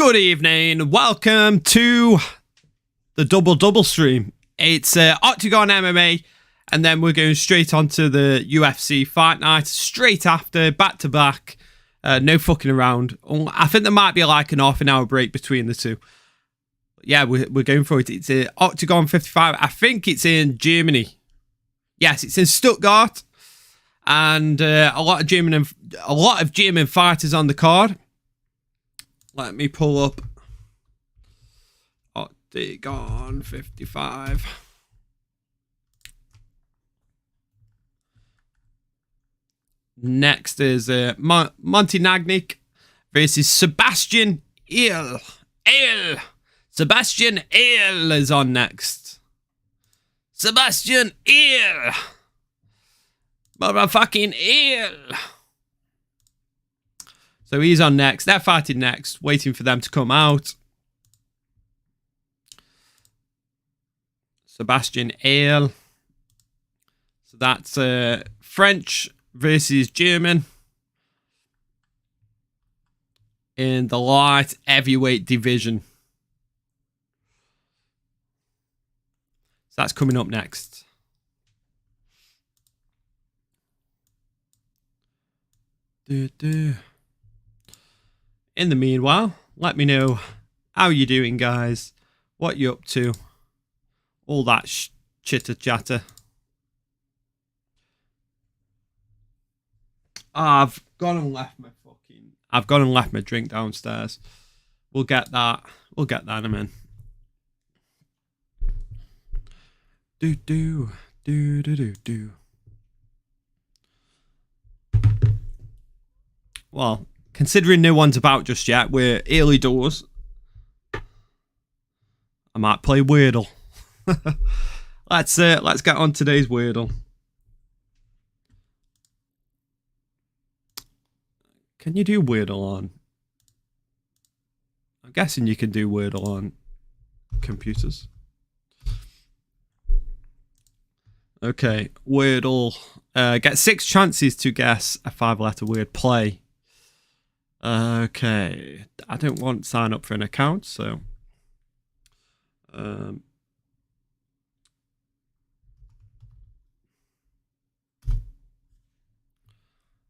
Good evening, welcome to the double stream. It's Oktagon MMA, and then we're going straight on to the UFC fight night, straight after, back to back, no fucking around. I think there might be like an half an hour break between the two. Yeah, we're going for it. It's Oktagon 55, I think it's in Germany. Yes, it's in Stuttgart, and a lot of German fighters on the card. Let me pull up Oktagon 55. Next is Montenagnik versus Sebastian Il. Sebastian Il is on next. Sebastian Il. Motherfucking Il. So he's on next. They're fighting next. Waiting for them to come out. Sebastian Il. So that's French versus German. In the light heavyweight division. So that's coming up next. In the meanwhile, let me know how you doing, guys. What you up to? All that chitter chatter. I've gone and left my drink downstairs. We'll get that. We'll get that in a minute. Do. Well, considering no one's about just yet, we're early doors. I might play Wordle. Let's get on today's Wordle. Can you do Wordle on? I'm guessing you can do Wordle on computers. Okay, Wordle. Get 6 chances to guess a 5-letter word. Play. Okay, I don't want to sign up for an account, so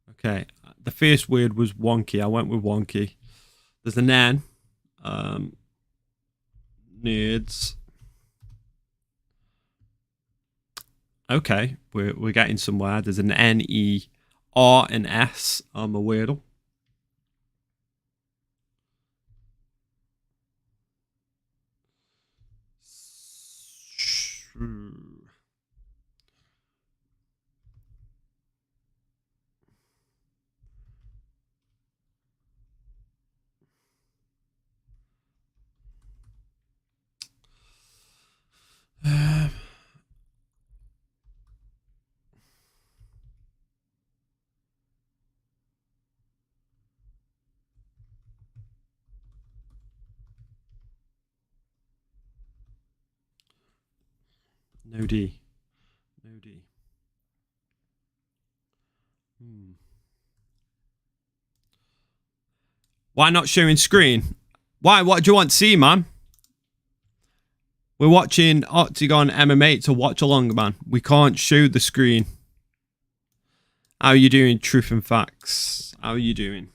okay, the first word was wonky. I went with wonky. There's an N. Nerds. Okay, we're getting somewhere. There's an N, E, R, and S on my Wordle. No D. Why not showing screen? Why? What do you want to see, man? We're watching Oktagon MMA to watch along, man. We can't show the screen. How are you doing, Truth and Facts? How are you doing?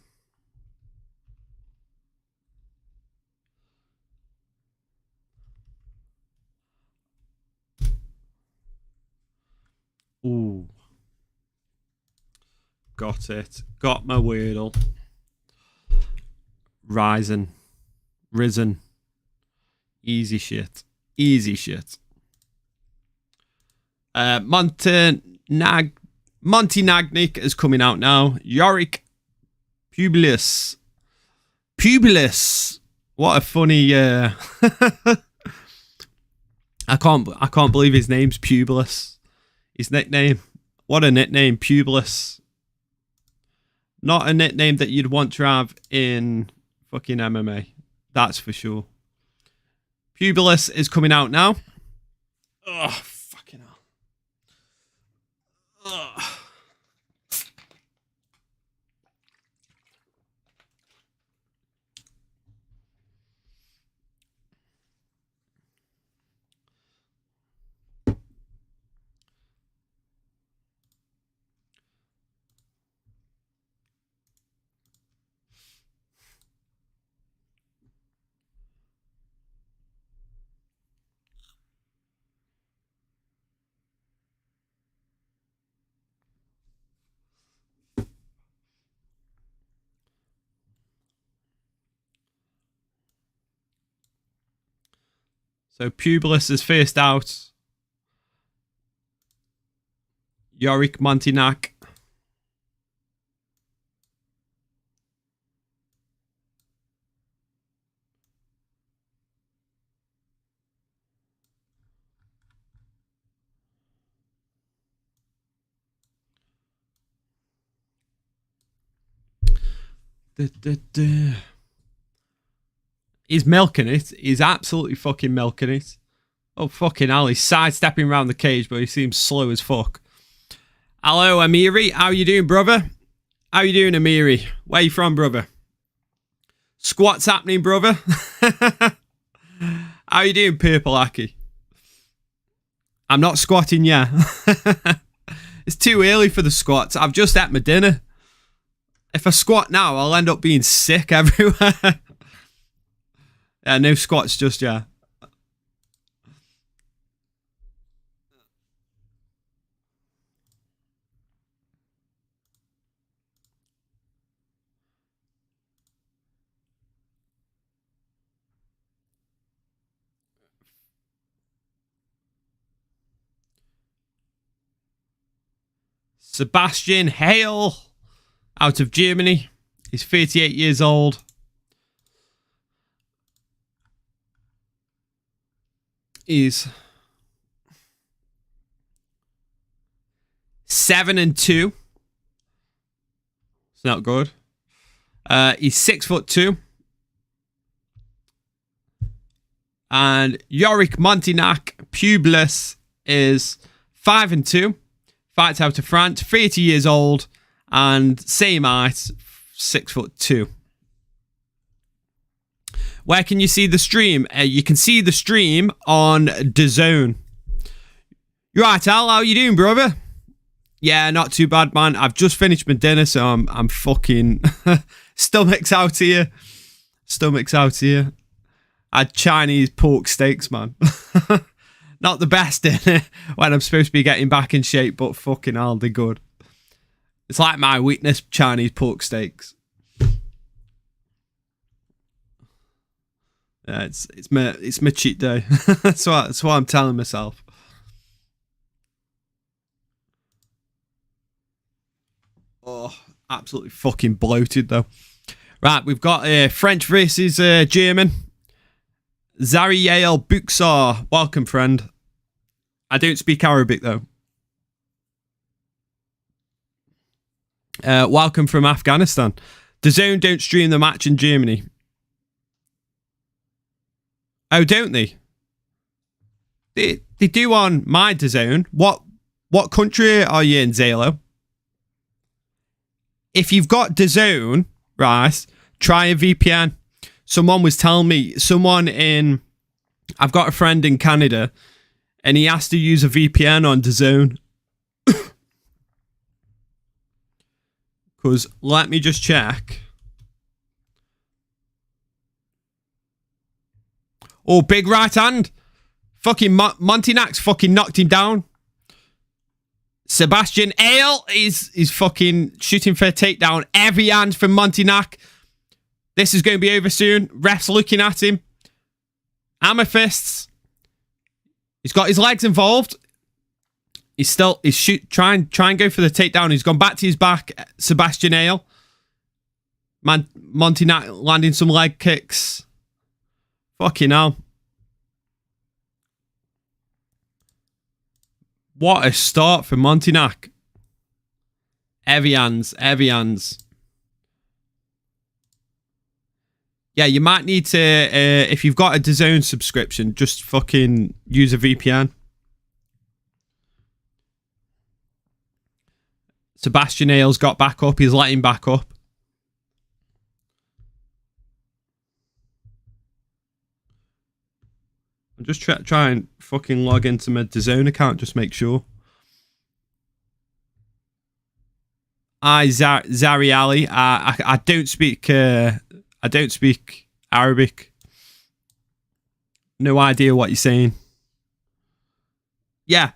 Ooh. Got it. Got my Wordle. Risen. Easy shit. Montenagnik is coming out now. Yorick Publius. What a funny I can't believe his name's Publius. His nickname. What a nickname, Publius. Not a nickname that you'd want to have in fucking MMA. That's for sure. Publius is coming out now. Ugh, fucking hell. Ugh. So Publius is first out. Yorick Montignac. He's milking it. He's absolutely fucking milking it. Oh, fucking hell. He's sidestepping around the cage, but he seems slow as fuck. Hello, Amiri. How you doing, brother? How you doing, Amiri? Where you from, brother? Squat's happening, brother. How you doing, Purple Aki? I'm not squatting yet. It's too early for the squats. I've just had my dinner. If I squat now, I'll end up being sick everywhere. Yeah, no squats just yet. Sebastian Hale, out of Germany. He's 38 years old. He's 7-2. It's not good. He's 6'2". And Yorick Montignac Publius is 5-2. Fights out of France, 30 years old, and same height, 6'2". Where can you see the stream? You can see the stream on DAZN. You right, Al? How you doing, brother? Yeah, not too bad, man. I've just finished my dinner, so I'm fucking stomach's out here. Stomach's out here. I had Chinese pork steaks, man. Not the best dinner when I'm supposed to be getting back in shape, but fucking hell, they're good. It's like my weakness, Chinese pork steaks. Yeah, it's my cheat day. That's what I'm telling myself. Oh, absolutely fucking bloated though. Right, we've got French versus German. Zariel Buksar, welcome, friend. I don't speak Arabic though. Welcome from Afghanistan. DAZN don't stream the match in Germany. Oh, don't they? They do on my DAZN. What country are you in, Zalo? If you've got DAZN, right, try a VPN. Someone was telling me, I've got a friend in Canada, and he has to use a VPN on DAZN. Because, let me just check. Oh, big right hand. Fucking Montignac's fucking knocked him down. Sebastian Ale is fucking shooting for a takedown. Every hand from Montignac. This is going to be over soon. Ref's looking at him. Amethysts. He's got his legs involved. He's try and go for the takedown. He's gone back to his back. Sebastian Ale. Montignac landing some leg kicks. Fucking hell. What a start for Montignac. Heavy hands. Yeah, you might need to, if you've got a DAZN subscription, just fucking use a VPN. Sebastian Ailes got back up. He's letting back up. I'm just try and fucking log into my DAZN account, just make sure. Zari Ali. I don't speak Arabic. No idea what you're saying. Yeah,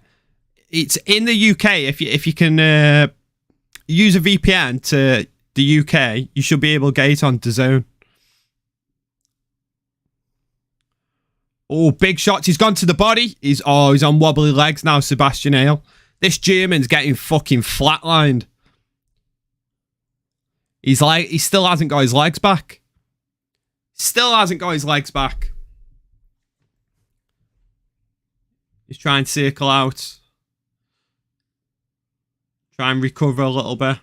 it's in the UK. If you can use a VPN to the UK, you should be able to get it on DAZN. Oh, big shots. He's gone to the body. He's on wobbly legs now, Sebastian Ale. This German's getting fucking flatlined. He still hasn't got his legs back. Still hasn't got his legs back. He's trying to circle out. Try and recover a little bit.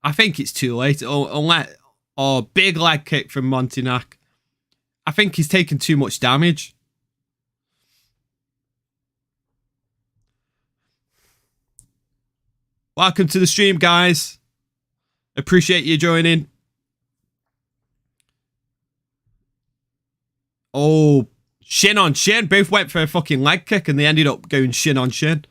I think it's too late. Big leg kick from Montignac. I think he's taken too much damage. Welcome to the stream, guys. Appreciate you joining. Oh, shin on shin. Both went for a fucking leg kick and they ended up going shin on shin.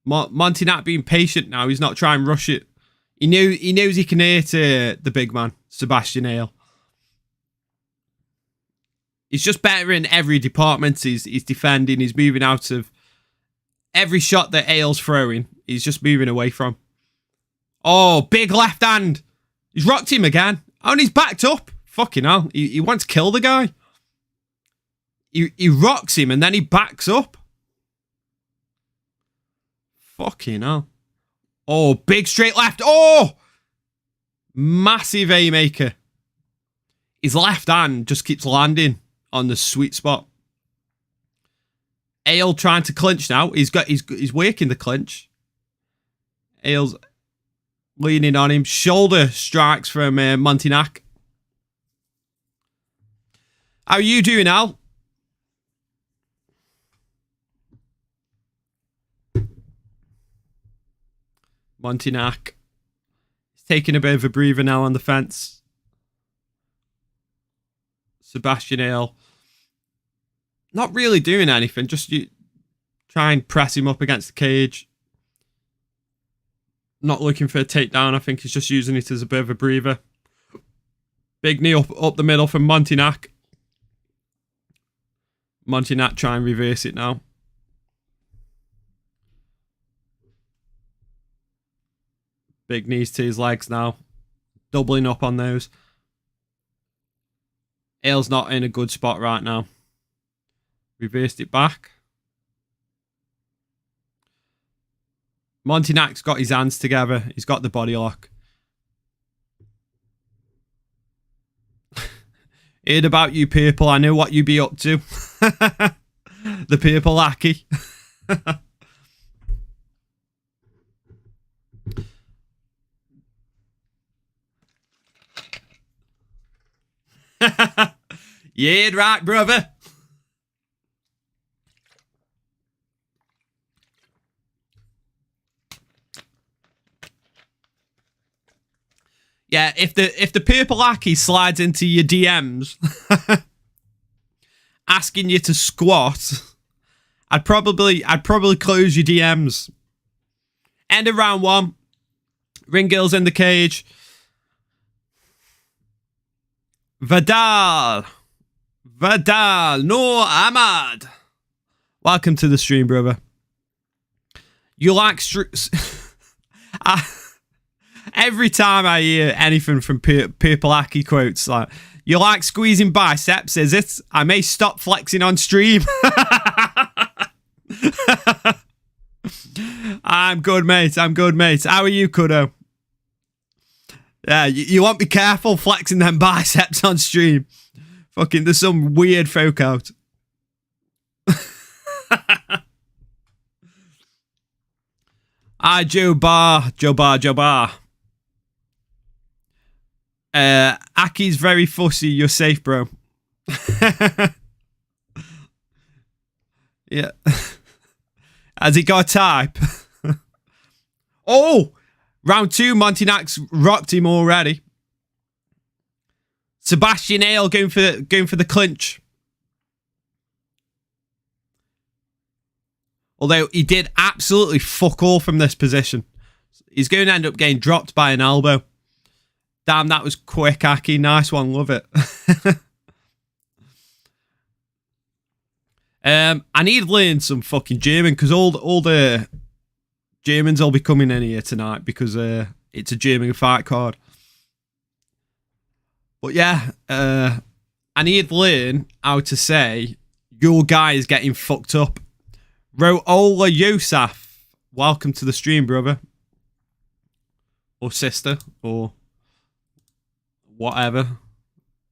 Montignac being patient now. He's not trying to rush it. He knows he can hit the big man, Sebastian Ale. He's just better in every department. He's defending. He's moving out of every shot that Ale's throwing. He's just moving away from. Oh, big left hand. He's rocked him again. Oh, and he's backed up. Fucking hell. He wants to kill the guy. He rocks him and then he backs up. Fucking hell. Oh, big straight left. Oh! Massive haymaker. His left hand just keeps landing on the sweet spot. Ale trying to clinch now. He's working the clinch. Ale's leaning on him. Shoulder strikes from Montignac. How are you doing, Al? Montignac. He's taking a bit of a breather now on the fence. Sebastian Ale. Not really doing anything. Just try and press him up against the cage. Not looking for a takedown. I think he's just using it as a bit of a breather. Big knee up the middle from Montignac. Montignac try and reverse it now. Big knees to his legs now. Doubling up on those. Ale's not in a good spot right now. Reversed it back. Montignac's got his hands together. He's got the body lock. Heard about you, Purple. I know what you be up to. The Purple Lackey. Yeah, right, brother. Yeah, if the Purple Lackey slides into your DMs asking you to squat, I'd probably close your DMs. End of round 1. Ring girls in the cage. Vidal, Noor Ahmad. Welcome to the stream, brother. You like every time I hear anything from Purple Aki quotes, like, you like squeezing biceps, is it? I may stop flexing on stream. I'm good, mate. I'm good, mate. How are you, Kudo? Yeah, you want to be careful flexing them biceps on stream. Fucking, there's some weird folk out. Joe Bar. Aki's very fussy. You're safe, bro. Yeah. Has he got a type? Oh! Round 2, Montignac's rocked him already. Sebastian Ale going for the clinch. Although he did absolutely fuck all from this position. He's going to end up getting dropped by an elbow. Damn, that was quick, Aki. Nice one, love it. I need to learn some fucking German because all the Germans will be coming in here tonight because it's a German fight card. But yeah, I need to learn how to say your guy is getting fucked up. Ro'ola Yosef, welcome to the stream, brother. Or sister, or whatever.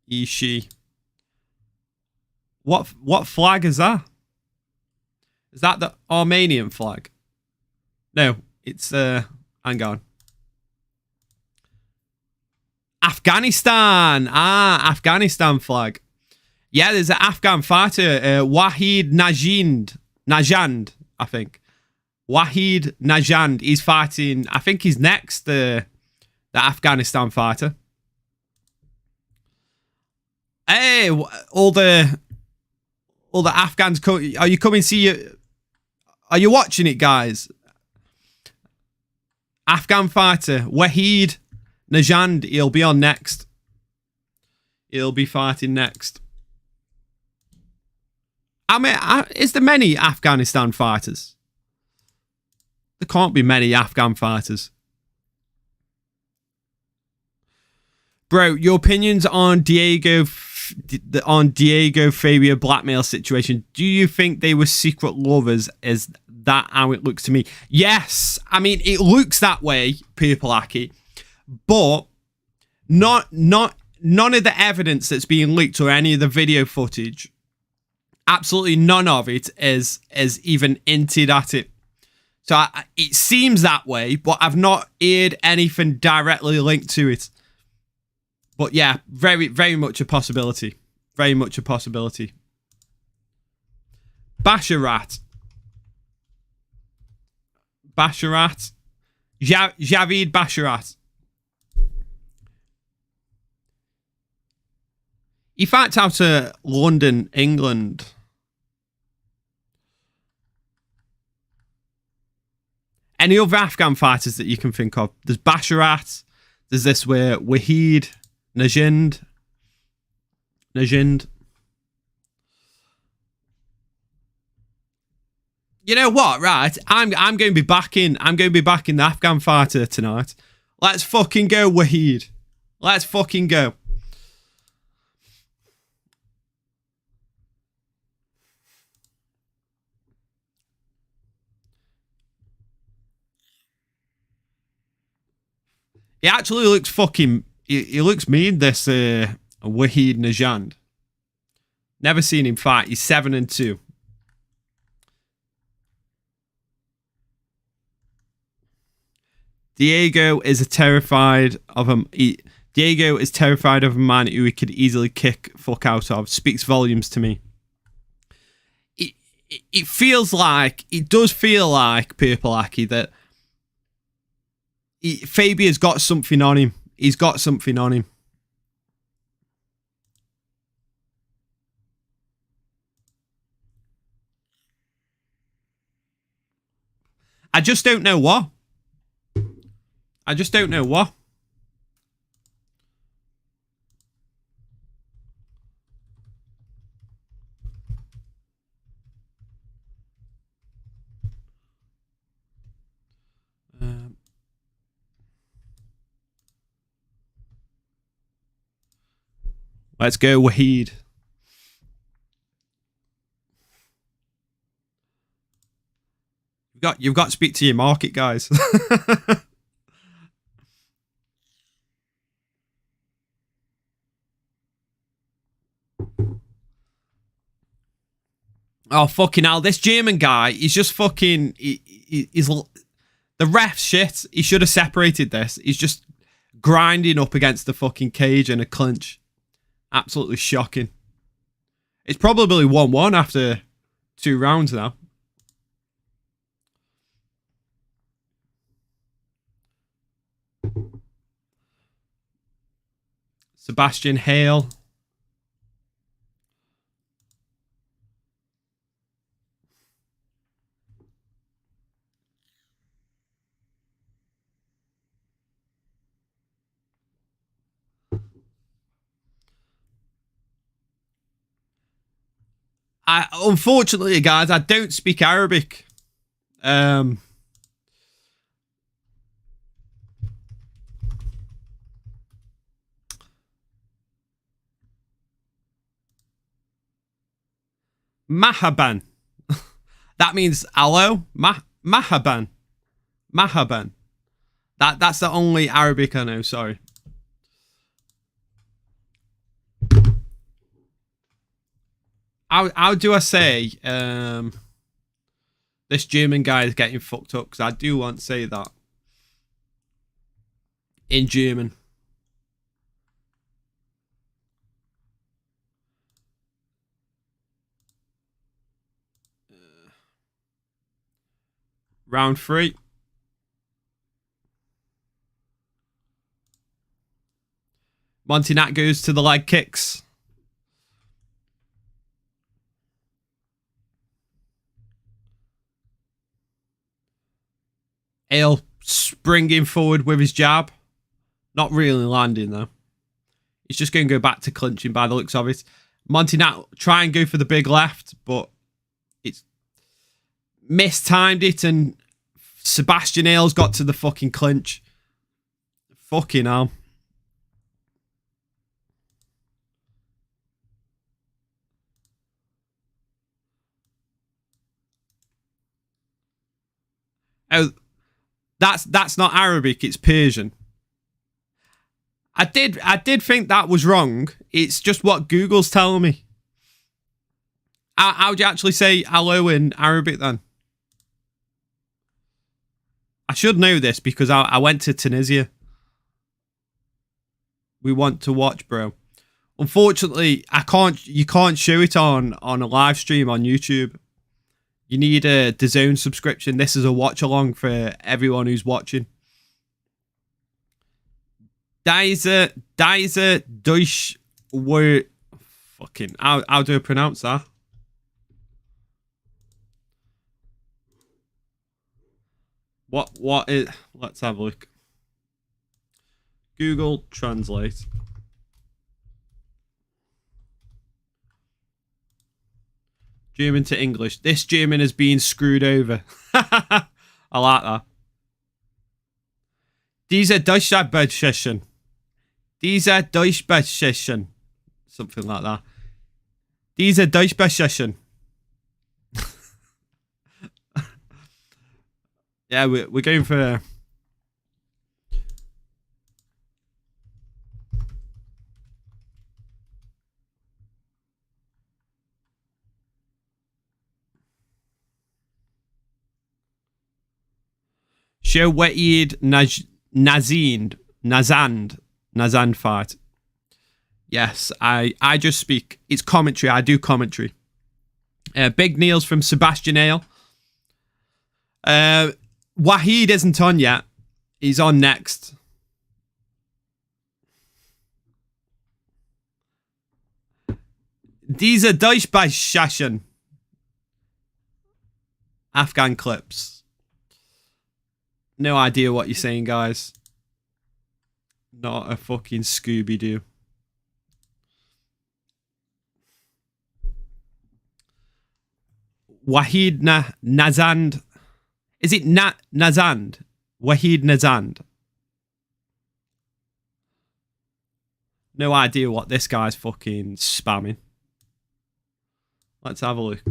He, she. What flag is that? Is that the Armenian flag? No, it's hang on. Afghanistan. Afghanistan flag. Yeah, there's an Afghan fighter, Wahid Najand, I think. Wahid Najand. He's fighting. I think he's next. The Afghanistan fighter. Hey, all the Afghans. Are you coming to see you? Are you watching it, guys? Afghan fighter Wahid Najand. He'll be on next. He'll be fighting next. I mean, is there many Afghanistan fighters? There can't be many Afghan fighters. Bro, your opinions on Diego Fabio blackmail situation. Do you think they were secret lovers? Is that how it looks to me? Yes. I mean, it looks that way, Pukač, but none of the evidence that's being leaked or any of the video footage, absolutely none of it is even hinted at it. So it seems that way, but I've not heard anything directly linked to it. But yeah, very, very much a possibility. Very much a possibility. Basharat. Javid Basharat. He fights out of London, England. Any other Afghan fighters that you can think of? There's Basharat. There's this where Wahid Najand. You know what, right? I'm going to be backing the Afghan fighter tonight. Let's fucking go, Wahid. Let's fucking go. He actually looks fucking... He looks mean, this Wahid Najand. Never seen him fight. He's 7-2. Diego is terrified of him. Diego is terrified of a man who he could easily kick fuck out of. Speaks volumes to me. It feels like... It does feel like, Pukač, that... Fabian's got something on him. He's got something on him. I just don't know what. Let's go, Wahid. You've got to speak to your market, guys. Oh, fucking hell. This German guy, he's just fucking... He's the ref shit. He should have separated this. He's just grinding up against the fucking cage in a clinch. Absolutely shocking. It's probably 1-1 after 2 rounds now. Sebastian Hale. Unfortunately, guys, I don't speak Arabic. Mahaban. That means hello. Mahaban. Mahaban. That's the only Arabic I know, sorry. How do I say this German guy is getting fucked up? Because I do want to say that in German. Round 3. Monty goes to the leg kicks. Ale springing forward with his jab. Not really landing though. He's just going to go back to clinching by the looks of it. Monty try and go for the big left, but it's mistimed it and Sebastian Ailes got to the fucking clinch. Fucking hell. Oh, that's not Arabic, it's Persian. I did think that was wrong. It's just what Google's telling me. How do you actually say hello in Arabic then? I should know this because I went to Tunisia. We want to watch, bro. Unfortunately, you can't show it on a live stream on YouTube. You need a DAZN subscription. This is a watch along for everyone who's watching. Diese Deutsch word. Fucking how do I pronounce that? What is? Let's have a look. Google Translate. German to English. This German is being screwed over. I like that. Diese Deutschbeschissen. Diese Deutschbeschissen. Something like that. Diese Deutschbeschissen. Yeah, we're going for... Show Wetid Nazand fight. Yes, I just speak. It's commentary. I do commentary. Big Neils from Sebastian Ale. Wahid isn't on yet. He's on next. Diese Deutschbeschissen. Afghan clips. No idea what you're saying, guys. Not a fucking Scooby-Doo. Wahid Nazand. Is it Nazand? Wahid Nazand. No idea what this guy's fucking spamming. Let's have a look.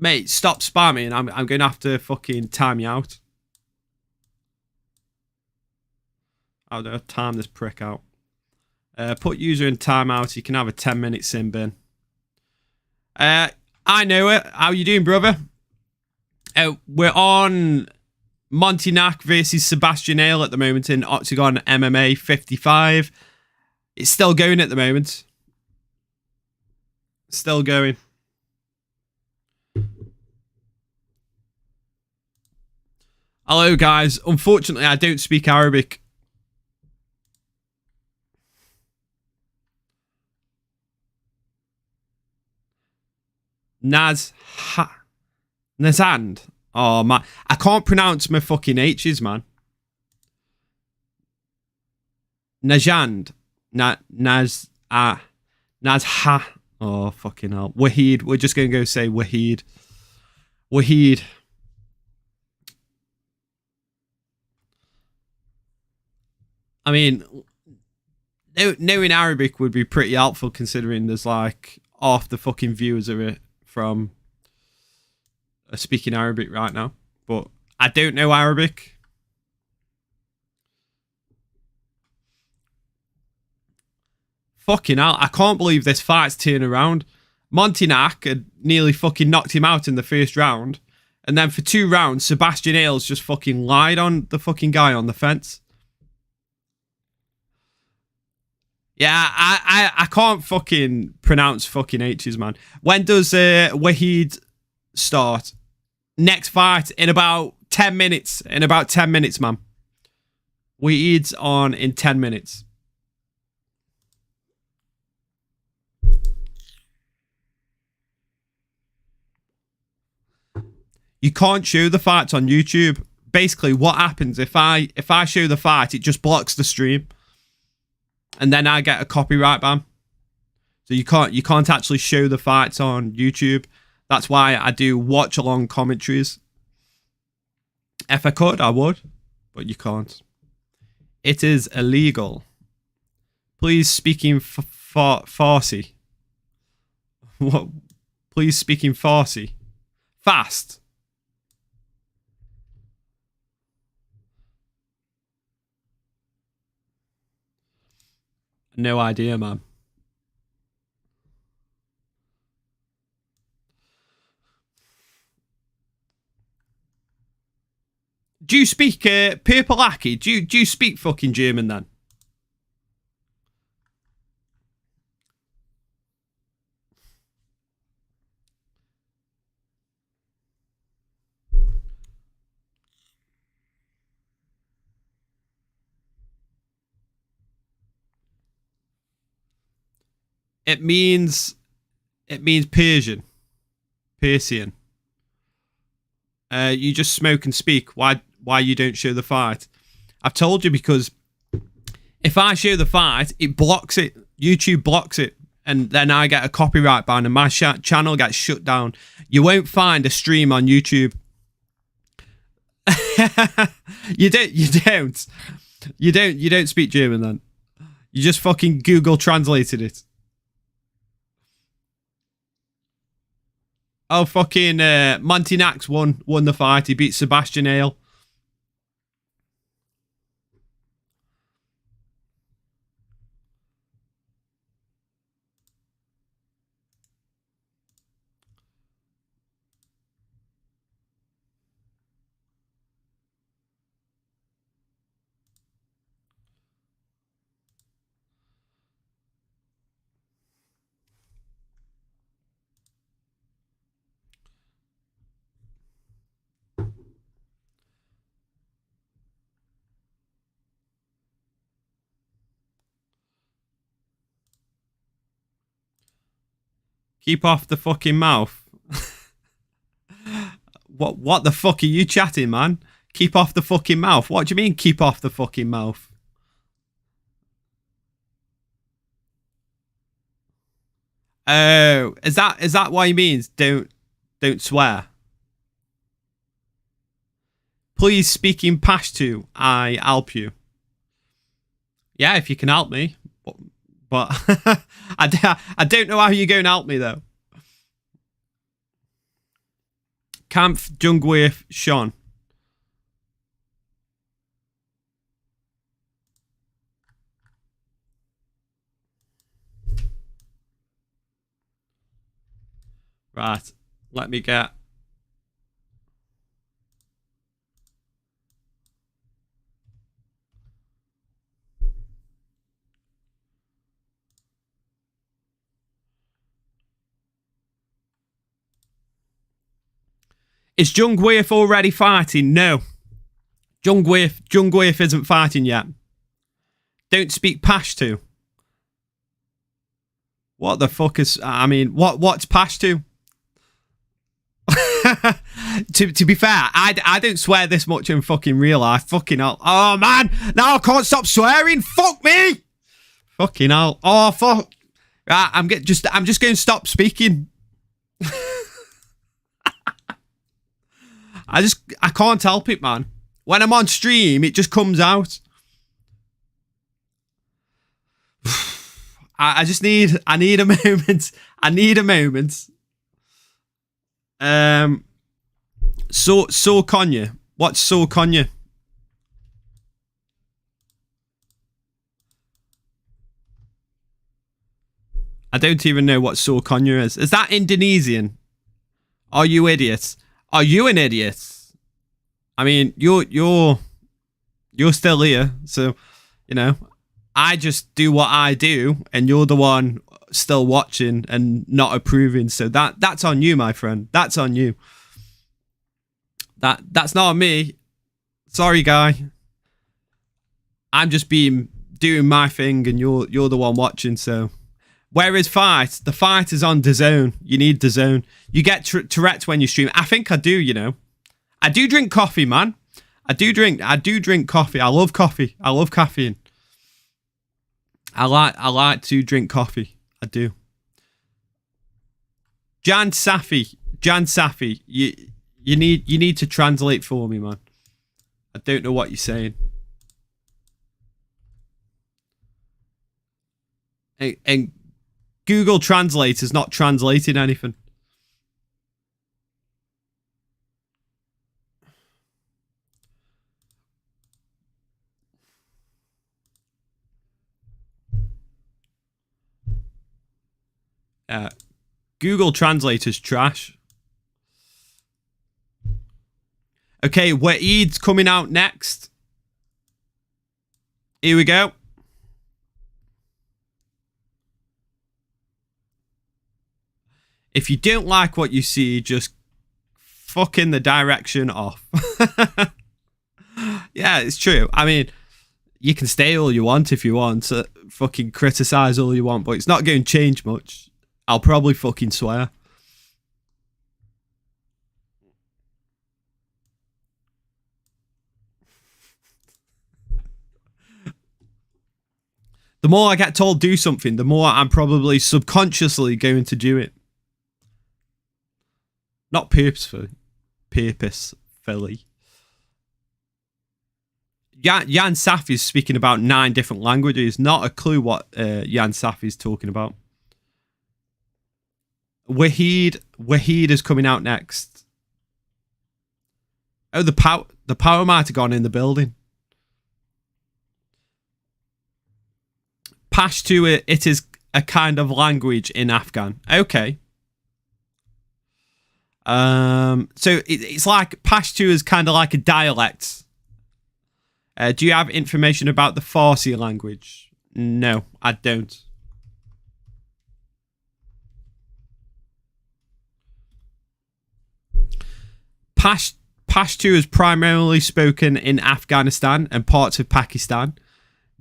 Mate, stop spamming. I'm going to have to fucking time you out. How do I time this prick out? Put user in timeout. You can have a 10-minute sim bin. I know it. How you doing, brother? We're on Monty versus Sebastian Ale at the moment in Oktagon MMA 55. It's still going at the moment. Still going. Hello, guys. Unfortunately, I don't speak Arabic. Nazand. Oh, man. I can't pronounce my fucking H's, man. Najand. Nazha. Oh, fucking hell. Wahid. We're just going to go say Wahid. Wahid. I mean, knowing Arabic would be pretty helpful, considering there's like half the fucking viewers of it from speaking Arabic right now. But I don't know Arabic. Fucking hell, I can't believe this fight's turning around. Montignac had nearly fucking knocked him out in the first round. And then for 2 rounds, Sebastian Ailes just fucking lied on the fucking guy on the fence. Yeah, I can't fucking pronounce fucking H's, man. When does Wahid start? Next fight in about 10 minutes. In about 10 minutes, man. Wahid's on in 10 minutes. You can't show the fights on YouTube. Basically, what happens if I show the fight, it just blocks the stream. And then I get a copyright ban. So you can't actually show the fights on YouTube. That's why I do watch along commentaries. If I could, I would, but you can't. It is illegal. Please speaking Farsi. What? Please speaking Farsi. Fast. No idea, man. Do you speak Purple Aki? Do you speak fucking German then? It means Persian. Persian. You just smoke and speak. Why you don't show the fight? I've told you, because if I show the fight, it blocks it. YouTube blocks it, and then I get a copyright ban, and my channel gets shut down. You won't find a stream on YouTube. You don't speak German then. You just fucking Google translated it. Oh, fucking Montignac won the fight. He beat Sebastian Ailes. Keep off the fucking mouth. What the fuck are you chatting, man? Keep off the fucking mouth. What do you mean, keep off the fucking mouth? Oh, is that what he means? Don't swear. Please speak in Pashto. I help you. Yeah, if you can help me. But I don't know how you're going to help me, though. Kampf, Jungwirth, Sean. Right. Let me get... Is Jungwirth already fighting? No. Jungwirth isn't fighting yet. Don't speak Pashto. What the fuck is... I mean, what's Pashto? to be fair, I don't swear this much in fucking real life. Fucking hell. Oh, man. Now I can't stop swearing. Fuck me. Fucking hell. Oh, fuck. Right, I'm just going to stop speaking. I can't help it, man. When I'm on stream, it just comes out. I just need a moment. I need a moment. So Konya. What's So Konya? I don't even know what So Konya is. Is that Indonesian? Are you idiots? Are you an idiot? I mean, you're still here, so you know. I just do what I do, and you're the one still watching and not approving. So that's on you, my friend. That's on you. That's not on me. Sorry, guy. I'm just doing my thing, and you're the one watching. So, where is fight? The fight is on DAZN. You need DAZN. You get Tourette's when you stream. I think I do. You know, I do drink coffee, man. I do drink coffee. I love coffee. I love caffeine. I like to drink coffee. I do. Jan Safi, you need to translate for me, man. I don't know what you're saying. And Google Translate is not translating anything. Google Translate is trash. Okay, Wa'id's coming out next. Here we go. If you don't like what you see, just fucking the direction off. Yeah, it's true. I mean, you can stay all you want if you want to fucking criticize all you want, but it's not going to change much. I'll probably fucking swear. The more I get told do something, the more I'm probably subconsciously going to do it. Not purposefully. Purposefully. Jan Safi is speaking about 9 different languages. Not a clue what Jan Safi is talking about. Wahid is coming out next. Oh, the power might have gone in the building. Pashto, it is a kind of language in Afghan. Okay. So it's like Pashto is kind of like a dialect. Do you have information about the Farsi language? No, I don't. Pashto is primarily spoken in Afghanistan and parts of Pakistan.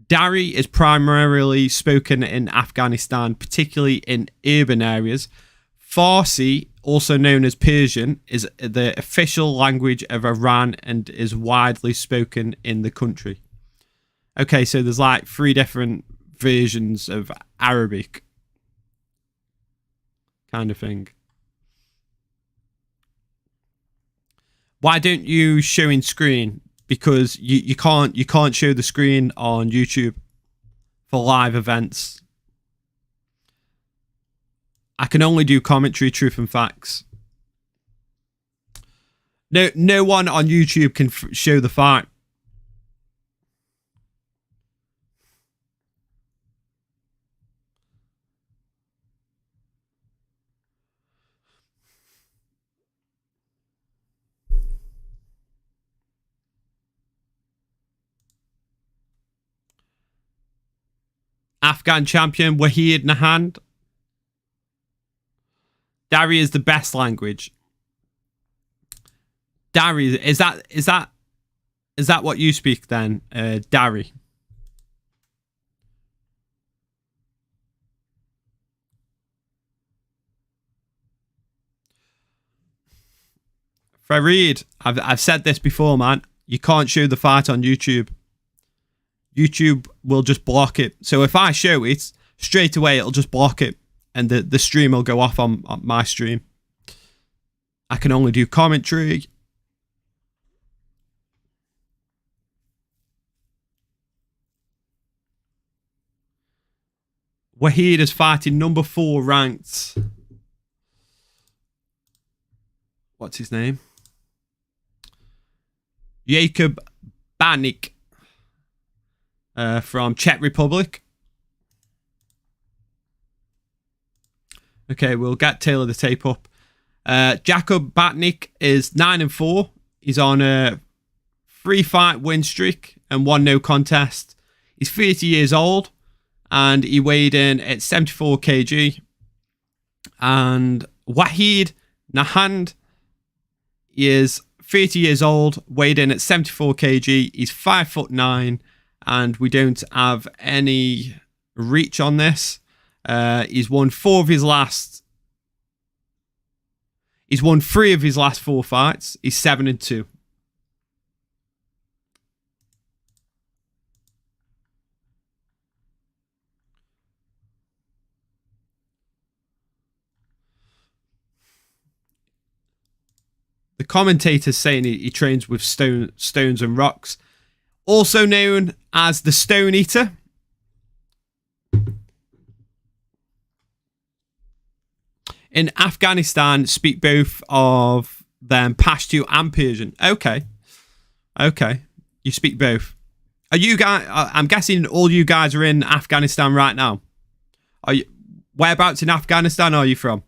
Dari is primarily spoken in Afghanistan, particularly in urban areas. Farsi, also known as Persian, is the official language of Iran and is widely spoken in the country. Okay, so there's like 3 different versions of Arabic kind of thing. Why don't you show in screen? Because you can't show the screen on YouTube for live events. I can only do commentary, truth and facts. No one on YouTube can show the fight. Afghan champion Wahid Nahand. Dari is the best language. Dari, is that what you speak then? Dari. Farid, I've said this before, man. You can't show the fight on YouTube. YouTube will just block it. So if I show it, straight away it'll just block it. And the stream will go off on my stream. I can only do commentary. Wahid is fighting number 4 ranked. What's his name? Jakub Banik from Czech Republic. Okay, we'll get Taylor the tape up. Jakub Batnik is 9-4. He's on a 3-fight win streak and 1 no contest. He's 30 years old and he weighed in at 74 kg. And Wahid Nahand is 30 years old, weighed in at 74 kg. He's 5'9", and we don't have any reach on this. He's won 3 of his last 4 fights. He's 7-2. The commentator's saying he trains with stones and rocks, also known as the Stone Eater. In Afghanistan, speak both of them Pashto and Persian. Okay. You speak both. Are you guys? I'm guessing all you guys are in Afghanistan right now. Are you? Whereabouts in Afghanistan are you from?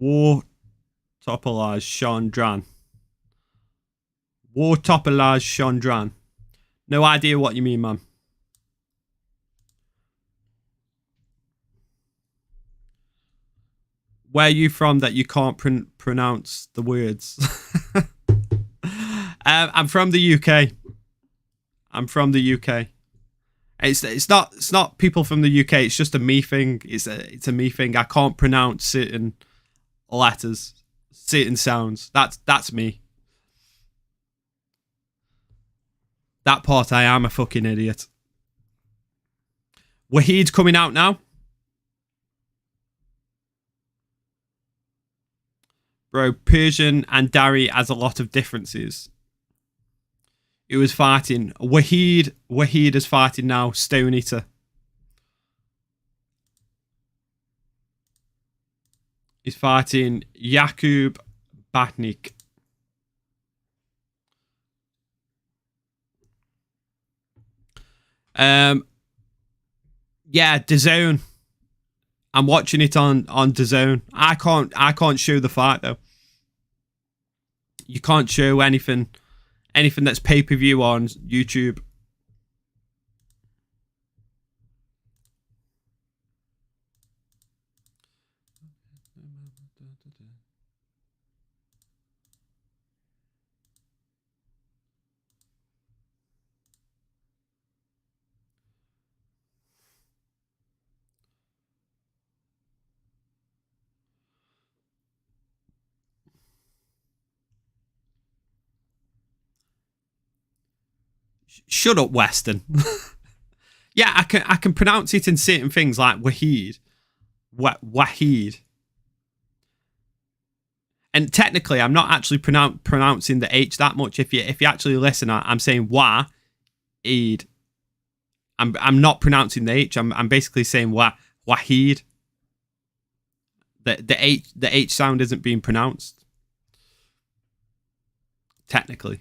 War Topolage Chandran. War Topolage Chandran. No idea what you mean, man. Where are you from that you can't pronounce the words? I'm from the UK. I'm from the UK. It's not people from the UK. It's just a me thing. It's a me thing. I can't pronounce certain letters, certain sounds. That's me. That part, I am a fucking idiot. Wahid's coming out now. Bro, Persian and Dari has a lot of differences. He was fighting. Wahid is fighting now. Stone Eater. He's fighting Jakub Batnik. Yeah, DAZN. I'm watching it on DAZN. I can't show the fight though. You can't show anything that's pay-per-view on YouTube. Shut up, Western. Yeah, I can pronounce it in certain things like Wahid. Wahid. And technically, I'm not actually pronouncing the H that much. If you actually listen, I'm saying Wahid. I'm not pronouncing the H. I'm basically saying Wahid. The H sound isn't being pronounced. Technically.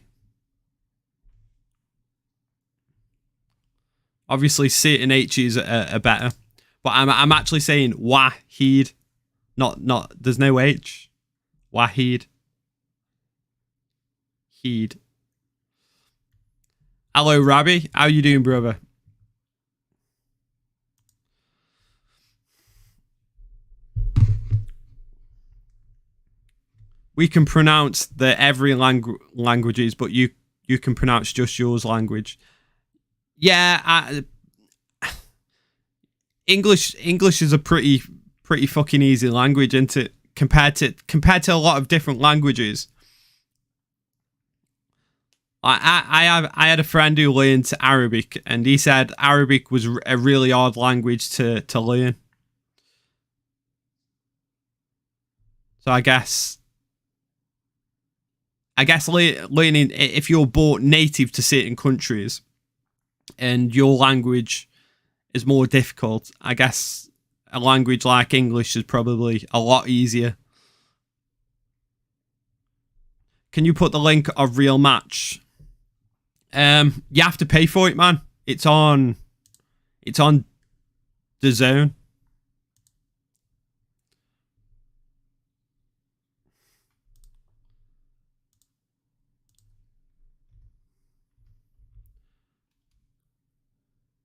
Obviously, certain H's are better, but I'm actually saying Wahid, not. There's no H. Wahid. Heed. Hello, Rabbi. How you doing, brother? We can pronounce every languages, but you can pronounce just yours language. Yeah, English is a pretty fucking easy language, isn't it? Compared to a lot of different languages. I had a friend who learned Arabic, and he said Arabic was a really hard language to learn. So I guess learning, if you're born native to certain countries and your language is more difficult, I guess a language like English is probably a lot easier. Can you put the link of Real Match? You have to pay for it, man. It's on the Zone.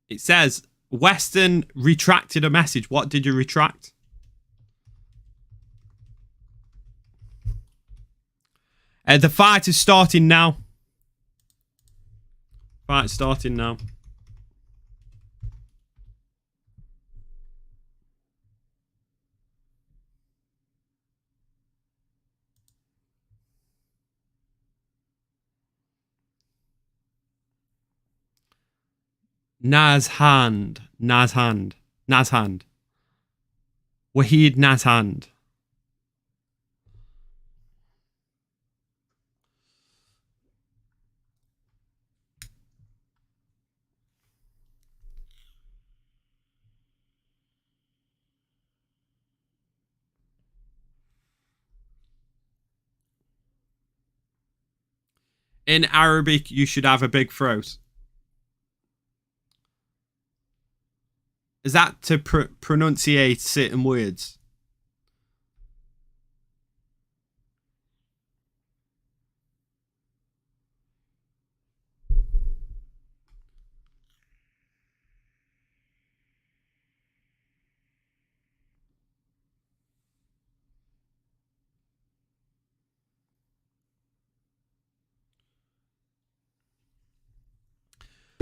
It says Western retracted a message. What did you retract? The fight is starting now. Fight starting now. Nazhand. Wahid Nazhand. In Arabic, you should have a big throat. Is that to pronunciate certain words?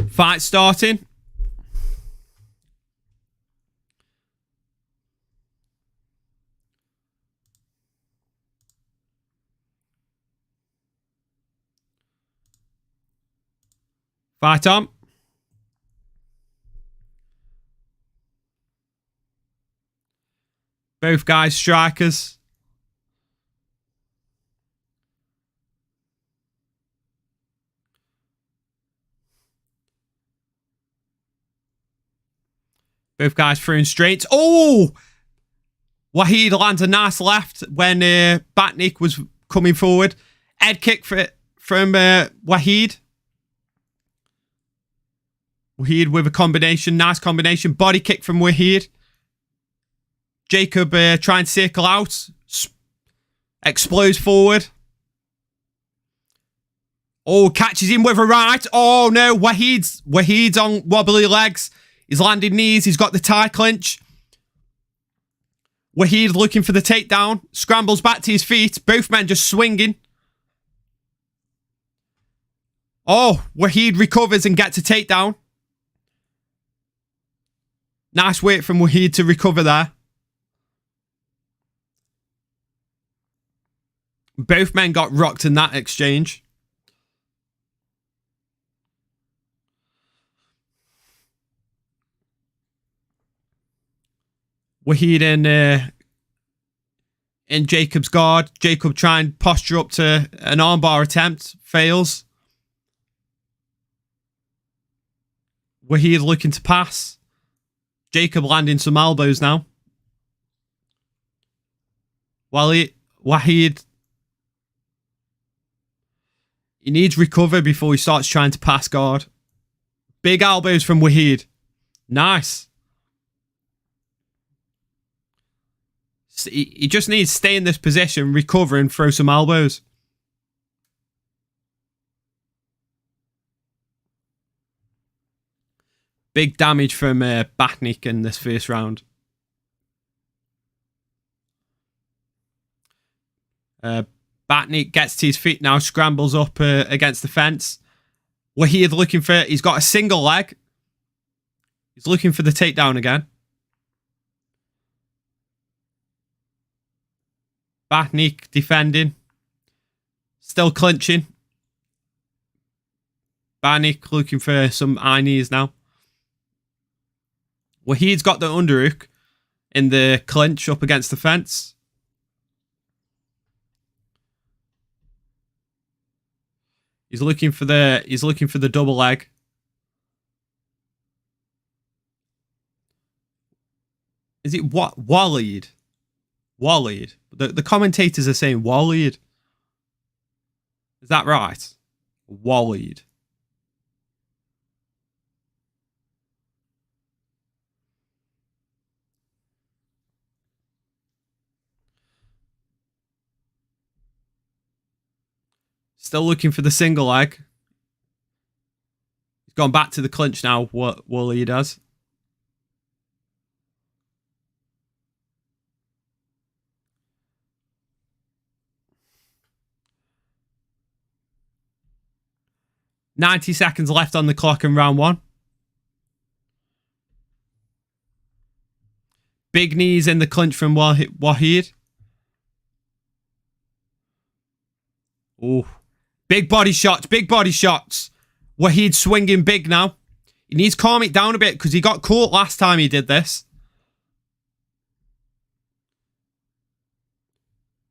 Fight starting. Fight on. Both guys strikers. Both guys throwing straight. Oh! Wahid lands a nice left when Batnik was coming forward. Head kick from Wahid. Wahid with a combination. Nice combination. Body kick from Wahid. Jacob trying to circle out. Explodes forward. Oh, catches him with a right. Oh, no. Wahid's on wobbly legs. He's landing knees. He's got the tie clinch. Wahid looking for the takedown. Scrambles back to his feet. Both men just swinging. Oh, Wahid recovers and gets a takedown. Nice work from Wahid to recover there. Both men got rocked in that exchange. Wahid in Jacob's guard. Jacob trying to posture up to an armbar attempt. Fails. Wahid looking to pass. Jacob landing some elbows now. Wahid, he needs recover before he starts trying to pass guard. Big elbows from Wahid. Nice. He just needs to stay in this position, recover and throw some elbows. Big damage from Batnik in this first round. Batnik gets to his feet now, scrambles up against the fence. Wahid looking for... He's got a single leg. He's looking for the takedown again. Batnik defending. Still clinching. Batnik looking for some eye knees now. Wahid's got the underhook in the clinch up against the fence. He's looking for the double leg. Is it what Waleed? Waleed. The commentators are saying Waleed. Is that right? Waleed. Still looking for the single leg. He's gone back to the clinch now, what Waleed does. $90 seconds left on the clock in round one. Big knees in the clinch from Wahid. Oh, big body shots, big body shots. Wahid swinging big now. He needs to calm it down a bit because he got caught last time he did this.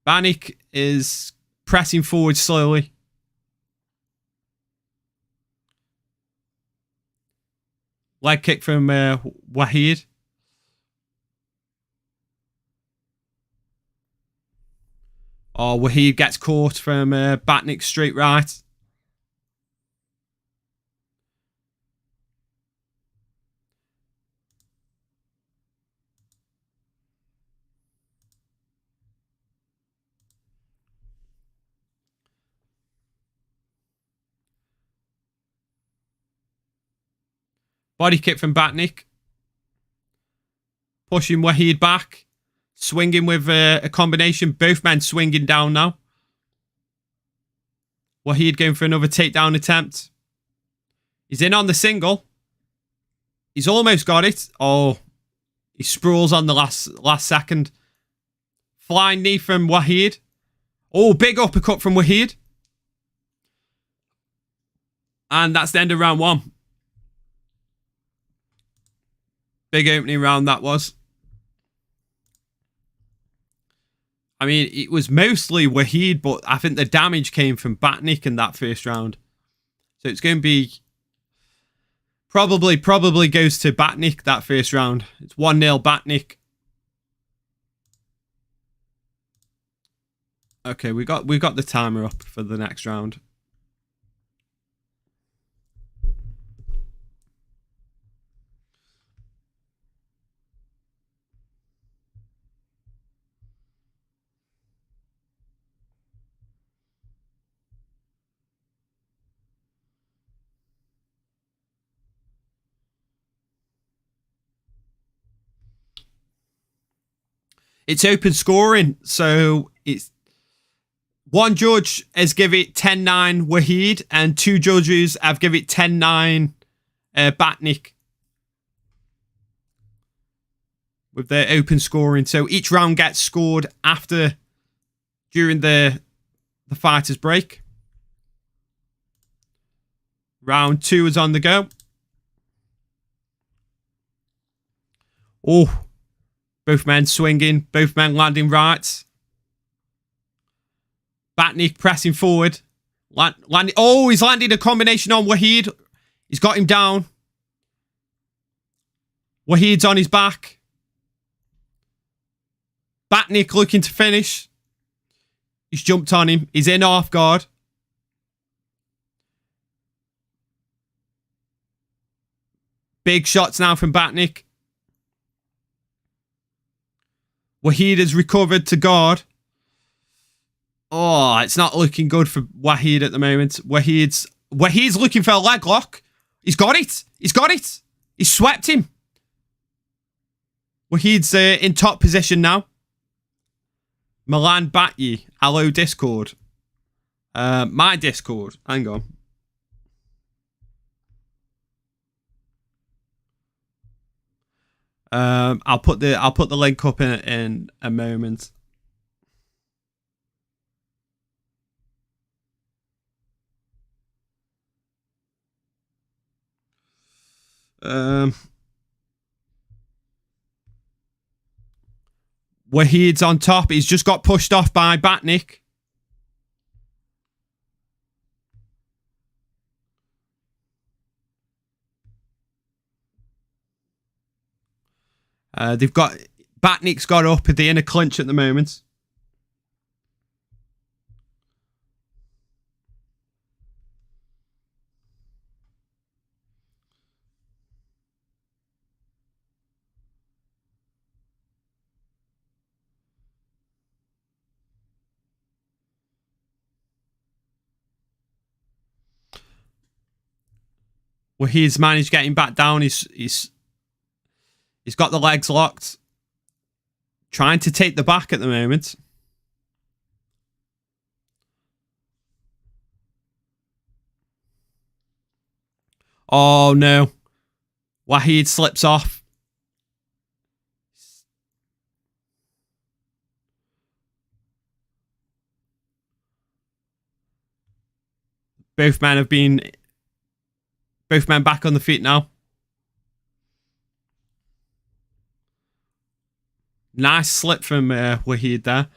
Banik is pressing forward slowly. Leg kick from Wahid. Oh, Wahid gets caught from Batnik straight right. Body kick from Batnik. Pushing Wahid back. Swinging with a combination. Both men swinging down now. Wahid going for another takedown attempt. He's in on the single. He's almost got it. Oh, he sprawls on the last second. Flying knee from Wahid. Oh, big uppercut from Wahid. And that's the end of round one. Big opening round that was. I mean, it was mostly Wahid, but I think the damage came from Batnik in that first round. So it's going to be... Probably goes to Batnik that first round. It's 1-0 Batnik. Okay, we got the timer up for the next round. It's open scoring, so it's one judge has given it 10-9 Wahid, and two judges have given it 10-9 Batnik with their open scoring. So each round gets scored during the fighter's break. Round two is on the go. Oh. Both men swinging. Both men landing right. Batnik pressing forward. Oh, he's landed a combination on Wahid. He's got him down. Wahid's on his back. Batnik looking to finish. He's jumped on him. He's in half guard. Big shots now from Batnik. Wahid has recovered to guard. Oh, it's not looking good for Wahid at the moment. Wahid's looking for a leg lock. He's got it. He's got it. He swept him. Wahid's in top position now. Milan Batyi. Hello, Discord. My Discord. Hang on. I'll put the link up in a moment. Wahid's on top. He's just got pushed off by Batnik. They've got Batnik's got up at the inner clinch at the moment. Well, he's managed getting back down. He's got the legs locked. Trying to take the back at the moment. Oh no. Wahid slips off. Both men back on the feet now. Nice slip from Wahid there.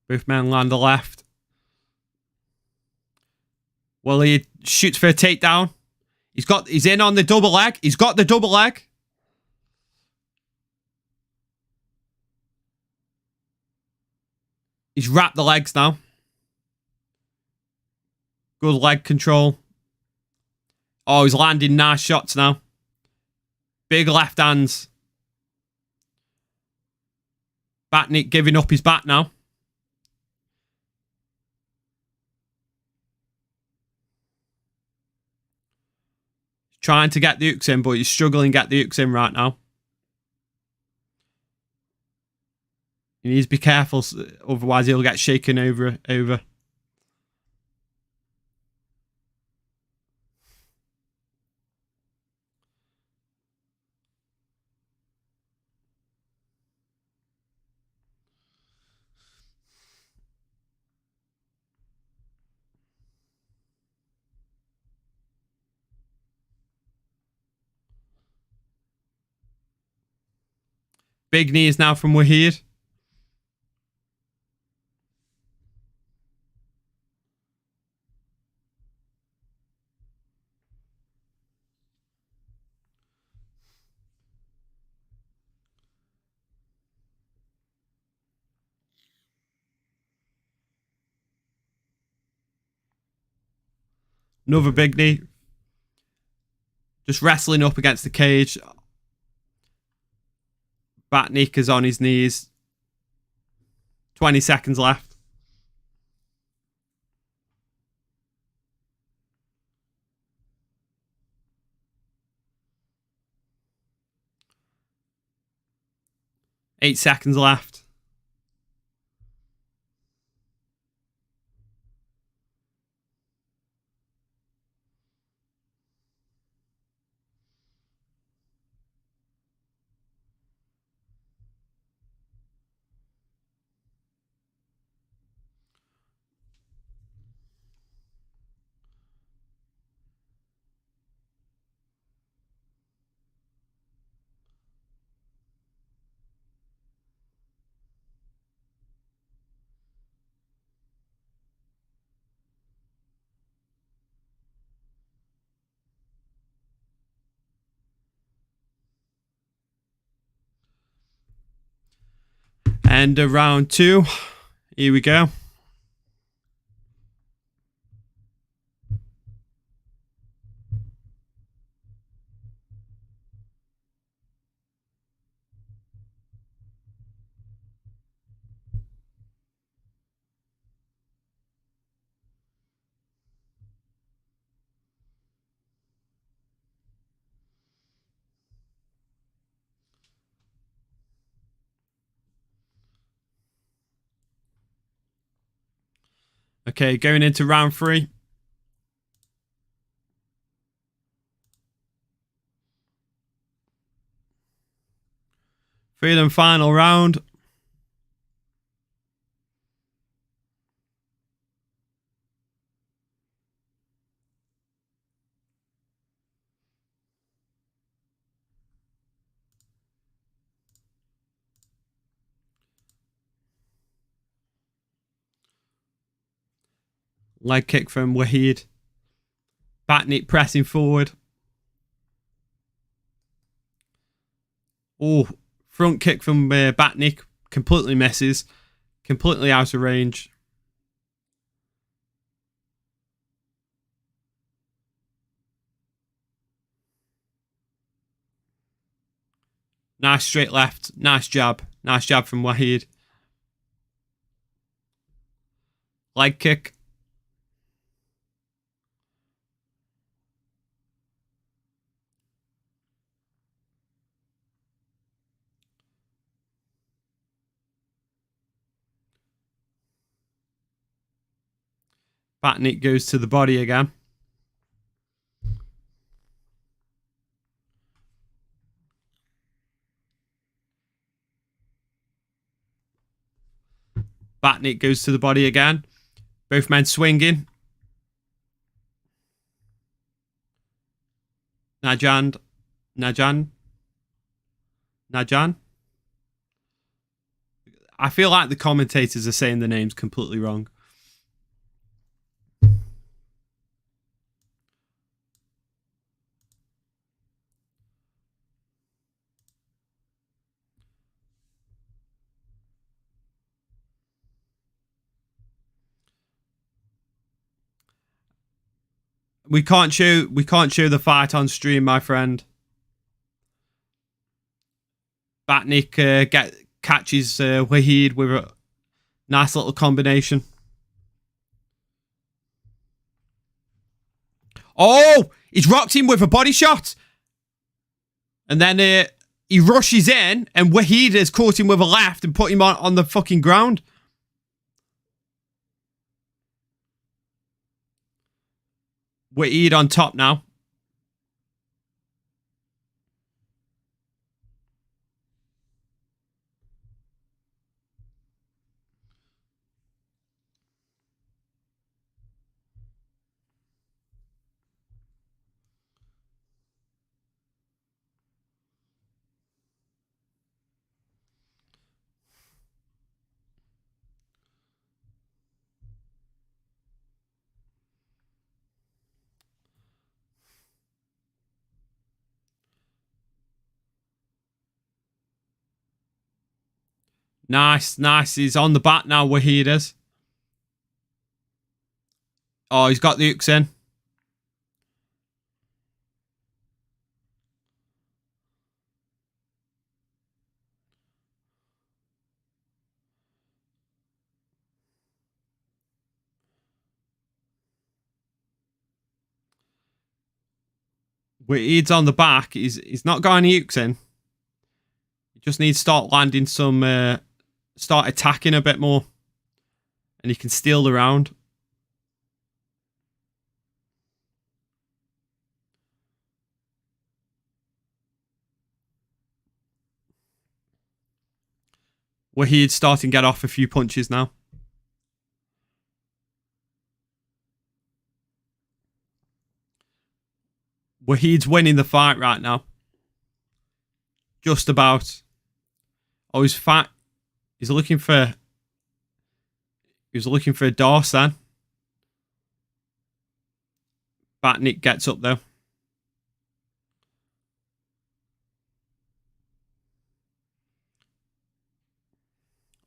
Both men land the left. Well, he shoots for a takedown. He's in on the double leg. He's got the double leg. He's wrapped the legs now. Good leg control. Oh, he's landing nice shots now. Big left hands. Batnik giving up his back now. Trying to get the hooks in, but he's struggling to get the hooks in right now. He needs to be careful, otherwise he'll get shaken over. Big knees now from Wahid. Another big knee. Just wrestling up against the cage. Batnik is on his knees. 20 seconds left. Eight seconds left. End of round 2. Here we go. Okay, going into round 3. Third and final round. Leg kick from Wahid. Batnik pressing forward. Oh, front kick from Batnik. Completely misses. Completely out of range. Nice straight left. Nice jab. Nice jab from Wahid. Leg kick. Batnik goes to the body again. Batnik goes to the body again. Both men swinging. Najan. I feel like the commentators are saying the names completely wrong. We can't show the fight on stream, my friend. Batnik catches Wahid with a nice little combination. Oh, he's rocked him with a body shot. And then he rushes in and Wahid has caught him with a left and put him on the fucking ground. Wahid on top now. Nice. He's on the back now, Wahid is. Oh, he's got the hooks in. Wahid's on the back. He's not got any hooks in. He just needs to start landing some... start attacking a bit more. And he can steal the round. Wahid's starting to get off a few punches now. Wahid's winning the fight right now. Just about. Oh, he's fat. He's looking for... He was looking for a Dorse then. Batnik gets up though.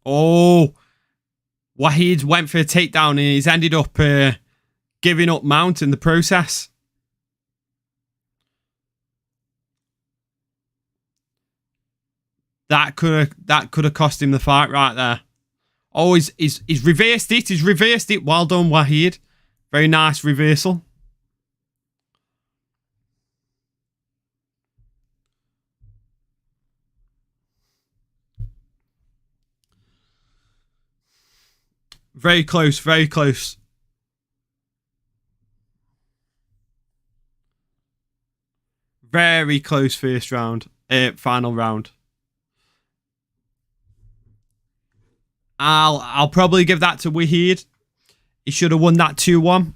Oh, Wahid went for a takedown and he's ended up giving up mount in the process. That could have cost him the fight right there. Oh, he's reversed it. He's reversed it. Well done, Wahid. Very nice reversal. Very close, very close. Very close first round. Final round. I'll probably give that to Wahid. He should have won that 2-1.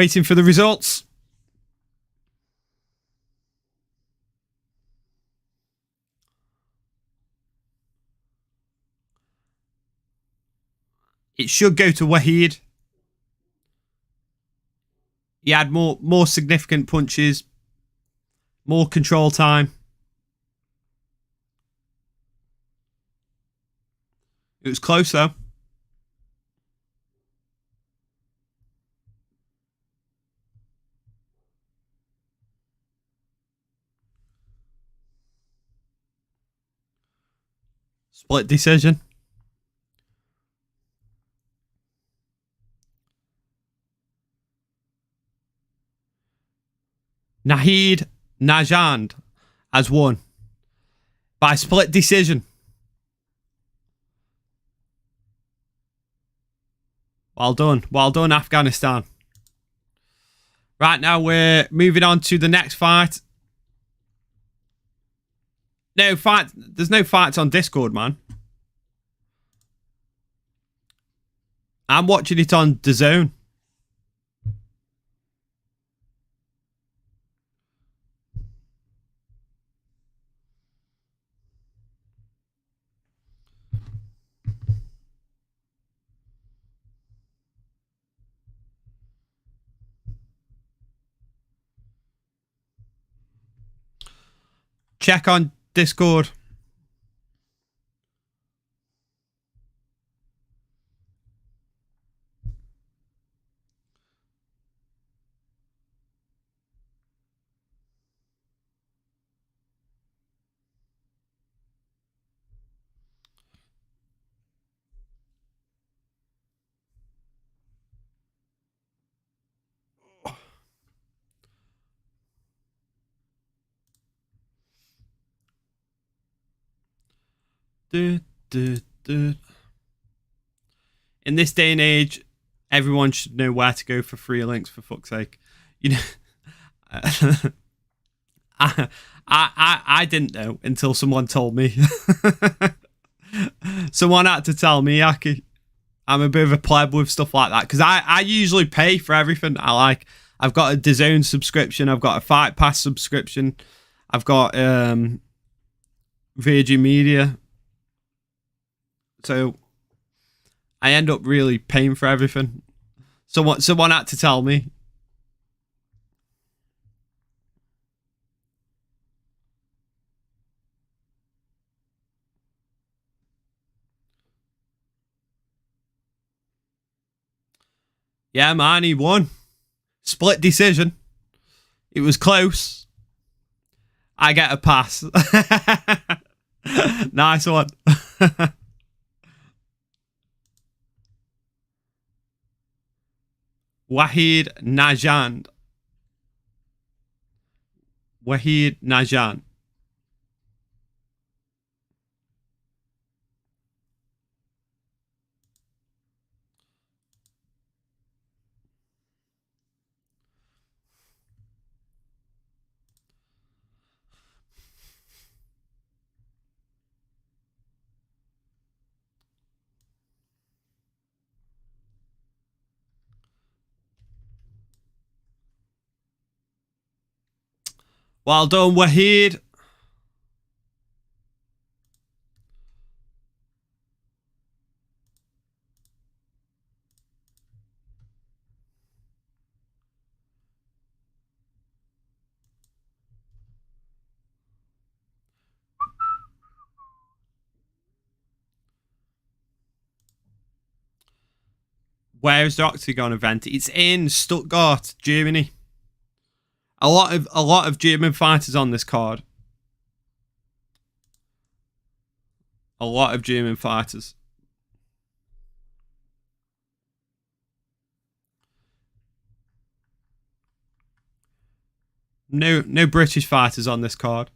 Waiting for the results. It should go to Wahid. He had more significant punches, more control time. It was close though. Split decision. Nahid Najand has won by split decision. Well done, Afghanistan. Right, now we're moving on to the next fight. No fight. There's no fights on Discord, man. I'm watching it on DAZN. Check on Discord. In this day and age, everyone should know where to go for free links, for fuck's sake. You know, I didn't know until someone told me. Someone had to tell me, Aki. I'm a bit of a pleb with stuff like that, because I usually pay for everything. I've got a DAZN subscription, I've got a Fight Pass subscription, I've got Virgin Media. So I end up really paying for everything. Someone had to tell me. Yeah, man, he won. Split decision. It was close. I get a pass. Nice one. Wahid Najand. Wahid Najand. Well done, Wahid. Where is the Oktagon event? It's in Stuttgart, Germany. A lot of German fighters on this card. A lot of German fighters. No British fighters on this card.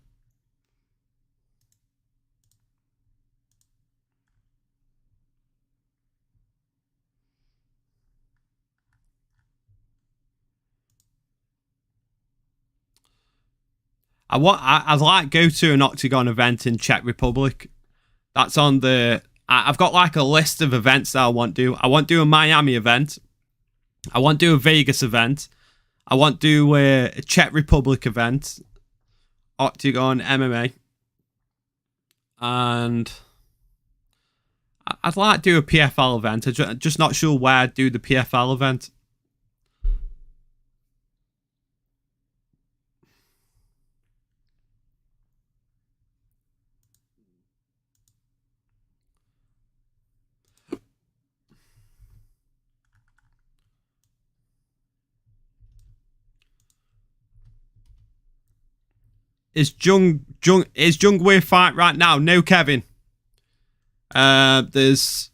I'd like go to an Oktagon event in Czech Republic. That's on the. I've got like a list of events that I want to do. I want to do a Miami event. I want to do a Vegas event. I want to do a Czech Republic event. Oktagon MMA. And I'd like to do a PFL event. I'm just not sure where I'd do the PFL event. Is Jungwirth fight right now? No, Kevin. There's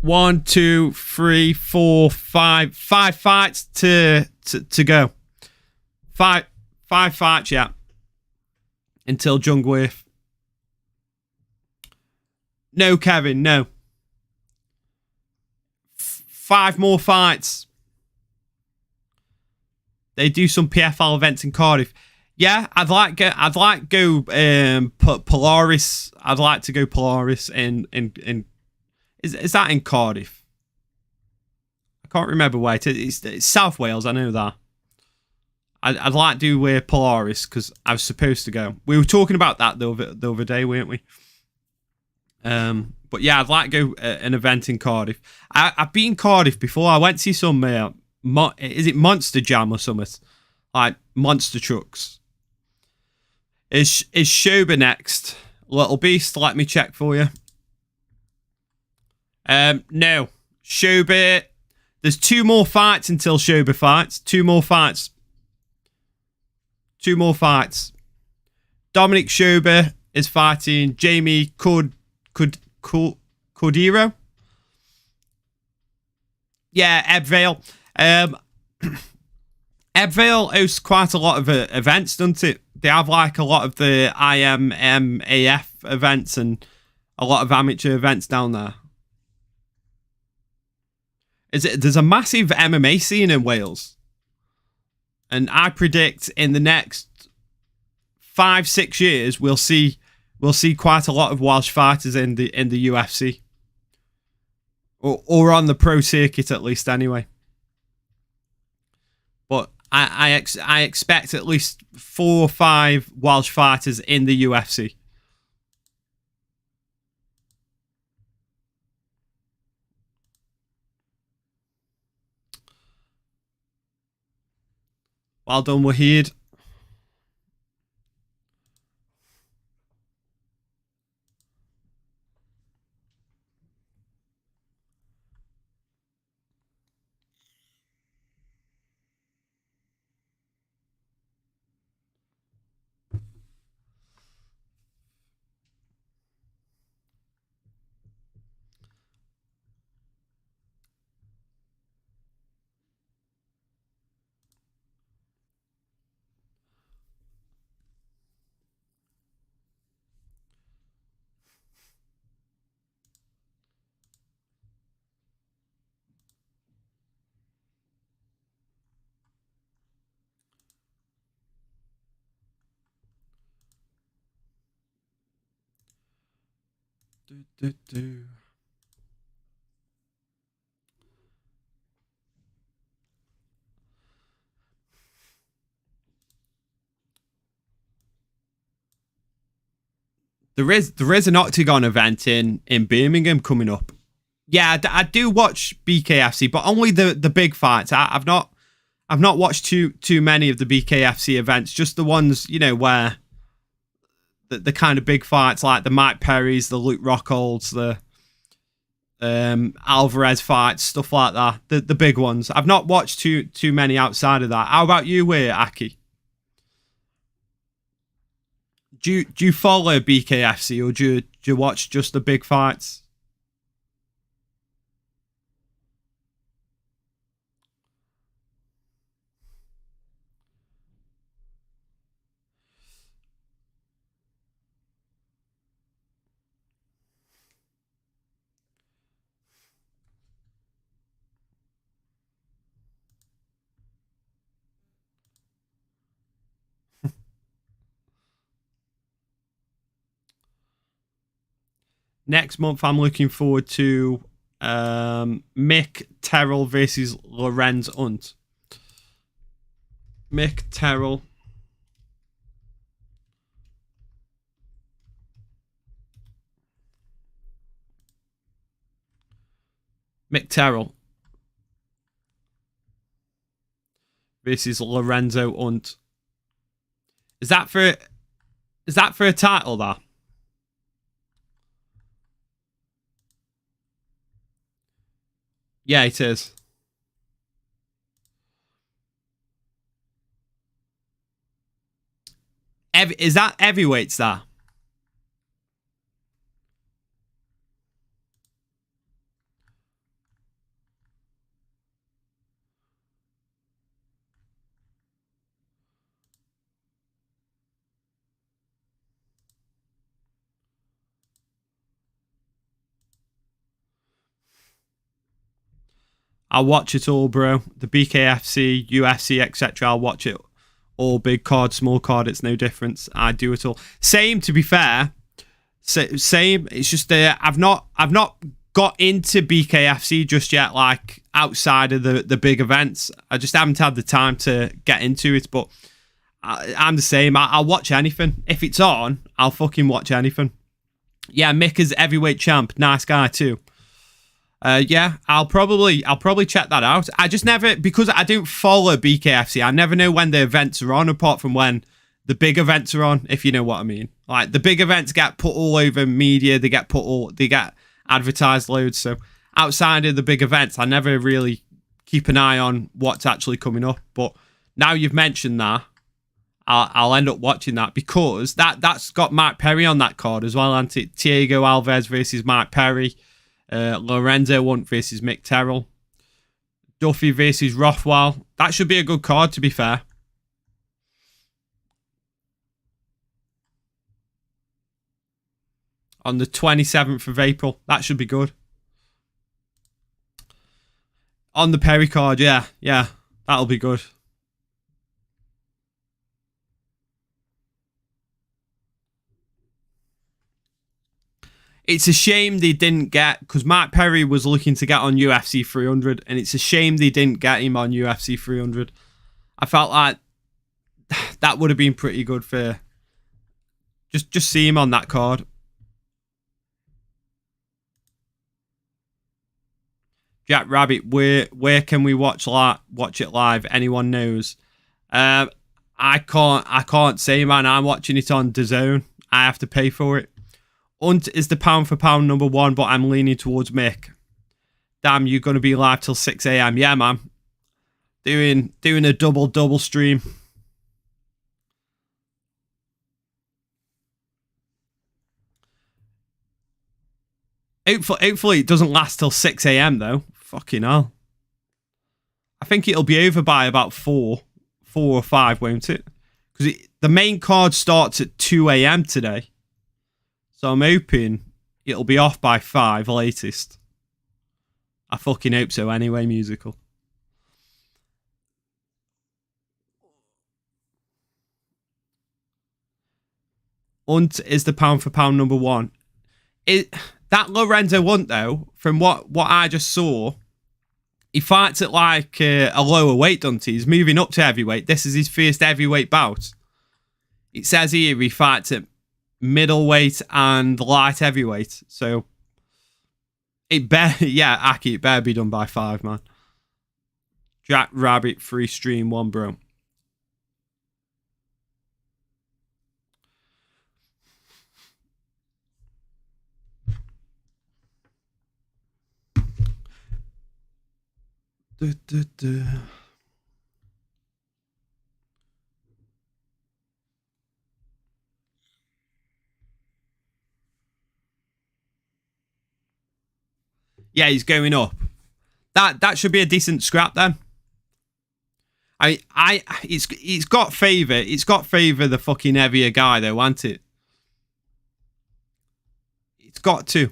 1, 2, 3, 4, 5 fights to go. Five fights, yeah. Until Jungwirth. No, Kevin, no. 5 more fights. They do some PFL events in Cardiff. Yeah, I'd like go Polaris. I'd like to go Polaris in is that in Cardiff? I can't remember where it's South Wales. I know that. I'd like to do Polaris because I was supposed to go. We were talking about that the other day, weren't we? But yeah, I'd like to go an event in Cardiff. I've been in Cardiff before. I went to see some is it Monster Jam or something? Like monster trucks. Is Shoba next? Little Beast, let me check for you. No. Shoba. There's 2 more fights until Shoba fights. 2 more fights. 2 more fights. Dominic Shoba is fighting Jamie Cordero. Yeah, Ed Vale. Ed Vale hosts quite a lot of events, doesn't it? They have like a lot of the IMMAF events and a lot of amateur events down there. There's a massive MMA scene in Wales. And I predict in the next 5-6 years we'll see quite a lot of Welsh fighters in the UFC. Or on the pro circuit at least anyway. But I expect at least 4 or 5 Welsh fighters in the UFC. Well done, Wahid. There is an Oktagon event in Birmingham coming up. Yeah, I do watch BKFC, but only the big fights. I've not watched too many of the BKFC events. Just the ones where the kind of big fights like the Mike Perrys, the Luke Rockholds, the Alvarez fights, stuff like that. The big ones. I've not watched too many outside of that. How about you, Aki? Do you follow BKFC or do you watch just the big fights? Next month, I'm looking forward to Mick Terrell versus Lorenz Hunt. Mick Terrell. Mick Terrell versus Lorenzo Hunt. Is that for a title there? Yeah, it is. Is that heavyweights there? I'll watch it all, bro. The BKFC, UFC, etc. I'll watch it all. Big card, small card, it's no difference. I do it all. Same, to be fair. Same. It's just I've not got into BKFC just yet. Like outside of the big events, I just haven't had the time to get into it. But I'm the same. I'll watch anything if it's on. I'll fucking watch anything. Yeah, Mick is heavyweight champ. Nice guy too. Yeah, I'll probably check that out. I just never, because I don't follow BKFC, I never know when the events are on, apart from when the big events are on, if you know what I mean. Like the big events get put all over media, they get advertised loads. So outside of the big events, I never really keep an eye on what's actually coming up. But now you've mentioned that, I'll end up watching that, because that's got Mike Perry on that card as well, and Thiago Alves versus Mike Perry. Lorenzo Hunt versus Mick Terrell. Duffy versus Rothwell. That should be a good card, to be fair. On the 27th of April. That should be good. On the Perry card, yeah. Yeah, that'll be good. It's a shame they didn't get, because Mike Perry was looking to get on UFC 300, and it's a shame they didn't get him on UFC 300. I felt like that would have been pretty good for just see him on that card. Jack Rabbit, where can we watch it live? Anyone knows? I can't say, man. I'm watching it on DAZN. I have to pay for it. Hunt is the pound for pound number one, but I'm leaning towards Mick. Damn, you're going to be live till 6 a.m. Yeah, man. Doing a double stream. Hopefully it doesn't last till 6 a.m. though. Fucking hell. I think it'll be over by about 4 or 5, won't it? Because the main card starts at 2 a.m. today. So I'm hoping it'll be off by 5 latest. I fucking hope so anyway, musical. Hunt is the pound for pound number one. That Lorenzo Hunt, though, from what I just saw, he fights at like a lower weight, doesn't he? He's moving up to heavyweight. This is his first heavyweight bout. It says here he fights at middleweight and light heavyweight. So it better, yeah, Aki, it better be done by 5, man. Jack Rabbit, free stream 1, bro. Yeah, he's going up. That should be a decent scrap then. It's got favour. It's got favour the fucking heavier guy though, hasn't it? It's got to.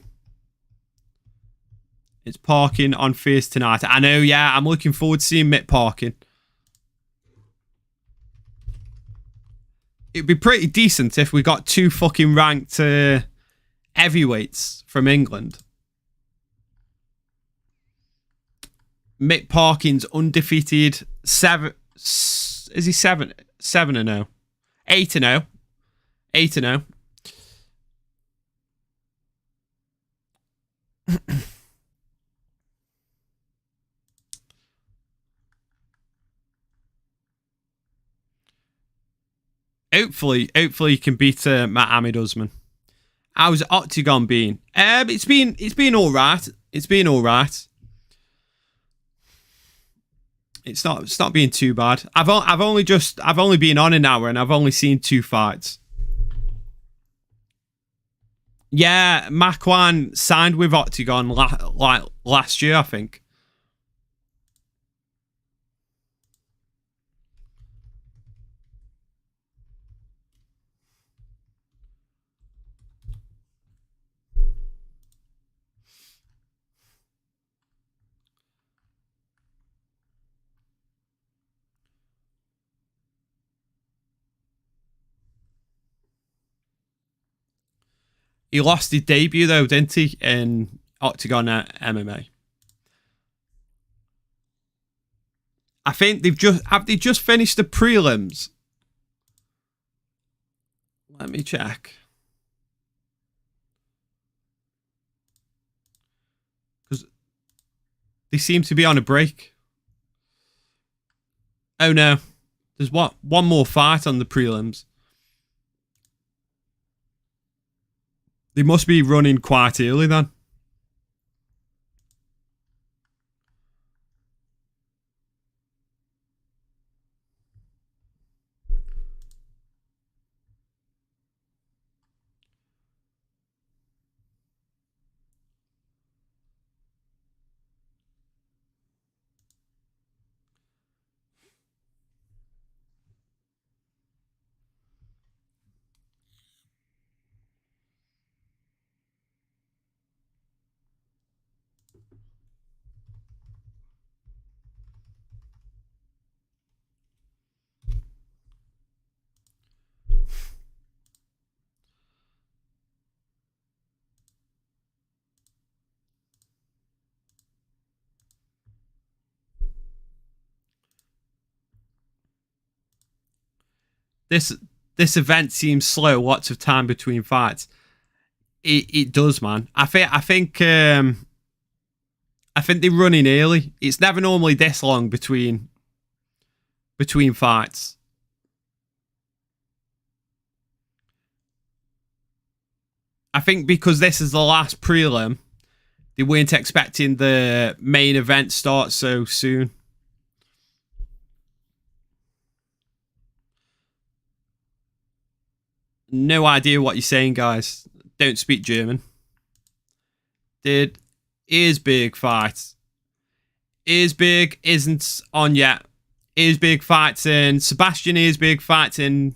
It's parking on Fierce tonight. I know, yeah. I'm looking forward to seeing Mick parking. It'd be pretty decent if we got 2 fucking ranked heavyweights from England. Mick Parkin's undefeated 7. Is he 7-0? 8-0. 8-0. Hopefully you can beat Matt Amid-Usman. How's Oktagon been? It's been all right. It's been all right. It's not being too bad. I've only been on an hour and I've only seen 2 fights. Yeah, Makwan signed with Oktagon last year, I think. He lost his debut though, didn't he, in Oktagon MMA? I think they just finished the prelims. Let me check. Because they seem to be on a break. Oh no. There's one more fight on the prelims. They must be running quite early then. This event seems slow. Lots of time between fights. It does, man. I think they're running early. It's never normally this long between fights. I think because this is the last prelim, they weren't expecting the main event start so soon. No idea what you're saying, guys. Don't speak German. Earsberg fight. Earsberg isn't on yet. Earsberg fights in. Sebastian Earsberg fights in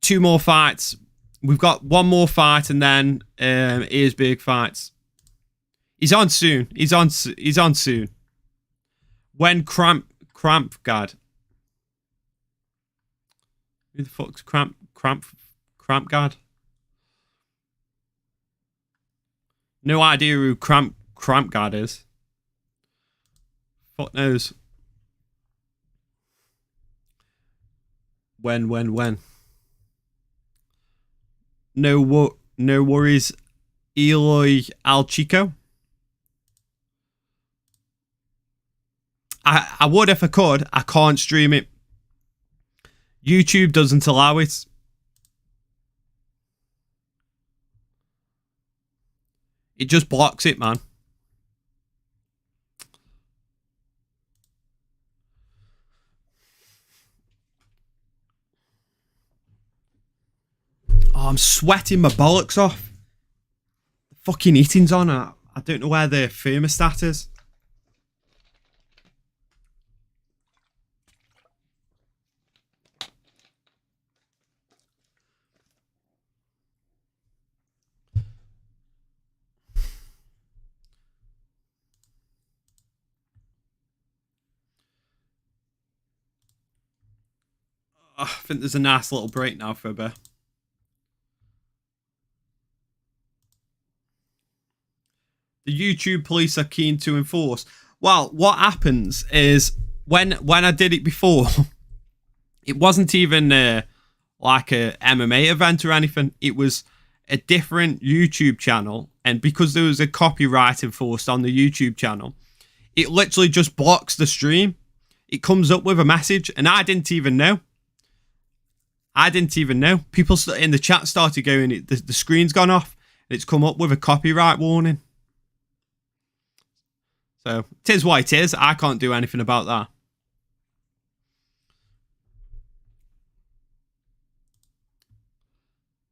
2 more fights. We've got 1 more fight and then Earsberg fights. He's on soon. He's on soon. When Krampgad. Who the fuck's Krampgad? No idea who Krampgad is. Fuck knows. When? No worries. Eloy Alchico. I would if I could. I can't stream it. YouTube doesn't allow it. It just blocks it, man. Oh, I'm sweating my bollocks off. The fucking heating's on. I don't know where the thermostat is. Oh, I think there's a nice little break now for a bit. The YouTube police are keen to enforce. Well, what happens is when I did it before, it wasn't even like a MMA event or anything. It was a different YouTube channel, and because there was a copyright enforced on the YouTube channel, it literally just blocks the stream. It comes up with a message, and I didn't even know. People in the chat started going, the screen's gone off, and it's come up with a copyright warning. So, it is what it is. I can't do anything about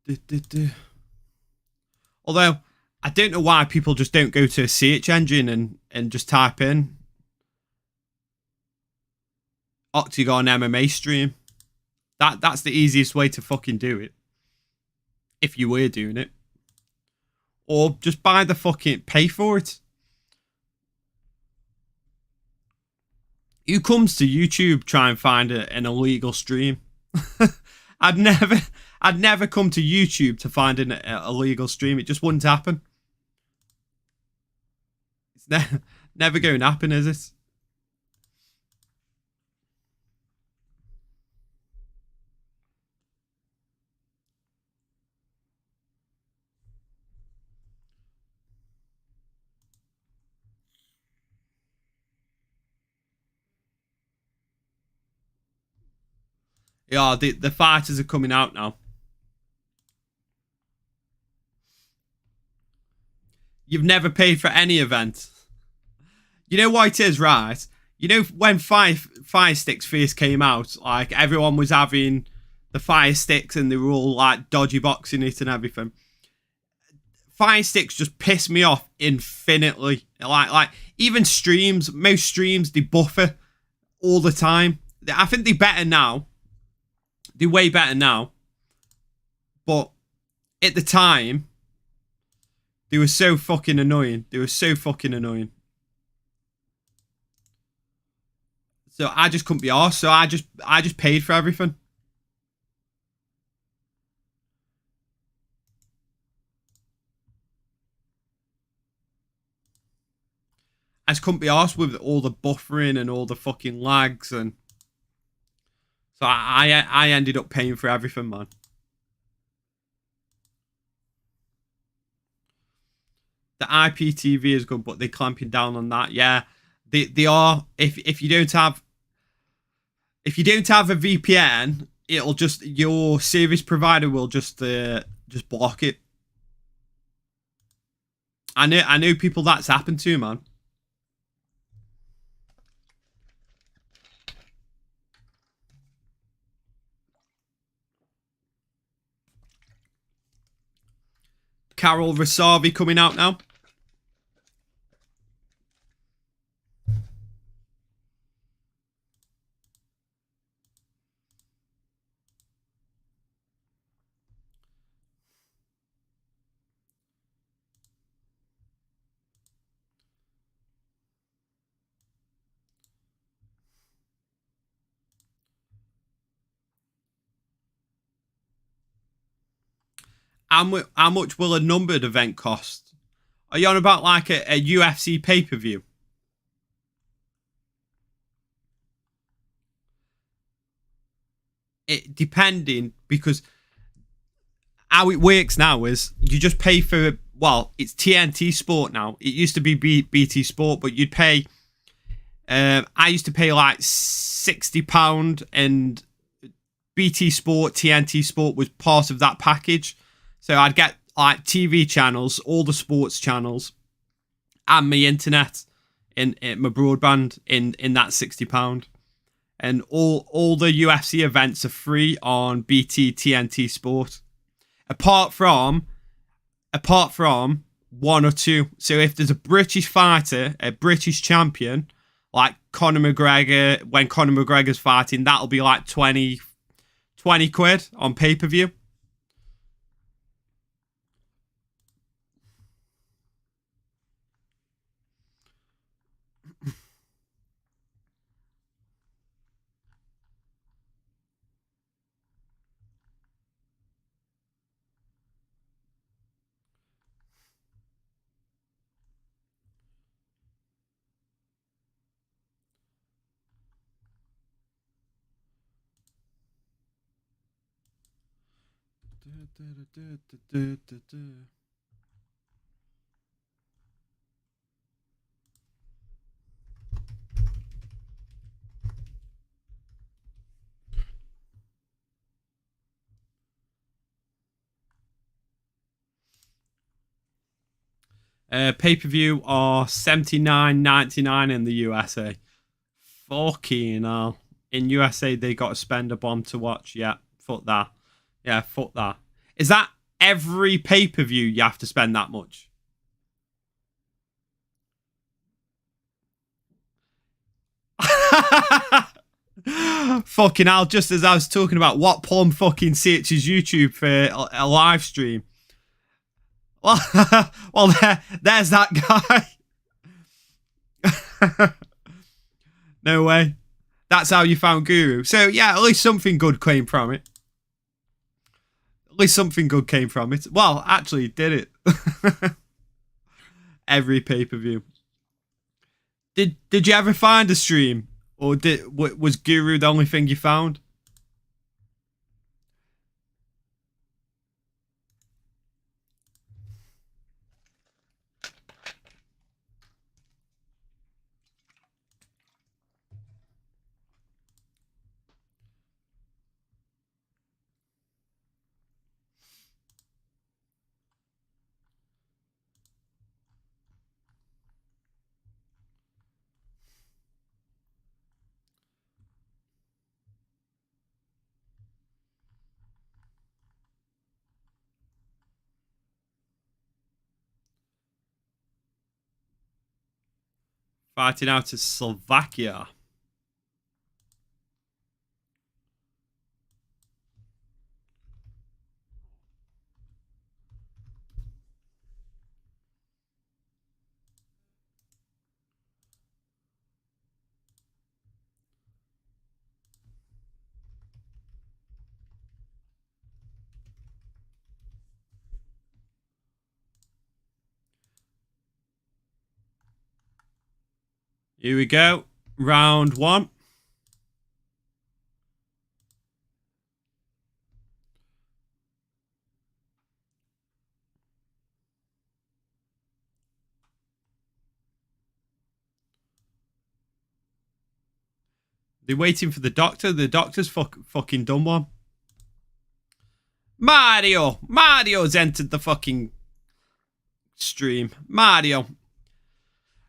that. Although, I don't know why people just don't go to a search engine and just type in Oktagon MMA stream. That's the easiest way to fucking do it. If you were doing it. Or just buy the fucking... pay for it. Who comes to YouTube try and find an illegal stream? I'd never come to YouTube to find an illegal stream. It just wouldn't happen. It's never going to happen, is it? Yeah, the fighters are coming out now. You've never paid for any event. You know what it is, right? You know when fire sticks first came out, like everyone was having the fire sticks and they were all like dodgy boxing it and everything. Fire sticks just piss me off infinitely. Like even streams, most streams, they buffer all the time. I think they're better now. They're way better now. But at the time, they were so fucking annoying. So I just couldn't be arsed. So I just paid for everything. I just couldn't be arsed with all the buffering and all the fucking lags, and so I ended up paying for everything, man. The IPTV is good, but they're clamping down on that. Yeah, they are. If you don't have a VPN, it'll just your service provider will just block it. I know people that's happened to, man. Carol Rasavi coming out now. How much will a numbered event cost? Are you on about like a UFC pay-per-view? It depending, because how it works now is you just pay for, well, it's TNT Sport now. It used to be BT Sport, but you'd pay. I used to pay like £60, and BT Sport, TNT Sport was part of that package. So I'd get like TV channels, all the sports channels, and my internet in my broadband in that £60. And all the UFC events are free on BT TNT Sport. Apart from one or two. So if there's a British fighter, a British champion, like Conor McGregor, when Conor McGregor's fighting, that'll be like 20 quid on pay-per-view. Pay-per-view are $79.99 in the USA. Fucking hell. In USA, they got to spend a bomb to watch. Yeah, fuck that. Yeah, fuck that. Is that every pay-per-view you have to spend that much? Fucking hell, just as I was talking about what porn fucking searches YouTube for a live stream. Well, there's that guy. No way. That's how you found Guru. So, yeah, at least something good came from it. At least something good came from it. Well, actually, did it. Every pay-per-view. Did you ever find a stream? Or was Guru the only thing you found? Fighting out of Slovakia. Here we go. Round one. They're waiting for the doctor. The doctor's fucking done one. Mario's entered the fucking stream. Mario.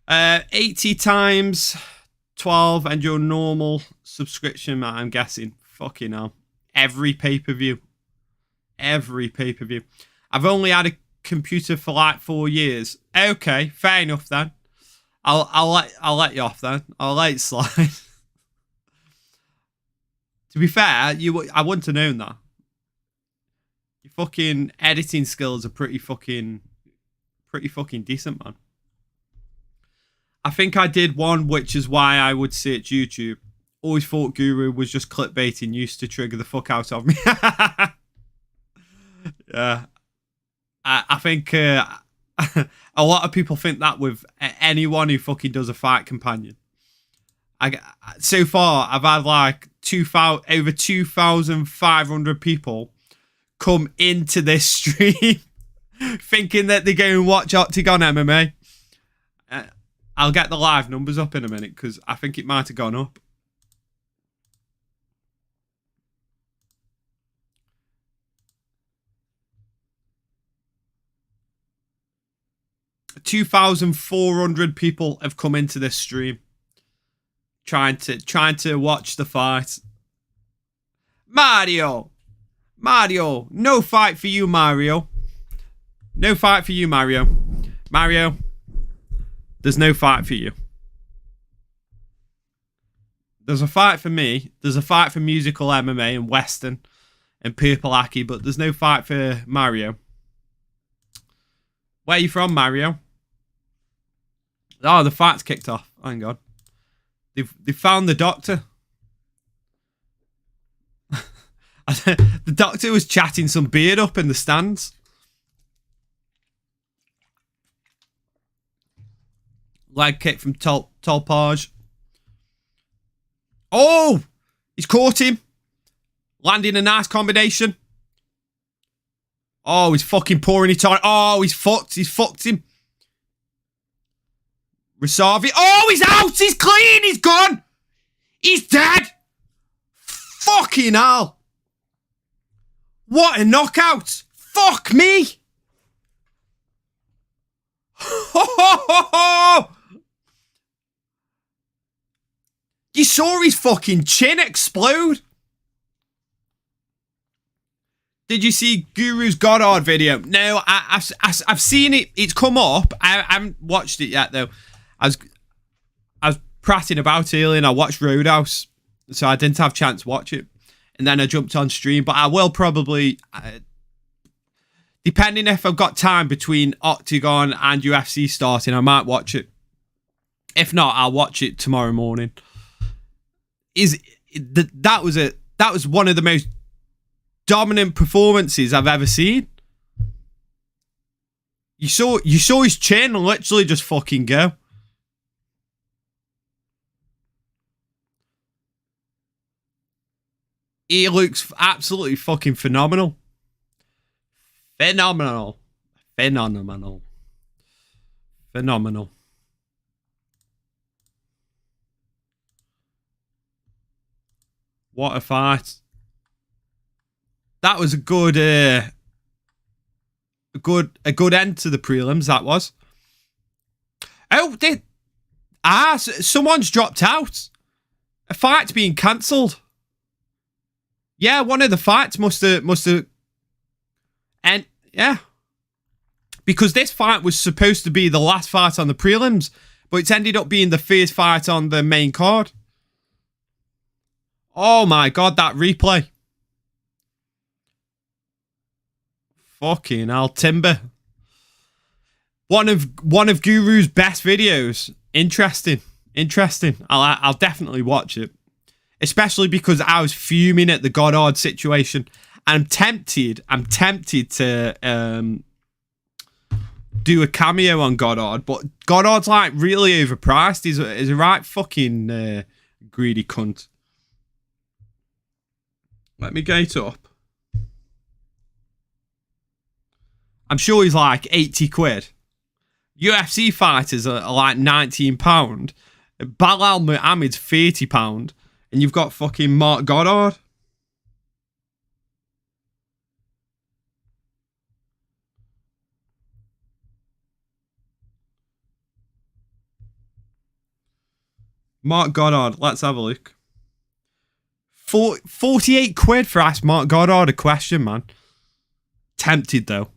80 times 12 and your normal subscription, I'm guessing. Fucking hell. Every pay-per-view. Every pay-per-view. I've only had a computer for like 4 years. Okay, fair enough then. I'll let you off then. I'll let it slide. To be fair, I wouldn't have known that. Your fucking editing skills are pretty fucking decent, man. I think I did one, which is why I would search YouTube. Always thought Guru was just clickbaiting, used to trigger the fuck out of me. Yeah. I think a lot of people think that with anyone who fucking does a fight companion. So far, I've had like over 2,500 people come into this stream thinking that they're going to watch Oktagon MMA. I'll get the live numbers up in a minute because I think it might have gone up. $2,400 people have come into this stream trying to watch the fight. Mario, no fight for you, Mario. No fight for you, Mario. Mario, there's no fight for you. There's a fight for me. There's a fight for musical MMA and Western and Purple Aki, but there's no fight for Mario. Where are you from, Mario? Oh, the fight's kicked off. Hang on. They found the doctor. The doctor was chatting some beard up in the stands. Leg kick from Tolpage. Oh! He's caught him. Landing a nice combination. Oh, he's fucking pouring it on. Oh, he's fucked. He's fucked him. Rasavi. Oh, he's out. He's clean. He's gone. He's dead. Fucking hell. What a knockout. Fuck me. You saw his fucking chin explode. Did you see Guru's Goddard video? No, I've seen it. It's come up. I haven't watched it yet though. I was prattling about earlier and I watched Roadhouse, so I didn't have a chance to watch it. And then I jumped on stream, but I will probably, depending if I've got time between Oktagon and UFC starting, I might watch it. If not, I'll watch it tomorrow morning. That was one of the most dominant performances I've ever seen. You saw his chin literally just fucking go. He looks absolutely fucking phenomenal. Phenomenal. Phenomenal. Phenomenal. What a fight. That was a good end to the prelims, that was. Oh, someone's dropped out. A fight's being cancelled. Yeah, one of the fights must have, and yeah, because this fight was supposed to be the last fight on the prelims, but it's ended up being the first fight on the main card. Oh my god, that replay! Fucking hell, Timber. One of Guru's best videos. Interesting. I'll definitely watch it. Especially because I was fuming at the Goddard situation. I'm tempted to do a cameo on Goddard, but Goddard's like really overpriced. He's a right fucking greedy cunt. Let me get it up. I'm sure he's like 80 quid. UFC fighters are like £19. Balal Muhammad's £30. And you've got fucking Mark Goddard. Mark Goddard, let's have a look. 48 quid for Ask Mark Goddard a question, man. Tempted though.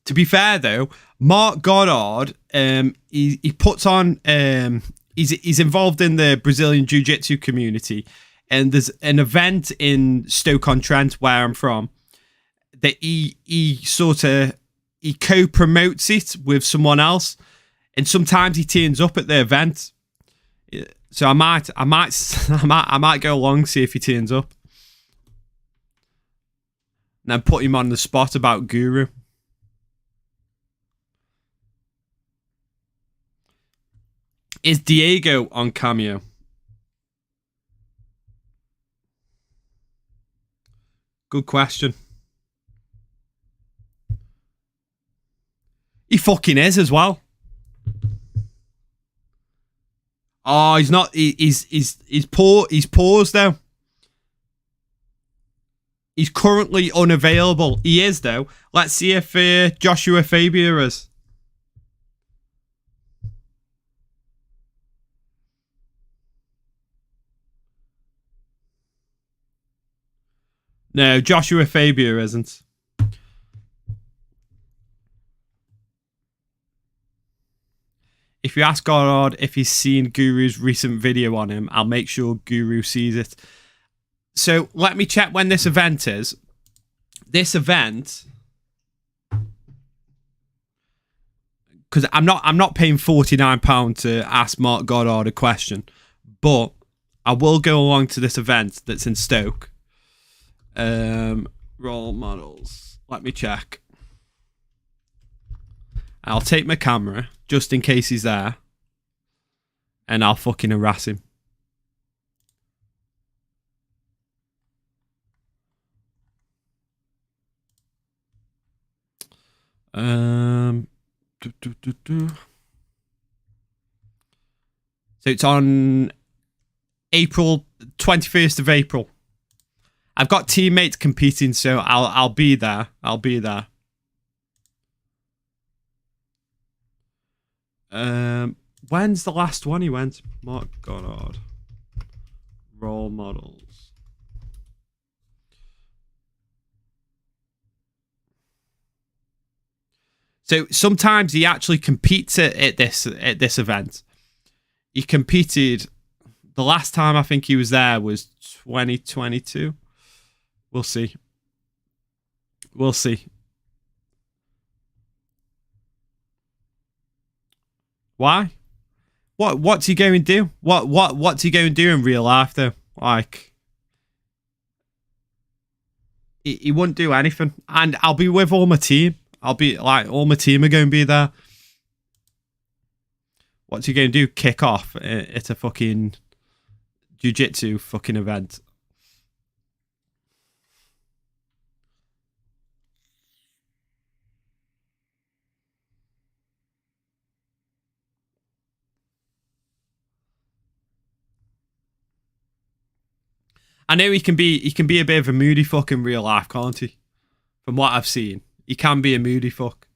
To be fair though, Mark Goddard, he puts on, he's involved in the Brazilian Jiu-Jitsu community, and there's an event in Stoke-on-Trent where I'm from that he co-promotes it with someone else, and sometimes he turns up at the event. So I might go along, see if he turns up, and then put him on the spot about Guru. Is Diego on Cameo? Good question. He fucking is as well. Oh, he's not. He's poor. He's paused though. He's currently unavailable. He is though. Let's see if Joshua Fabia is. No, Joshua Fabia isn't. If you ask Goddard if he's seen Guru's recent video on him, I'll make sure Guru sees it. So let me check when this event is. This event, because I'm not paying £49 to ask Mark Goddard a question, but I will go along to this event that's in Stoke. Role models. Let me check. I'll take my camera just in case he's there. and I'll fucking harass him. So it's on April 21st of April. I've got teammates competing, so I'll be there. I'll be there. When's the last one he went? Mark Goddard. Role models. So sometimes he actually competes at this event. He competed. The last time I think he was there was 2022. We'll see. We'll see. Why? What's he going to do? What's he going to do in real life though? Like, he wouldn't do anything. And I'll be with all my team. I'll be like, all my team are going to be there. What's he going to do? Kick off at a fucking jiu-jitsu fucking event. I know he can be a bit of a moody fuck in real life, can't he? From what I've seen. He can be a moody fuck.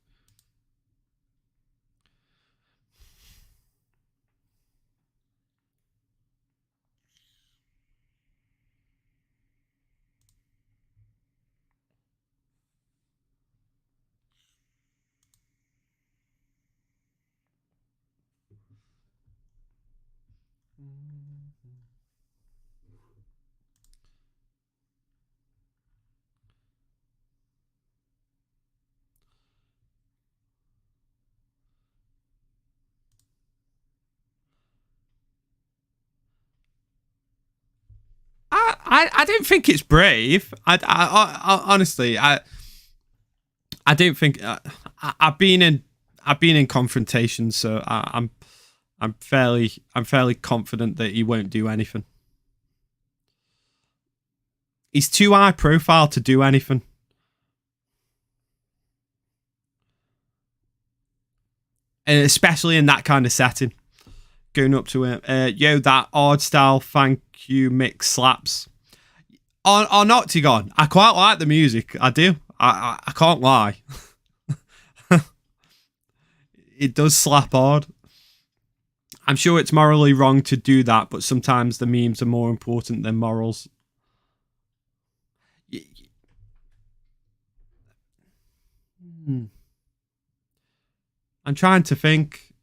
I don't think it's brave. I honestly, I don't think I've been in confrontations, so I'm fairly confident that he won't do anything. He's too high profile to do anything. And especially in that kind of setting. Going up to him, yo, that odd style, thank you, mix slaps. On Oktagon, I quite like the music. I do. I can't lie. It does slap hard. I'm sure it's morally wrong to do that, but sometimes the memes are more important than morals. I'm trying to think.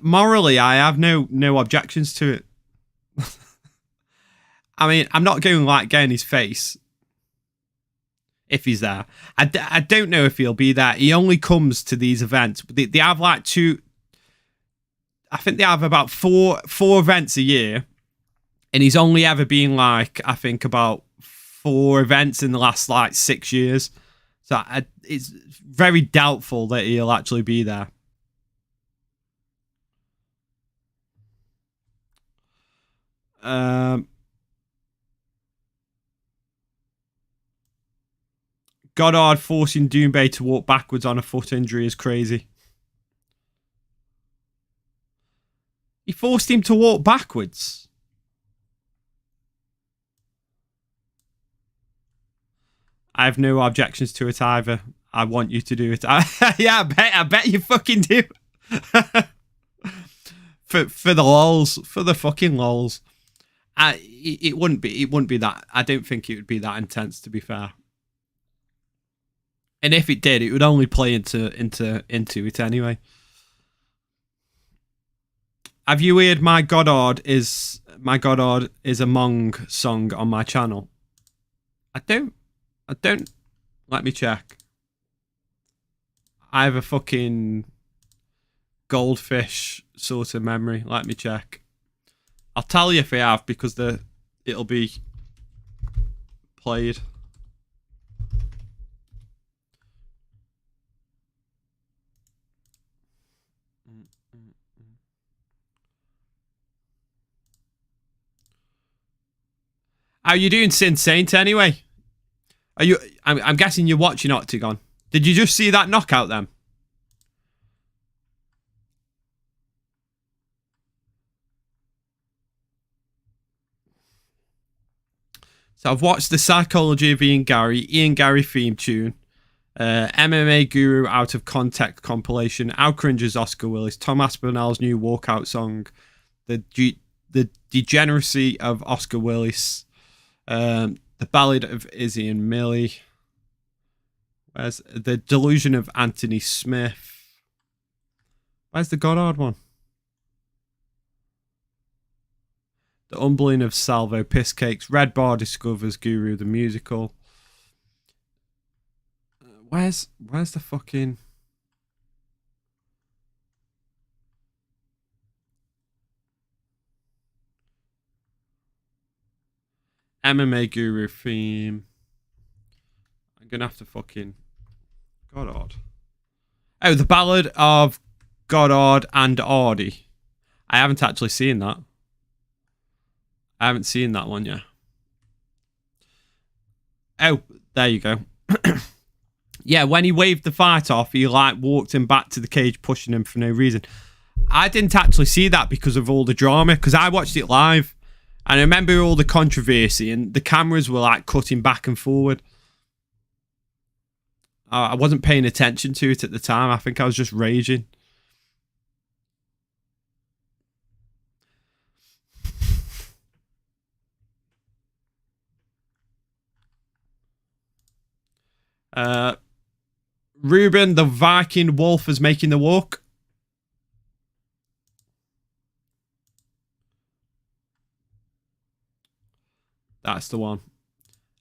Morally, I have no objections to it. I mean, I'm not going like get in his face if he's there. I don't know if he'll be there. He only comes to these events. They have like I think they have about four events a year, and he's only ever been like, I think about 4 events in the last like 6 years. So it's very doubtful that he'll actually be there. Goddard forcing Doombay to walk backwards on a foot injury is crazy. He forced him to walk backwards. I have no objections to it either. I want you to do it. Yeah, I bet you fucking do. for the lols, for the fucking lols. It wouldn't be that. I don't think it would be that intense, to be fair. And if it did, it would only play into it anyway. Have you heard my Goddard is a Mong song on my channel? I don't. Let me check. I have a fucking goldfish sort of memory. Let me check. I'll tell you if I have, because it'll be played. How you doing, Sin Saint? Anyway, are you? I'm guessing you're watching Oktagon. Did you just see that knockout then? So I've watched the Psychology of Ian Gary theme tune, MMA Guru Out of Context compilation, How Cringe's Oscar Willis, Tom Aspinall's new walkout song, the Degeneracy of Oscar Willis, the Ballad of Izzy and Millie. Where's the Delusion of Anthony Smith? Where's the Goddard one? The Umbling of Salvo Pisscakes. Red Bar discovers Guru the musical. Where's the fucking... MMA Guru theme. I'm gonna have to fucking... Goddard. Oh, the Ballad of Goddard and Ardy. I haven't actually seen that. I haven't seen that one yet. Oh, there you go. Yeah, when he waved the fight off, he like walked him back to the cage, pushing him for no reason. I didn't actually see that because of all the drama, because I watched it live. And I remember all the controversy, and the cameras were like cutting back and forward. I wasn't paying attention to it at the time. I think I was just raging. Ruben the Viking Wolf is making the walk. That's the one.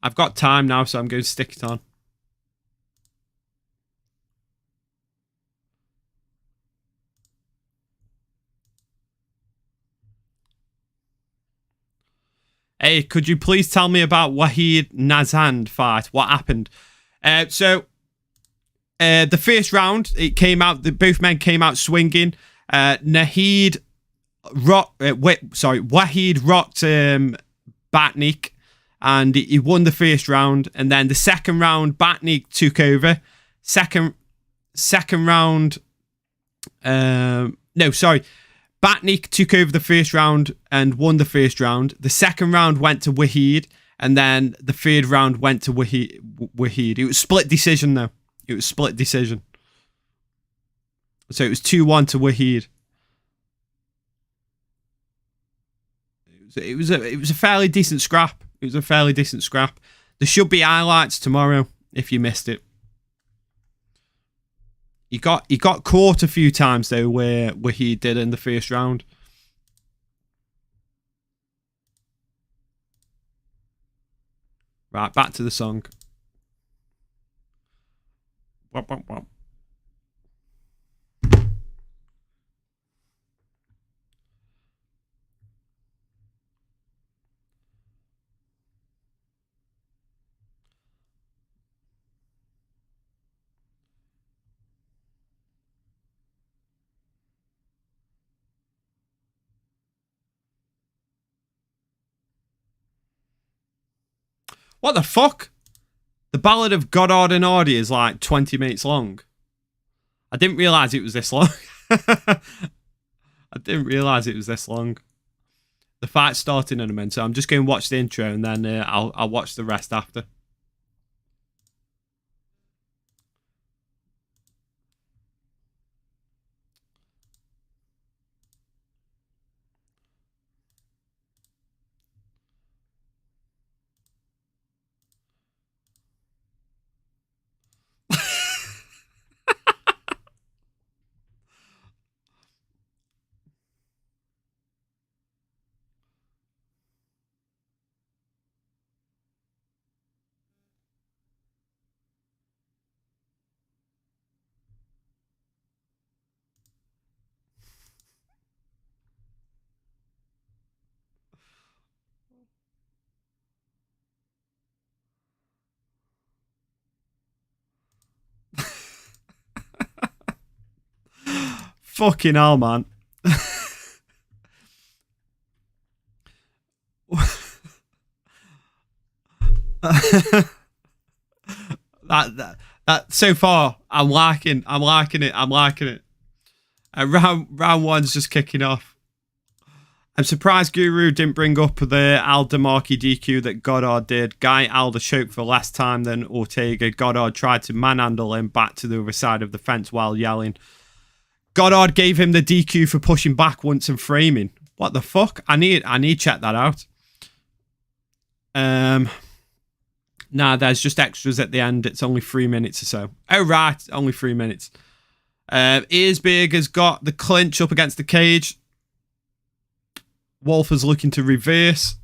I've got time now, so I'm going to stick it on. Hey, could you please tell me about Wahid Nazand fight? What happened? The first round, it came out. Both men came out swinging. Wahid rocked Batnik, and he won the first round. And then the second round, Batnik took over. Second round. Batnik took over the first round and won the first round. The second round went to Wahid, and then the third round went to Wahid. It was split decision, though. It was split decision. So it was 2-1 to Wahid. It was a fairly decent scrap. It was a fairly decent scrap. There should be highlights tomorrow if you missed it. He got caught a few times though, where he did in the first round. Right, back to the song. Wop, wop, wop. What the fuck? The Ballad of Goddard and Ardy is like 20 minutes long. I didn't realise it was this long. I didn't realise it was this long. The fight's starting in a minute, so I'm just going to watch the intro and then I'll watch the rest after. Fucking hell, man. that so far, I'm liking it. And round one's just kicking off. I'm surprised Guru didn't bring up the Alder Markey DQ that Goddard did. Guy Alder choked for less time than Ortega. Goddard tried to manhandle him back to the other side of the fence while yelling. Goddard gave him the DQ for pushing back once and framing. What the fuck? I need to check that out. Nah, there's just extras at the end. It's only 3 minutes or so. Oh, right. Only 3 minutes. Earsbig has got the clinch up against the cage. Wolf is looking to reverse.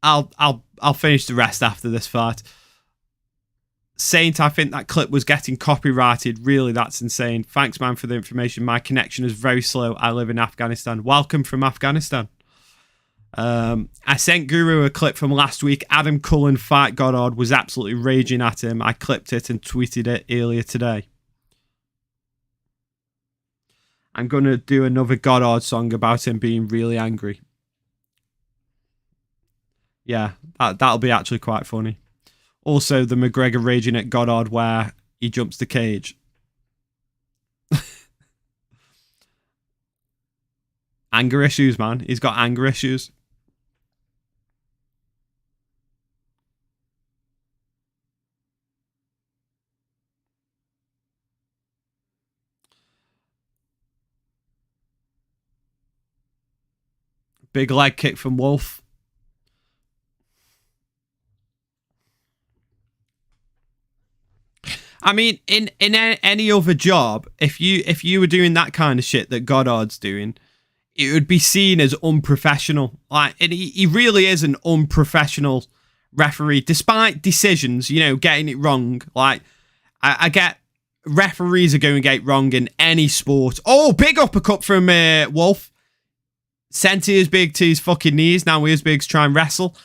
I'll finish the rest after this fight. Saint, I think that clip was getting copyrighted. Really, that's insane. Thanks, man, for the information. My connection is very slow. I live in Afghanistan. Welcome from Afghanistan. I sent Guru a clip from last week. Adam Cullen fight Goddard was absolutely raging at him. I clipped it and tweeted it earlier today. I'm going to do another Goddard song about him being really angry. Yeah, that'll be actually quite funny. Also, the McGregor raging at Goddard where he jumps the cage. Anger issues, man. He's got anger issues. Big leg kick from Wolf. I mean, in any other job, if you were doing that kind of shit that Goddard's doing, it would be seen as unprofessional. Like, he really is an unprofessional referee, despite decisions, you know, getting it wrong. Like, I get referees are going to get it wrong in any sport. Oh, big uppercut from Wolf. Sent Earsbig to his fucking knees. Now Earsbig's trying to wrestle.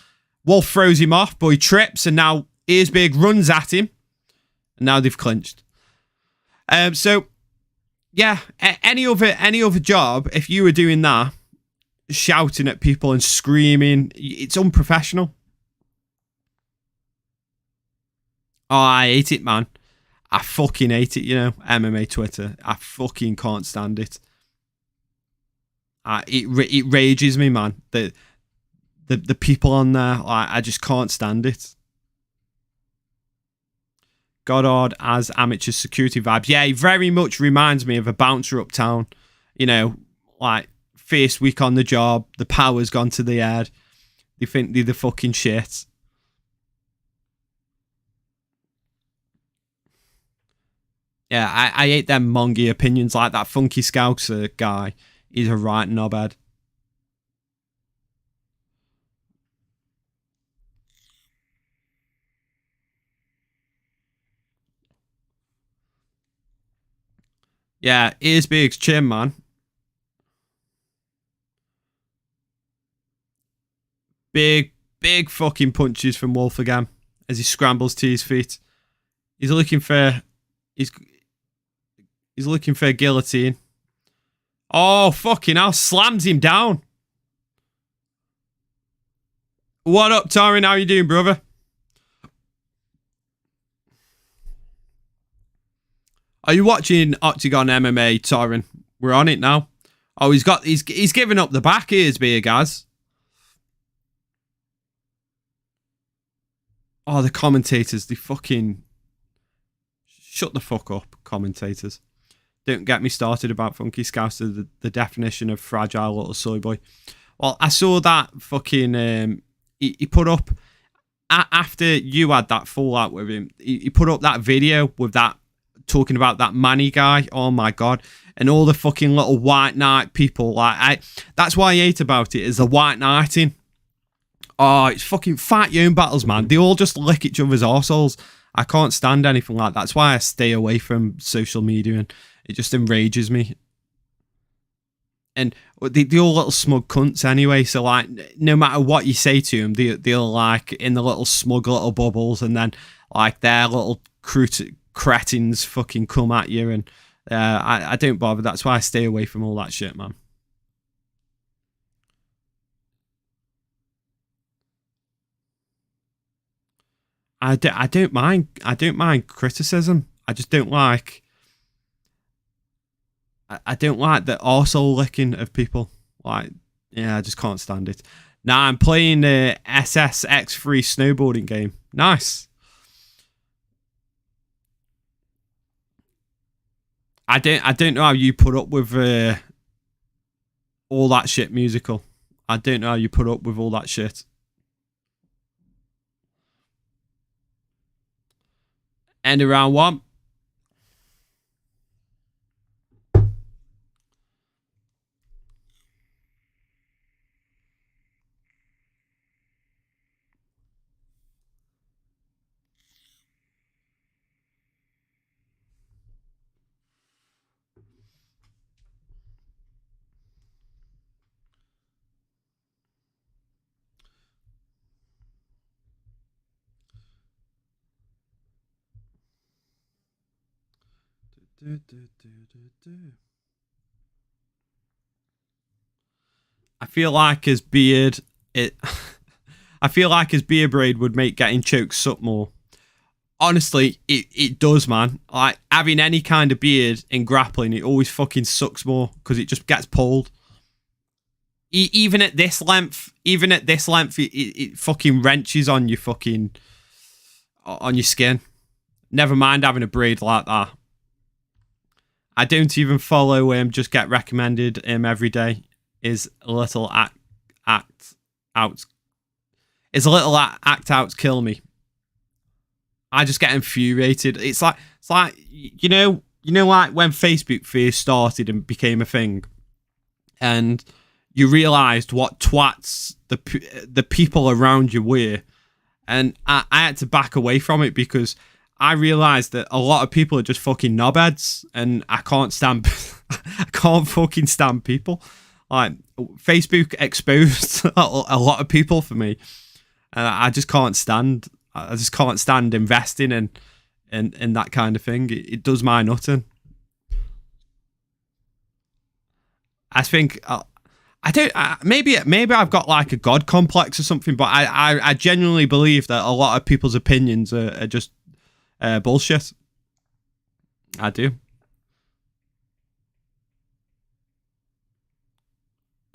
Wolf throws him off, but he trips, and now Earsbig runs at him. And now they've clinched. So, yeah, any other job, if you were doing that, shouting at people and screaming, it's unprofessional. Oh, I hate it, man. I fucking hate it, you know, MMA Twitter. I fucking can't stand it. It rages me, man. The people on there, I just can't stand it. Goddard as amateur security vibes. Yeah, he very much reminds me of a bouncer uptown. You know, like, first week on the job, the power's gone to the head. They think they're the fucking shit. Yeah, I hate them mongy opinions like that Funky Scouser guy. He's a right knobhead. Yeah, Earsbig's chin, man. Big fucking punches from Wolf again as he scrambles to his feet. He's looking for he's looking for a guillotine. Oh, fucking hell, slams him down. What up, Tarin? How you doing, brother? Are you watching Oktagon MMA, Tarin? We're on it now. Oh, he's giving up the back ears, beer, guys. Oh, the commentators, they fucking shut the fuck up, commentators. Don't get me started about Funky Scouser, the definition of fragile little soy boy. Well, I saw that fucking he put up after you had that fallout with him. He put up that video with that talking about that Manny guy. Oh my god! And all the fucking little white knight people. Like, that's what I hate about it is the white knighting. Oh, it's fucking fight your own battles, man. They all just lick each other's arseholes. I can't stand anything like that. That's why I stay away from social media, and it just enrages me. And they're all little smug cunts anyway, so like, no matter what you say to them, they'll like, in the little smug little bubbles, and then like their little cretins fucking come at you, and I don't bother. That's why I stay away from all that shit, man. I don't mind criticism. I just don't like. I don't like the arsehole licking of people. Like, yeah, I just can't stand it. Now I'm playing the SSX3 snowboarding game. Nice. I don't know how you put up with all that shit musical. I don't know how you put up with all that shit. End of round one. I feel like his beard, I feel like his beard braid would make getting choked suck more. Honestly, it does, man. Like having any kind of beard in grappling, it always fucking sucks more because it just gets pulled. Even at this length, it fucking wrenches on your fucking on your skin. Never mind having a braid like that. I don't even follow him. Just get recommended him every day. Is a little act out. Is a little act out kill me. I just get infuriated. It's like you know like when Facebook first started and became a thing, and you realised what twats the people around you were, and I had to back away from it because I realised that a lot of people are just fucking knobheads, and I can't stand I can't fucking stand people. Like Facebook exposed a lot of people for me, and I just can't stand. I just can't stand investing in that kind of thing. It does my nutting. I think I don't. Maybe I've got like a god complex or something, but I genuinely believe that a lot of people's opinions are just bullshit. I do.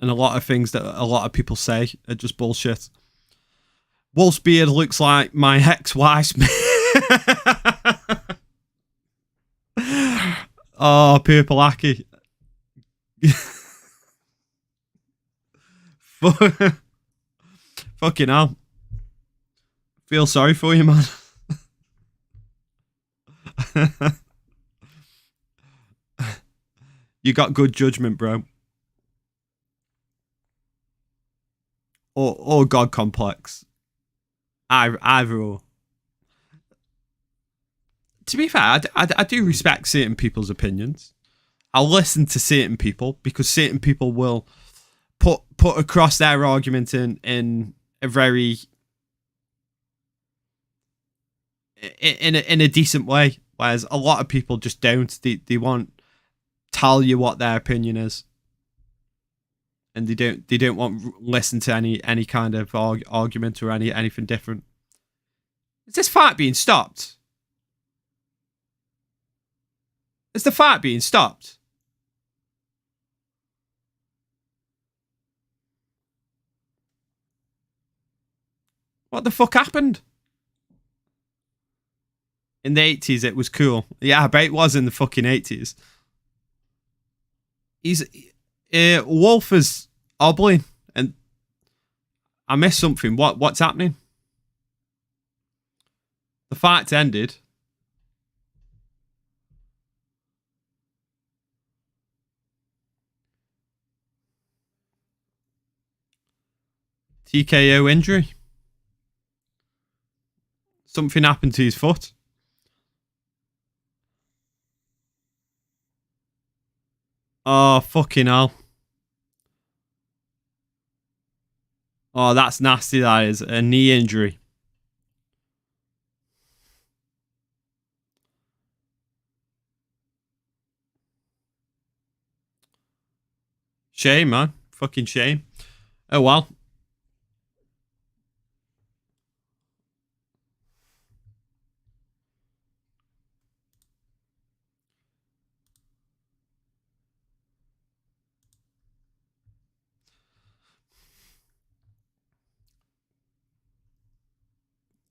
And a lot of things that a lot of people say are just bullshit. Wolf's beard looks like my ex-wife's. Oh, Purple Aki. Fucking hell. Feel sorry for you, man. You got good judgment, bro. Or God complex. Either or. To be fair, I do respect certain people's opinions. I'll listen to certain people because certain people will put across their argument in a very in a decent way, whereas a lot of people just don't. They won't tell you what their opinion is, and they don't want to listen to any kind of argument or anything different. Is this fight being stopped? Is the fight being stopped? What the fuck happened? In the 80s, it was cool. Yeah, I bet it was in the fucking 80s. Wolf is hobbling, and I missed something. What's happening? The fight's ended. TKO injury. Something happened to his foot. Oh, fucking hell. Oh, that's nasty, that is. A knee injury. Shame, man. Fucking shame. Oh, well.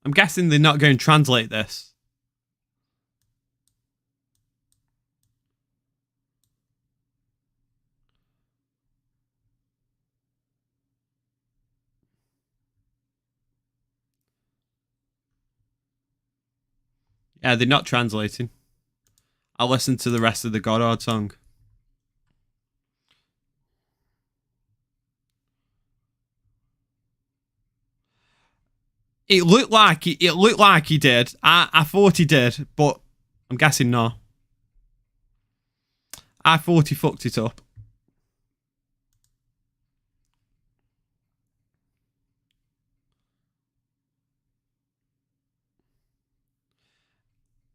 I'm guessing they're not going to translate this. Yeah, they're not translating. I'll listen to the rest of the Goddard song. It looked like he did. I thought he did, but I'm guessing no. I thought he fucked it up.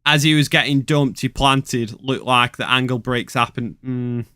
As he was getting dumped, he planted. Looked like the angle breaks happened.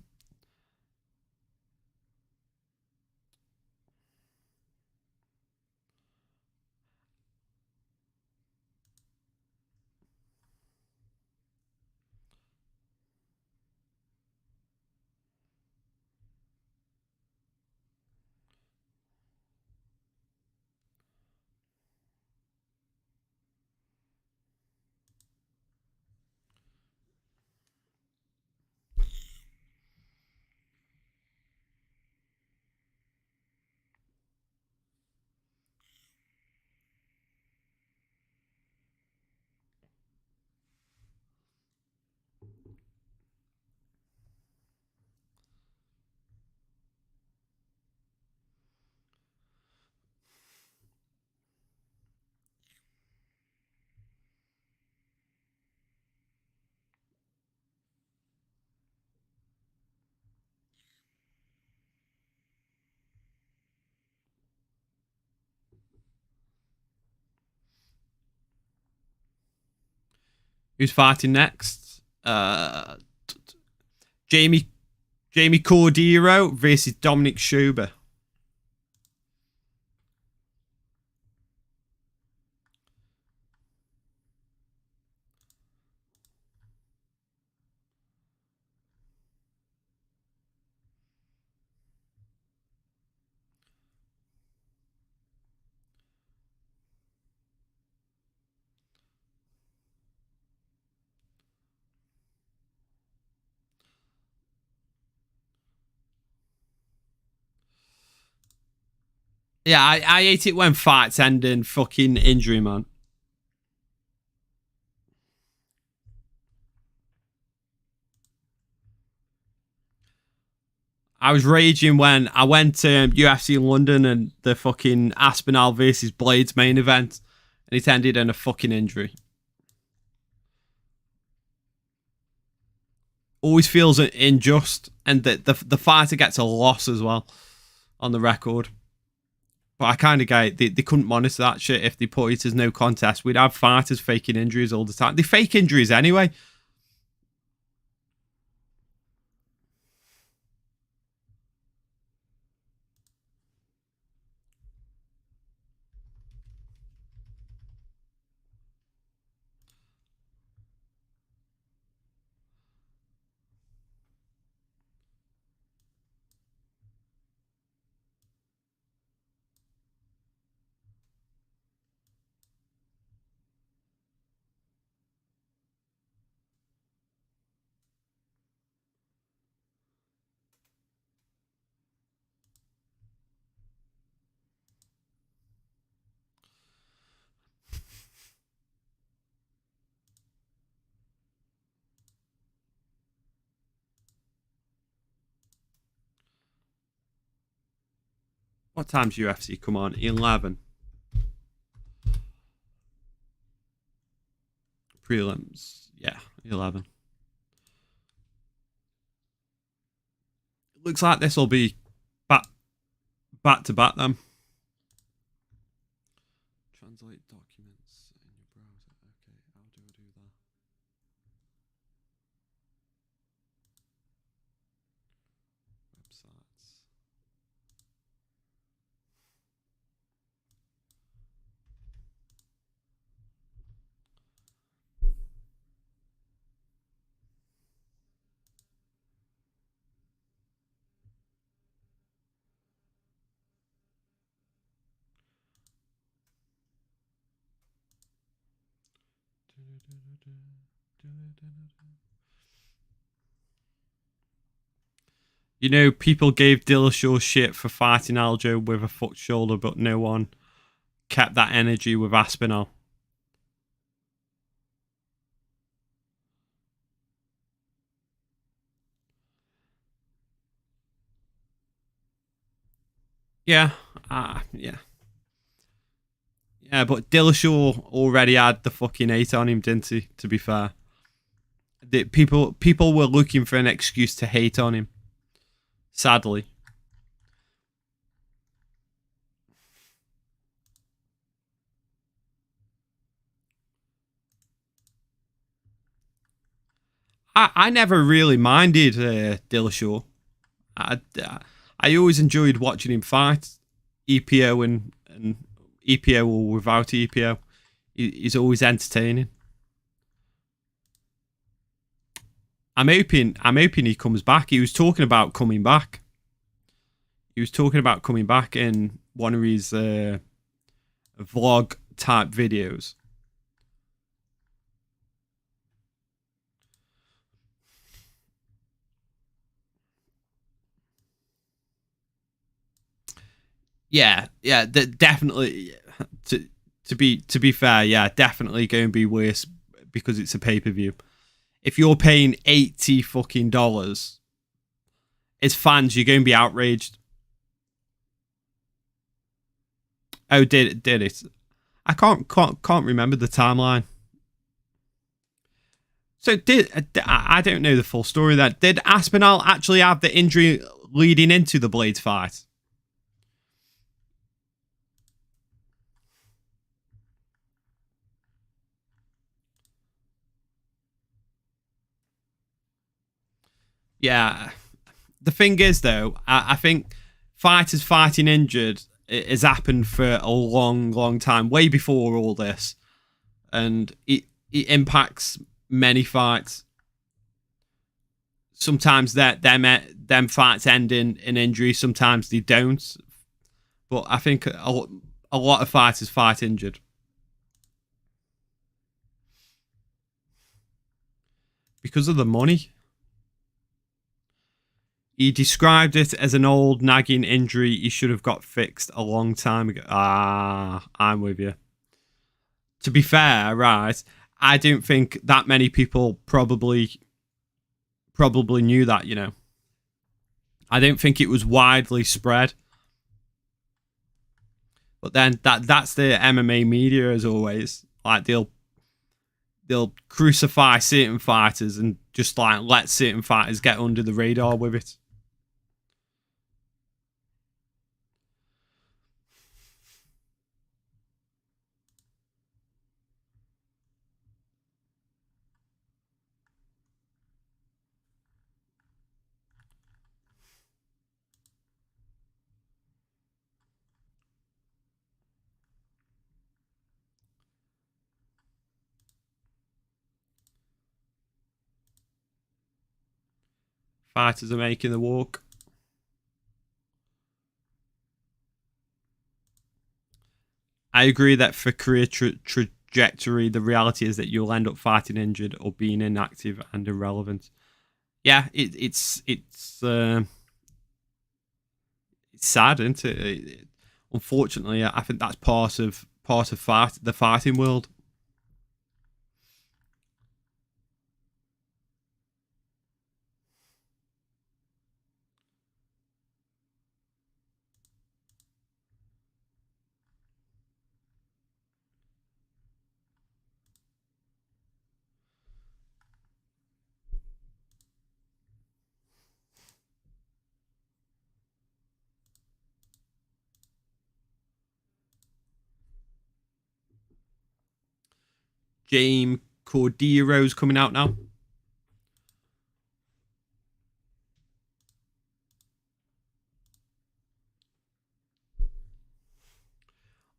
Who's fighting next? Jamie Cordero versus Dominic Schuber. Yeah, I hate it when fights end in fucking injury, man. I was raging when I went to UFC London and the fucking Aspinall versus Blades main event, and it ended in a fucking injury. Always feels unjust, and the fighter gets a loss as well on the record. But I kind of get it. They couldn't monitor that shit if they put it as no contest. We'd have fighters faking injuries all the time. They fake injuries anyway. What time's UFC come on? 11. Prelims. Yeah, 11. Looks like this will be back to back then. Translate documents in your browser. Okay, how do I do that? Websites. You know, people gave Dillashaw shit for fighting Aljo with a fucked shoulder, but no one kept that energy with Aspinall. Yeah, yeah. Yeah, but Dillashaw already had the fucking hate on him, didn't he? To be fair, people were looking for an excuse to hate on him. Sadly, I never really minded Dillashaw. I always enjoyed watching him fight, EPO and EPO or without EPO. He's always entertaining. I'm hoping he comes back. He was talking about coming back. He was talking about coming back in one of his vlog type videos. Yeah, definitely. To be fair, yeah, definitely going to be worse because it's a pay-per-view. If you're paying $80 fucking dollars, as fans, you're going to be outraged. Oh, did it? I can't remember the timeline. So I don't know the full story. That did Aspinall actually have the injury leading into the Blades fight? Yeah. The thing is, though, I think fighters fighting injured has happened for a long time, way before all this, and it impacts many fights. Sometimes them fights end in injury, sometimes they don't. But I think a lot of fighters fight injured. Because of the money. He described it as an old nagging injury he should have got fixed a long time ago. I'm with you. To be fair, right, I don't think that many people probably knew that, you know. I don't think it was widely spread. But then that's the MMA media as always. Like they'll crucify certain fighters and just like let certain fighters get under the radar with it. Fighters are making the walk. I agree that for career trajectory, the reality is that you'll end up fighting injured or being inactive and irrelevant. Yeah, it's sad, isn't it? Unfortunately, I think that's part of the fighting world. James Cordero's coming out now.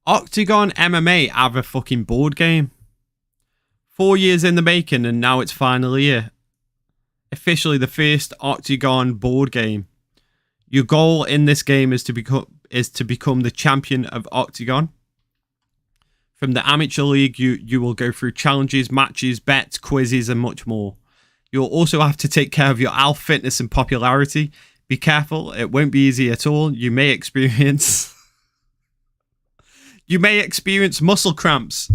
Oktagon MMA have a fucking board game. 4 years in the making and now it's finally here. Officially the first Oktagon board game. Your goal in this game is to become the champion of Oktagon. From the amateur league, you will go through challenges, matches, bets, quizzes, and much more. You'll also have to take care of your health, fitness, and popularity. Be careful; it won't be easy at all. You may experience muscle cramps,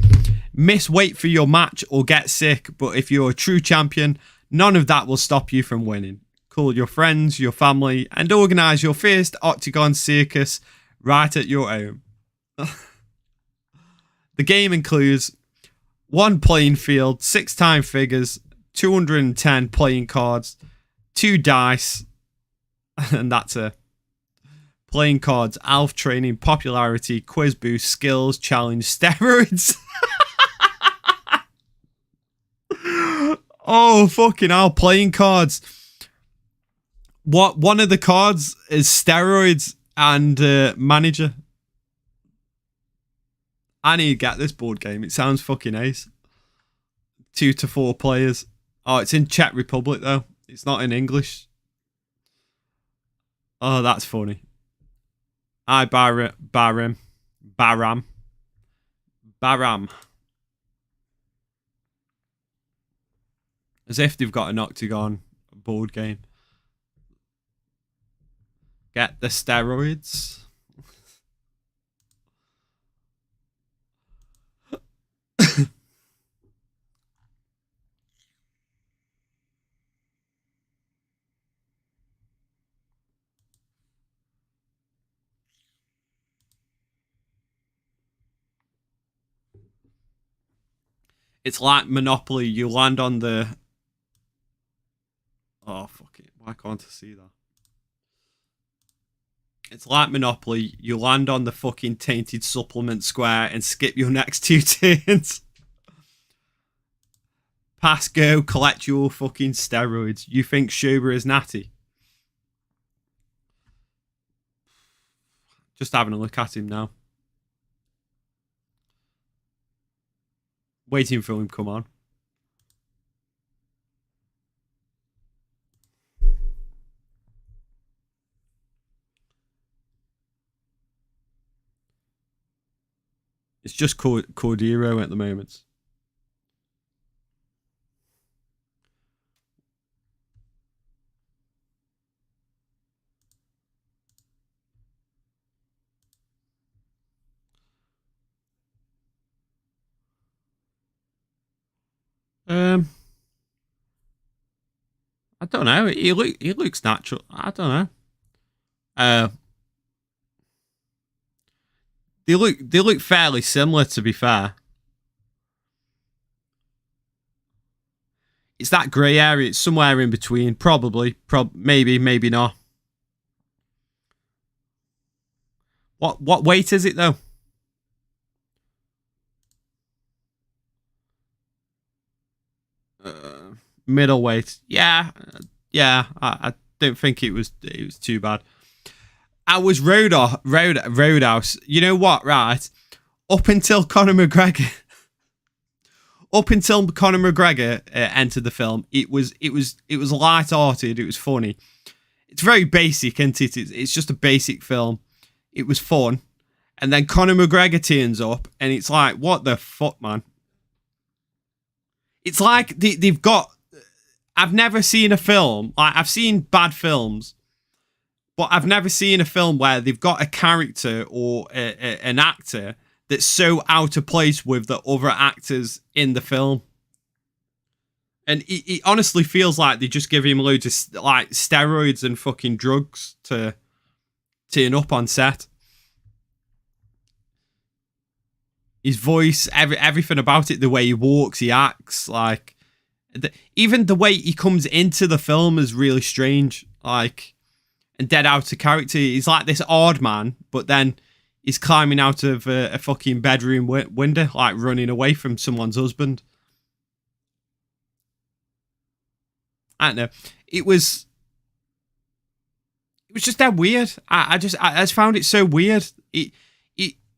miss weight for your match, or get sick. But if you're a true champion, none of that will stop you from winning. Call your friends, your family, and organise your first Oktagon circus right at your home. The game includes 1 playing field, 6 figures, 210 playing cards, 2 dice, and that's a playing cards, elf training, popularity, quiz boost, skills, challenge, steroids. Oh, fucking hell, playing cards. One of the cards is steroids and manager. I need to get this board game. It sounds fucking ace. 2 to 4 players. Oh, it's in Czech Republic though. It's not in English. Oh, that's funny. Baram. As if they've got an Oktagon board game. Get the steroids. It's like Monopoly. You land on the... Oh, fuck it. Why can't I see that? It's like Monopoly. You land on the fucking tainted supplement square and skip your next 2 turns. Pass, go, collect your fucking steroids. You think Shoba is natty? Just having a look at him now. Waiting for him, come on. It's just Cordero at the moment. I don't know. He looks natural. I don't know. They look fairly similar, to be fair. It's that grey area. It's somewhere in between. Probably. Maybe not. What weight is it though? Middleweight. Yeah. I don't think it was too bad. I was Roadhouse. You know what, right? Up until Conor McGregor entered the film, it was light-hearted, it was funny. It's very basic, isn't it? It's just a basic film. It was fun. And then Conor McGregor turns up and it's like, what the fuck, man? It's like they've got... I've never seen a film, like I've seen bad films, but I've never seen a film where they've got a character or an actor that's so out of place with the other actors in the film. And it honestly feels like they just give him loads of like steroids and fucking drugs to turn up on set. His voice, everything about it, the way he walks, he acts, like... even the way he comes into the film is really strange, like, and dead out of character. He's like this odd man, but then he's climbing out of a fucking bedroom window, like running away from someone's husband. I don't know. It was just that weird. I just found it so weird. He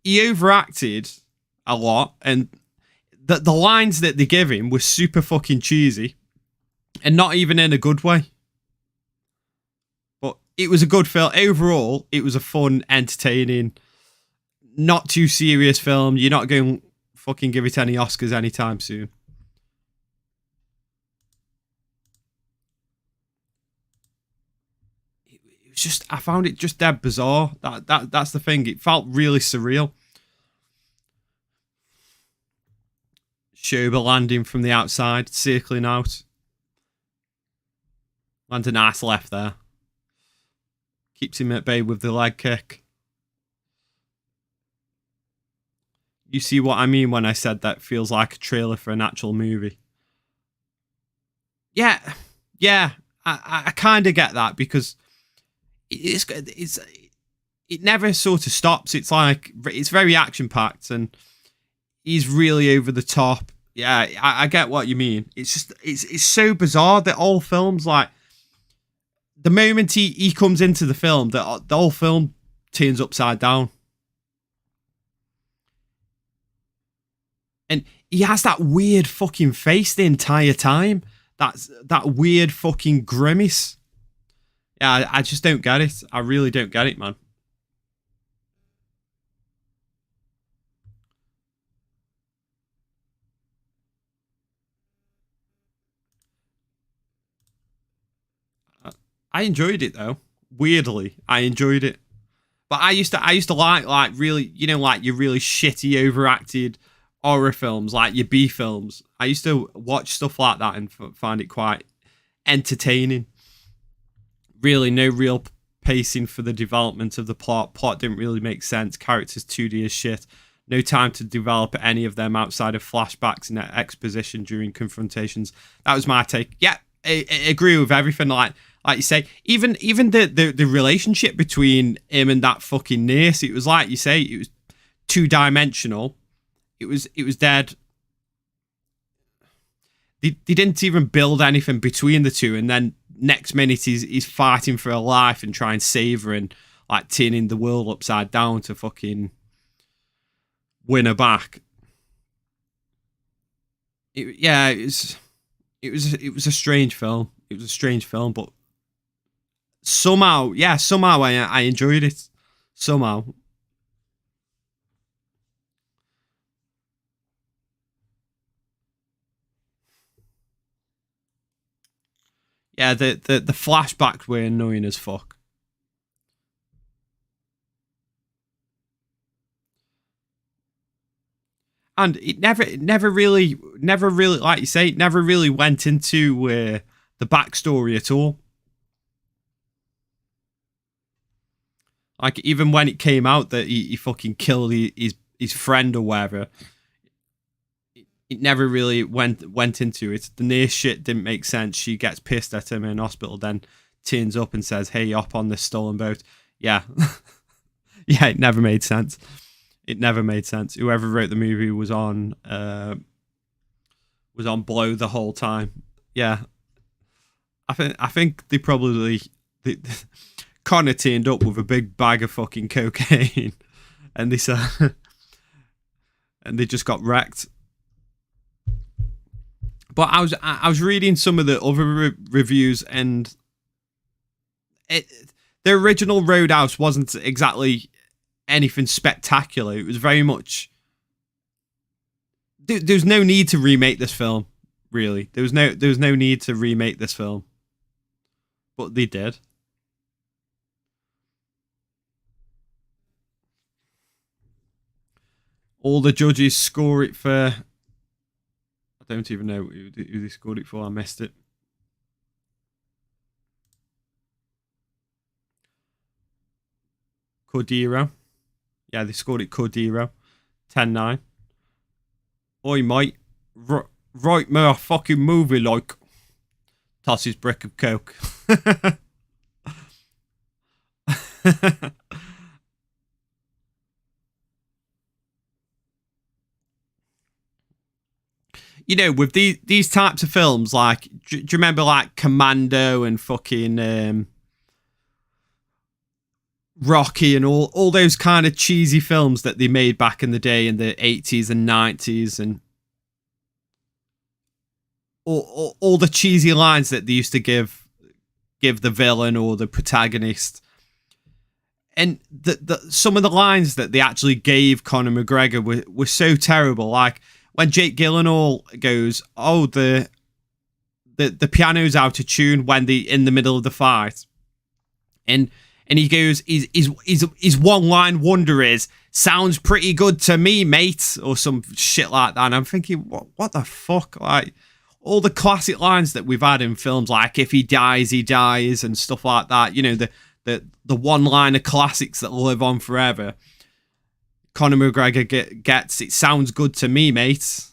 overacted a lot, and the lines that they give him were super fucking cheesy, and not even in a good way. But it was a good film. Overall, it was a fun, entertaining, not too serious film. You're not going fucking give it any Oscars anytime soon. It was just, I found it just dead bizarre. That's the thing. It felt really surreal. Schober landing from the outside, circling out. Lands a nice left there. Keeps him at bay with the leg kick. You see what I mean when I said that feels like a trailer for an actual movie. Yeah, I kind of get that, because it never sort of stops. It's like, it's very action packed and he's really over the top. Yeah, I get what you mean. It's just, it's so bizarre that all films, like, the moment he comes into the film, the whole film turns upside down. And he has that weird fucking face the entire time. That weird fucking grimace. Yeah, I just don't get it. I really don't get it, man. I enjoyed it though. Weirdly, I enjoyed it. But I used to like really, you know, like your really shitty overacted horror films, like your B films. I used to watch stuff like that and find it quite entertaining. Really, no real pacing for the development of the plot. Plot didn't really make sense. Characters 2D as shit. No time to develop any of them outside of flashbacks and exposition during confrontations. That was my take. Yeah, I agree with everything. Like you say, even the relationship between him and that fucking nurse, it was like you say, it was two-dimensional. It was dead. They didn't even build anything between the two, and then next minute he's fighting for her life and trying to save her and like turning the world upside down to fucking win her back. It was a strange film. It was a strange film, but somehow I enjoyed it. Somehow. Yeah, the flashbacks were annoying as fuck. And it never really, like you say, it never really went into the backstory at all. Like, even when it came out that he fucking killed his friend or whatever, it never really went into it. The near shit didn't make sense. She gets pissed at him in hospital, then turns up and says, "Hey, hop on this stolen boat." Yeah. Yeah, it never made sense. It never made sense. Whoever wrote the movie was on blow the whole time. Yeah. I think they probably Connor turned up with a big bag of fucking cocaine and they said and they just got wrecked. But I was reading some of the other reviews, and the original Roadhouse wasn't exactly anything spectacular. It was very much. There's no need to remake this film. Really, there was no need to remake this film, but they did. All the judges score it for. I don't even know who they scored it for. I missed it. Cordero. Yeah, they scored it Cordero. 10-9. Oi, mate. Write me a fucking movie like. Toss his brick of coke. You know, with these types of films, like, do you remember like Commando and fucking Rocky and all those kind of cheesy films that they made back in the day in the 80s and 90s, and all the cheesy lines that they used to give the villain or the protagonist. and some of the lines that they actually gave Conor McGregor were so terrible. Like when Jake Gyllenhaal goes, "Oh, the piano's out of tune," when in the middle of the fight, and he goes, his one line wonder is, "Sounds pretty good to me, mate," or some shit like that. And I'm thinking, what the fuck? Like all the classic lines that we've had in films, like "if he dies, he dies" and stuff like that. You know, the one-liner classics that live on forever. Conor McGregor gets, "It sounds good to me, mate."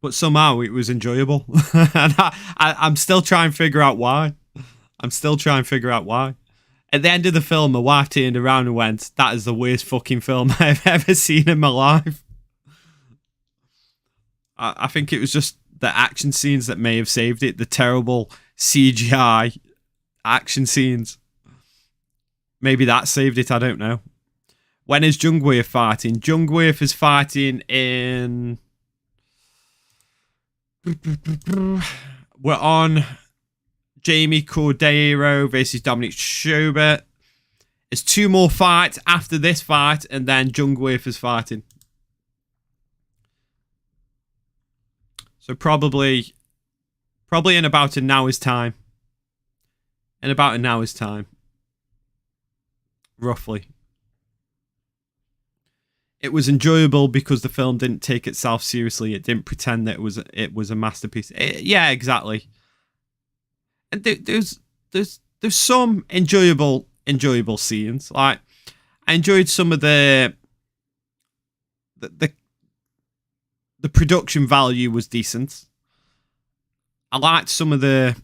But somehow it was enjoyable. And I'm still trying to figure out why. At the end of the film, my wife turned around and went, "That is the worst fucking film I've ever seen in my life." I think it was just the action scenes that may have saved it. The terrible CGI action scenes. Maybe that saved it, I don't know. When is Jungwirth fighting? Jungwirth is fighting in... We're on Jamie Cordero versus Dominic Schubert. There's 2 more fights after this fight, and then Jungwirth is fighting. So probably in about an hour's time. Roughly. It was enjoyable because the film didn't take itself seriously. It didn't pretend that it was a masterpiece. Yeah, exactly. And there's some enjoyable scenes. Like I enjoyed some of the production value was decent. I liked some of the.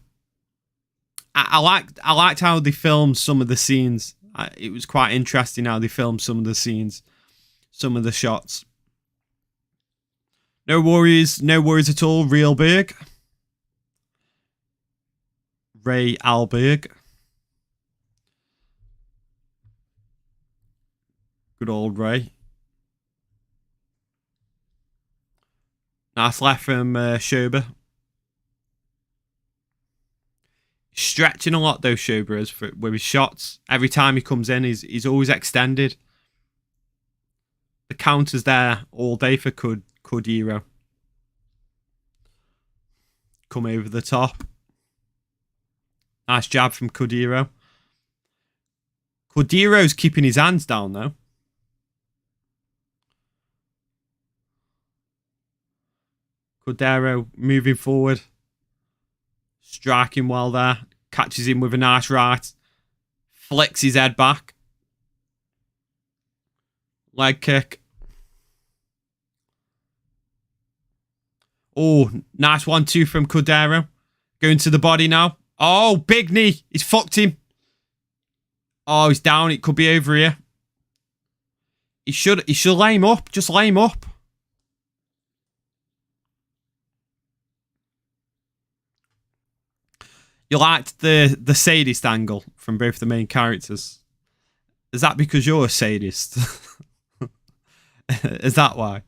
I liked how they filmed some of the scenes. It was quite interesting how they filmed some of the scenes. Some of the shots. No worries at all. Real big. Ray Alberg. Good old Ray. Nice left from Schober. Stretching a lot though, Schober is with his shots. Every time he comes in, he's always extended. The counter's there all day for Cordero. Come over the top. Nice jab from Cordero. Cordero's keeping his hands down though. Cordero moving forward. Striking well there. Catches him with a nice right. Flicks his head back. Leg kick. Oh, nice 1-2 from Cordero. Going to the body now. Oh, big knee. He's fucked him. Oh, he's down. It could be over here. He should lay him up. Just lay him up. You liked the sadist angle from both the main characters. Is that because you're a sadist? Is that why?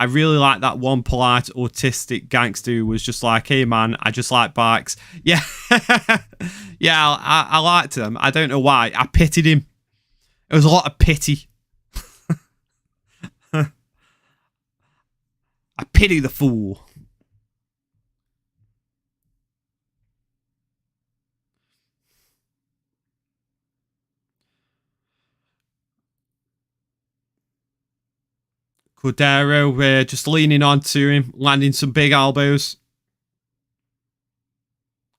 I really like that one polite autistic gangster who was just like, "Hey man, I just like bikes." Yeah. Yeah, I liked him. I don't know why. I pitied him. It was a lot of pity. I pity the fool. Cordero just leaning onto him, landing some big elbows.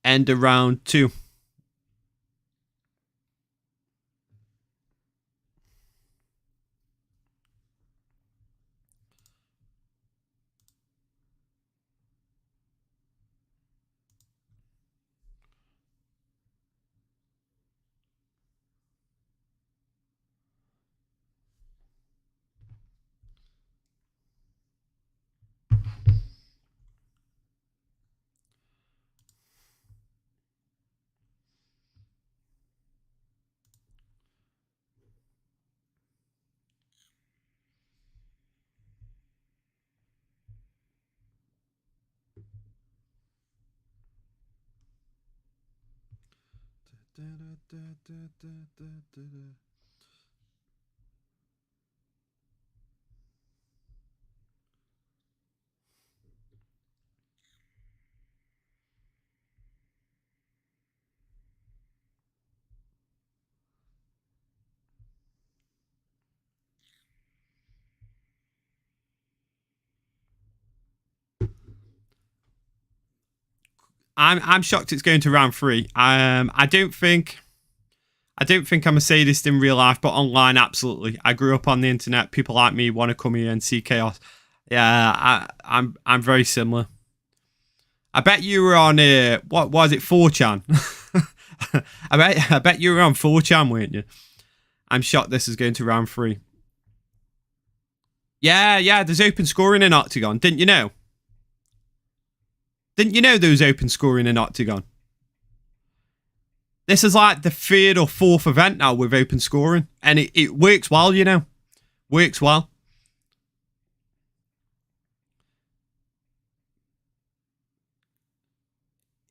End of round 2. I'm shocked it's going to round 3. I don't think I'm a sadist in real life, but online, absolutely. I grew up on the internet. People like me want to come here and see chaos. Yeah, I'm very similar. I bet you were on what was it, 4chan? I bet you were on 4chan, weren't you? I'm shocked this is going to round 3. Yeah, there's open scoring in Oktagon. Didn't you know? Didn't you know there was open scoring in Oktagon? This is like the 3rd or 4th event now with open scoring. And it works well, you know. Works well.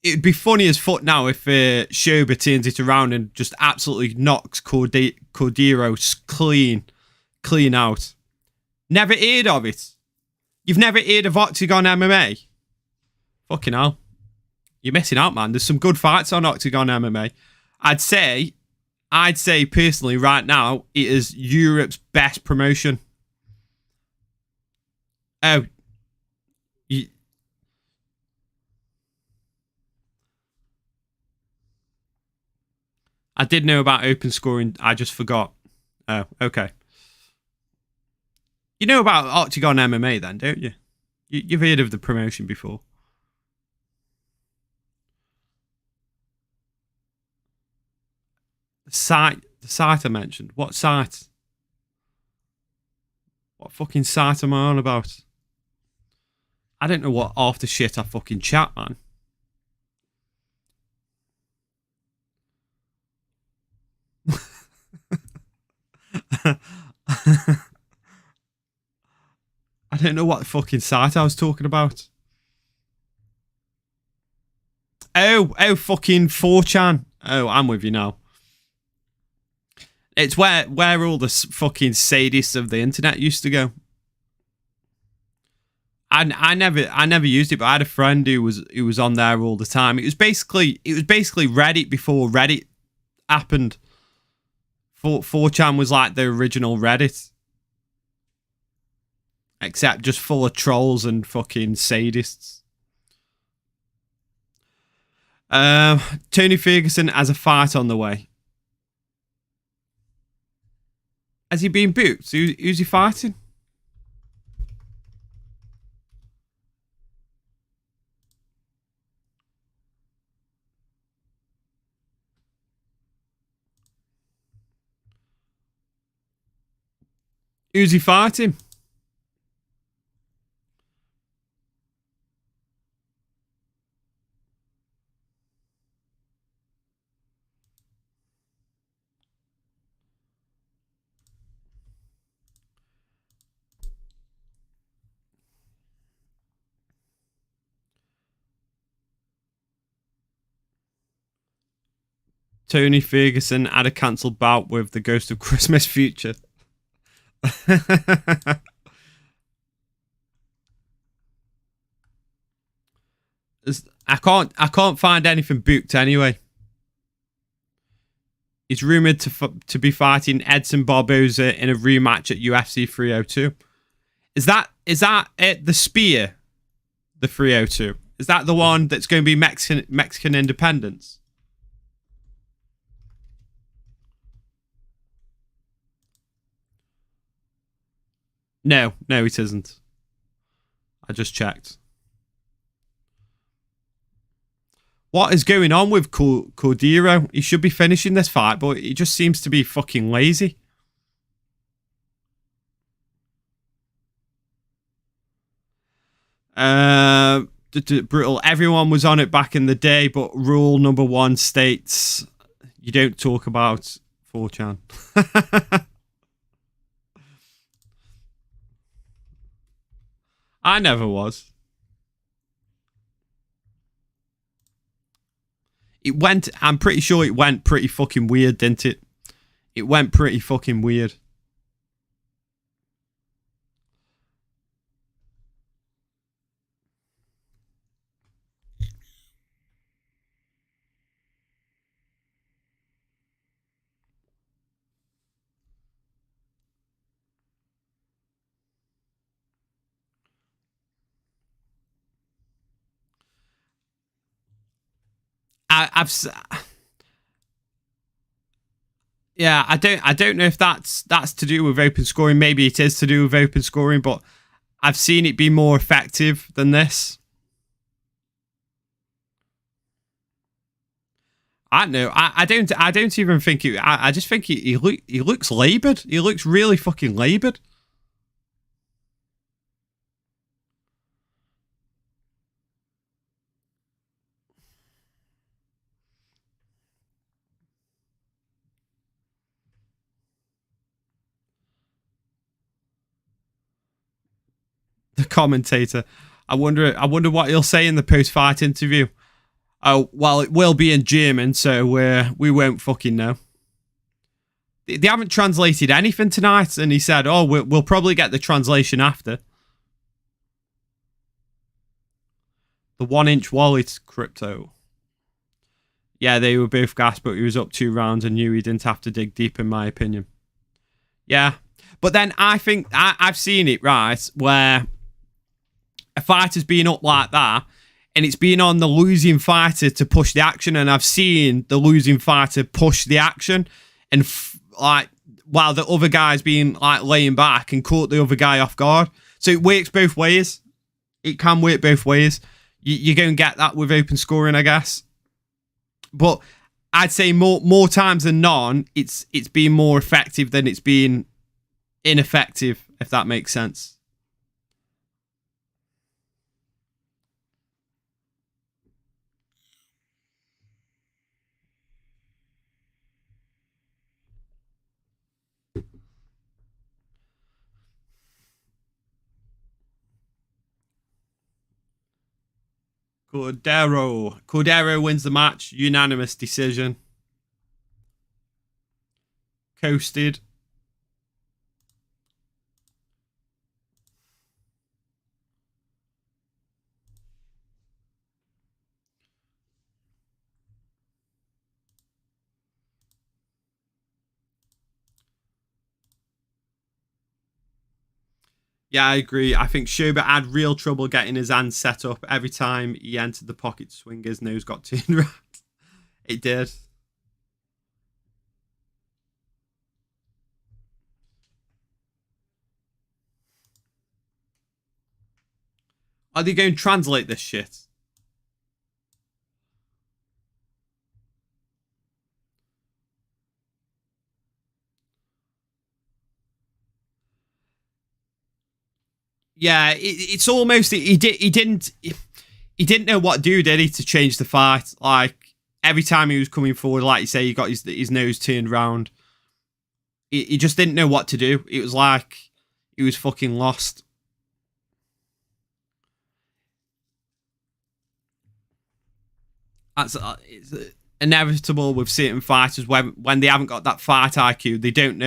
It'd be funny as fuck now if Shoba turns it around and just absolutely knocks Cordero clean out. Never heard of it. You've never heard of Oktagon MMA? Fucking hell. You're missing out, man. There's some good fights on Oktagon MMA. I'd say personally right now, it is Europe's best promotion. Oh. I did know about open scoring. I just forgot. Oh, okay. You know about Oktagon MMA then, don't you? You've heard of the promotion before. The site I mentioned. What site? What fucking site am I on about? I don't know what half the shit I fucking chat, man. I don't know what fucking site I was talking about. Oh, fucking 4chan. Oh, I'm with you now. It's where all the fucking sadists of the internet used to go. I never used it, but I had a friend who was on there all the time. It was basically Reddit before Reddit happened. 4chan was like the original Reddit. Except just full of trolls and fucking sadists. Tony Ferguson has a fight on the way. Has he been booked? Who's he fighting? Who's he fighting? Tony Ferguson had a cancelled bout with the Ghost of Christmas Future. I can't find anything booked anyway. He's rumoured to be fighting Edson Barboza in a rematch at UFC 302. Is that the Spear? The 302? Is that the one that's going to be Mexican independence? No, it isn't. I just checked. What is going on with Cordero? He should be finishing this fight, but he just seems to be fucking lazy. Brutal. Everyone was on it back in the day, but rule number 1 states you don't talk about 4chan. I never was. I'm pretty sure it went pretty fucking weird, didn't it? It went pretty fucking weird. Yeah, I don't know if that's to do with open scoring. Maybe it is to do with open scoring, but I've seen it be more effective than this. I don't know. I don't even think it. I just think he looks laboured. He looks really fucking laboured. The commentator. I wonder what he'll say in the post-fight interview. Oh, well, it will be in German, so we won't fucking know. They haven't translated anything tonight, and he said, "Oh, we'll probably get the translation after." The 1-inch wallet crypto. Yeah, they were both gassed, but he was up 2 rounds and knew he didn't have to dig deep, in my opinion. Yeah, but then I think I've seen it, right, where a fighter's been up like that, and it's been on the losing fighter to push the action, and I've seen the losing fighter push the action, and like while the other guy's been like laying back and caught the other guy off guard. So it works both ways. It can work both ways. You're going to get that with open scoring, I guess. But I'd say more times than none, it's been more effective than it's been ineffective, if that makes sense. Cordero wins the match, unanimous decision. Coasted. Yeah, I agree. I think Schubert had real trouble getting his hands set up every time he entered the pocket to swing. His nose got turned around. It did. Are they going to translate this shit? Yeah, it's almost he didn't know what to do, did he, to change the fight? Like every time he was coming forward, like you say, he got his nose turned round. He just didn't know what to do. It was like he was fucking lost. That's it's inevitable with certain fighters when they haven't got that fight IQ. They don't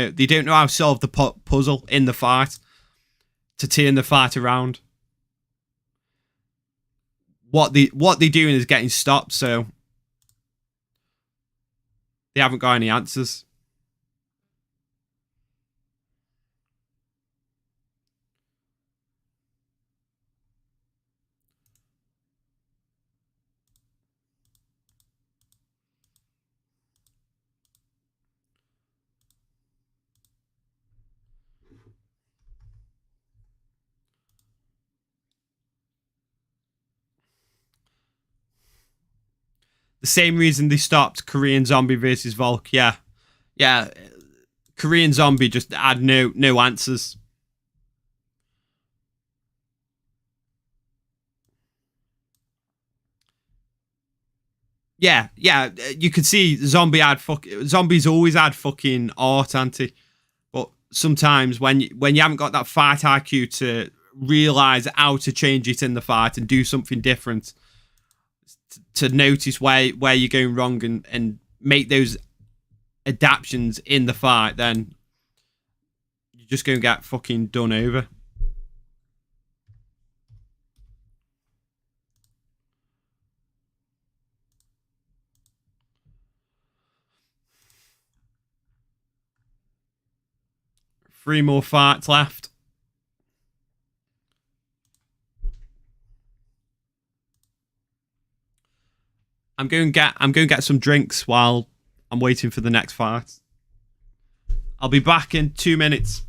know how to solve the puzzle in the fight to turn the fight around. What they're doing is getting stopped, so they haven't got any answers. The same reason they stopped Korean Zombie versus Volk. Yeah. Korean Zombie just had no answers. Yeah. You could see Zombie's always had fucking art, anti. But sometimes when you haven't got that fight IQ to realize how to change it in the fight and do something different, to notice where you're going wrong and make those adaptations in the fight, then you're just going to get fucking done over. Three more fights left. I'm going to get some drinks while I'm waiting for the next fight. I'll be back in 2 minutes.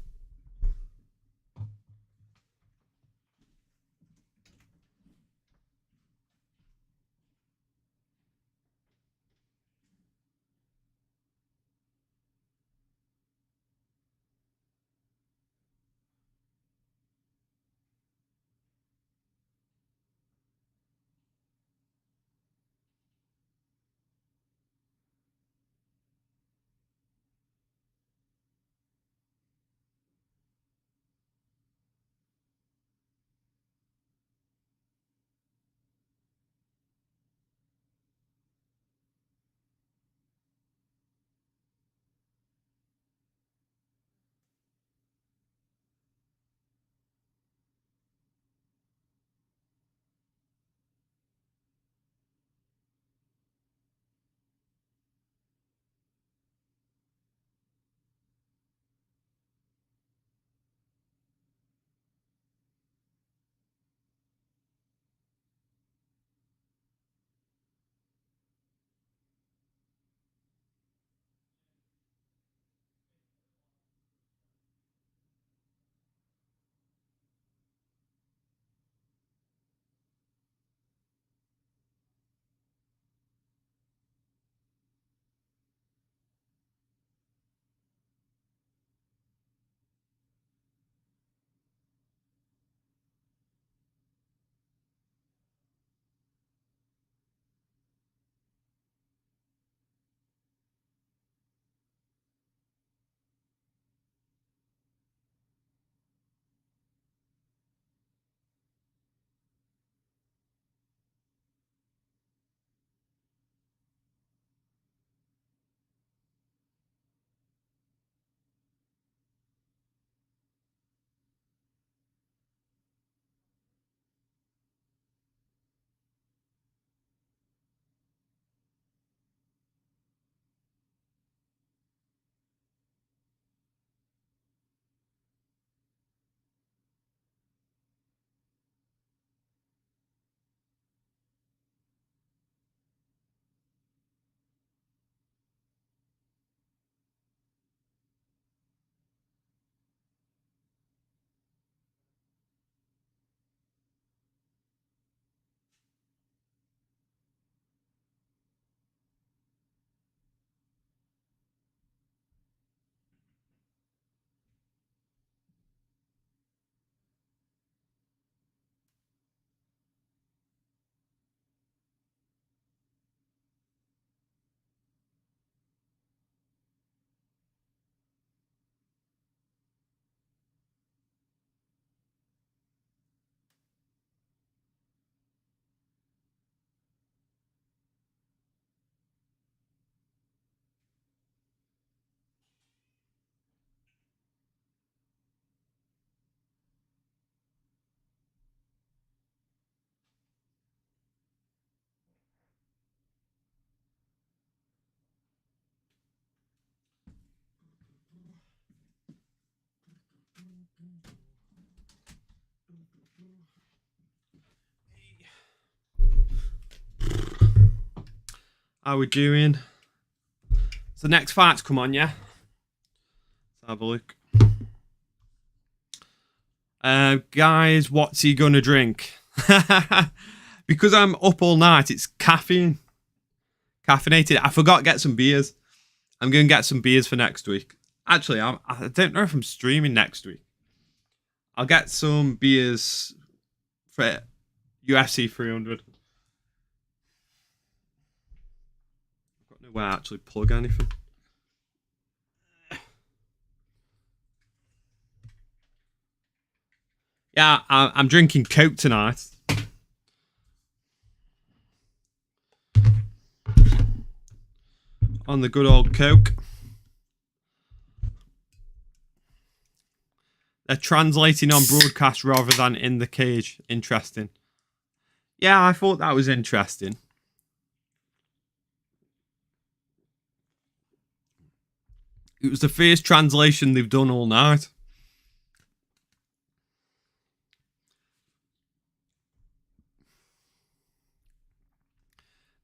How we doing? So the next fight's come on, yeah? Let's have a look. Guys, what's he gonna drink? Because I'm up all night, it's caffeine. Caffeinated. I forgot to get some beers. I'm going to get some beers for next week. Actually, I don't know if I'm streaming next week. I'll get some beers for UFC 300. I've got nowhere to actually plug anything. Yeah, I'm drinking Coke tonight. on the good old Coke. They're translating on broadcast rather than in the cage. Interesting. Yeah, I thought that was interesting. It was the first translation they've done all night.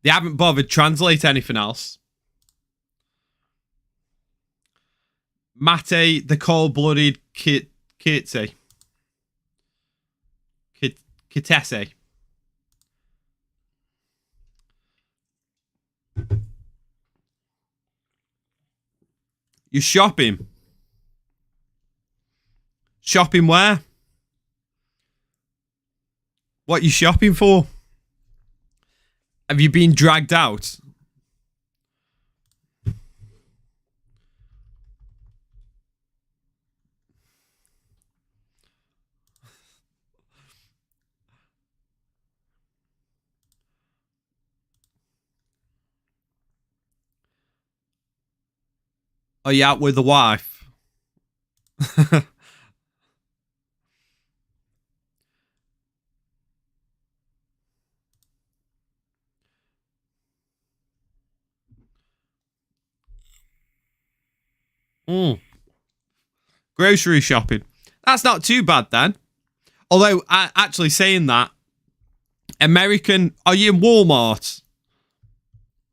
They haven't bothered translate anything else. Mate, the cold-blooded Kitse. Kitese. You shopping? Shopping where? What you shopping for? Have you been dragged out? Are you out with the wife? Grocery shopping. That's not too bad then. Although, actually saying that, American... Are you in Walmart?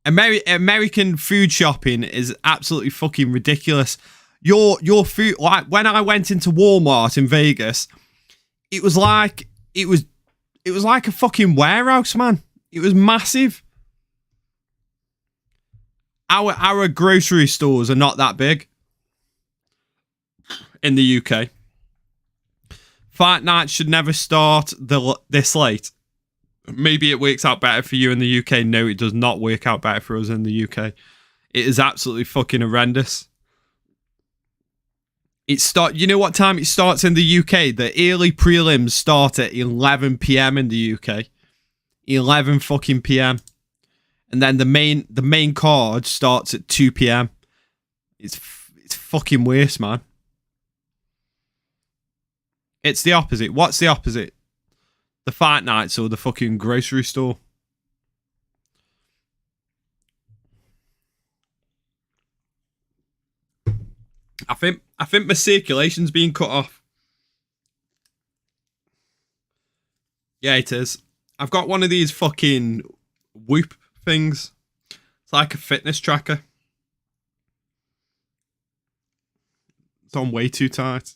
American food shopping is absolutely fucking ridiculous. Your food... Like, when I went into Walmart in Vegas, it was like... It was like a fucking warehouse, man. It was massive. Our grocery stores are not that big in the UK. Fight night should never start this late. Maybe it works out better for you in the UK. No, it does not work out better for us in the UK. It is absolutely fucking horrendous. You know what time it starts in the UK? The early prelims start at 11 p.m. in the UK. 11 fucking p.m. And then the main card starts at 2 p.m. It's fucking worse, man. It's the opposite. What's the opposite? The fight nights or the fucking grocery store? I think my circulation's being cut off. Yeah, it is. I've got one of these fucking Whoop things. It's like a fitness tracker. It's on way too tight.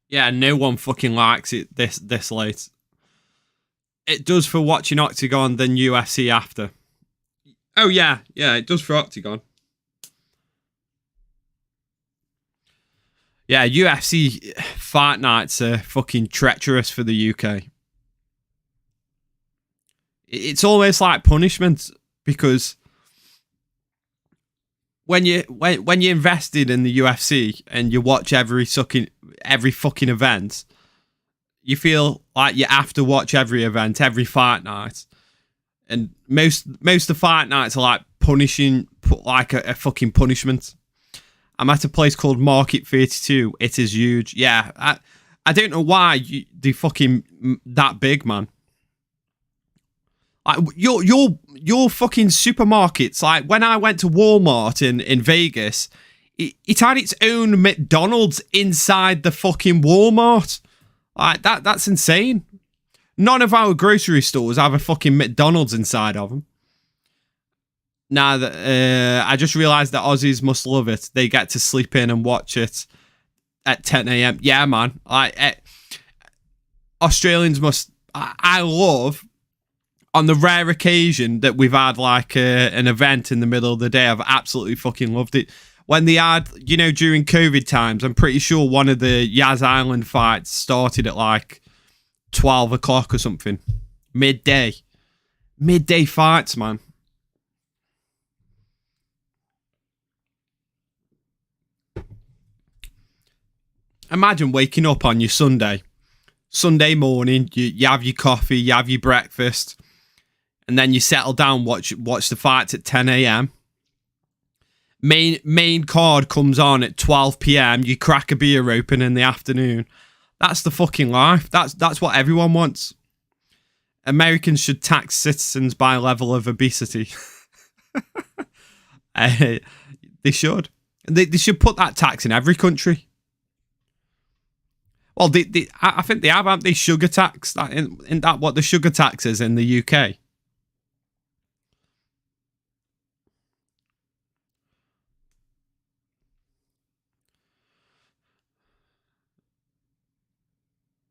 Yeah, no one fucking likes it this late. It does for watching Oktagon, then UFC after. Oh yeah, it does for Oktagon. Yeah, UFC fight nights are fucking treacherous for the UK. It's almost like punishment because when you invested in the UFC and you watch every fucking event, you feel like you have to watch every event, every fight night. And most of the fight nights are like like a fucking punishment. I'm at a place called Market 32. It is huge. Yeah, I don't know why they fucking that big, man. Like your fucking supermarkets. Like when I went to Walmart in Vegas, it had its own McDonald's inside the fucking Walmart. Like that's insane. None of our grocery stores have a fucking McDonald's inside of them. Now that I just realised that Aussies must love it. They get to sleep in and watch it at 10 a.m. Yeah, man. Australians must. I love. On the rare occasion that we've had like an event in the middle of the day, I've absolutely fucking loved it. when they had, you know, during COVID times, I'm pretty sure one of the Yas Island fights started at like 12 o'clock or something. Midday fights, man. Imagine waking up on your Sunday morning, you have your coffee, you have your breakfast, and then you settle down, watch the fights at 10 a.m. Main card comes on at 12 p.m. You crack a beer open in the afternoon. That's the fucking life. That's what everyone wants. Americans should tax citizens by level of obesity. They should. They should put that tax in every country. Well, I think they have, haven't they? Sugar tax. Isn't that what the sugar tax is in the UK?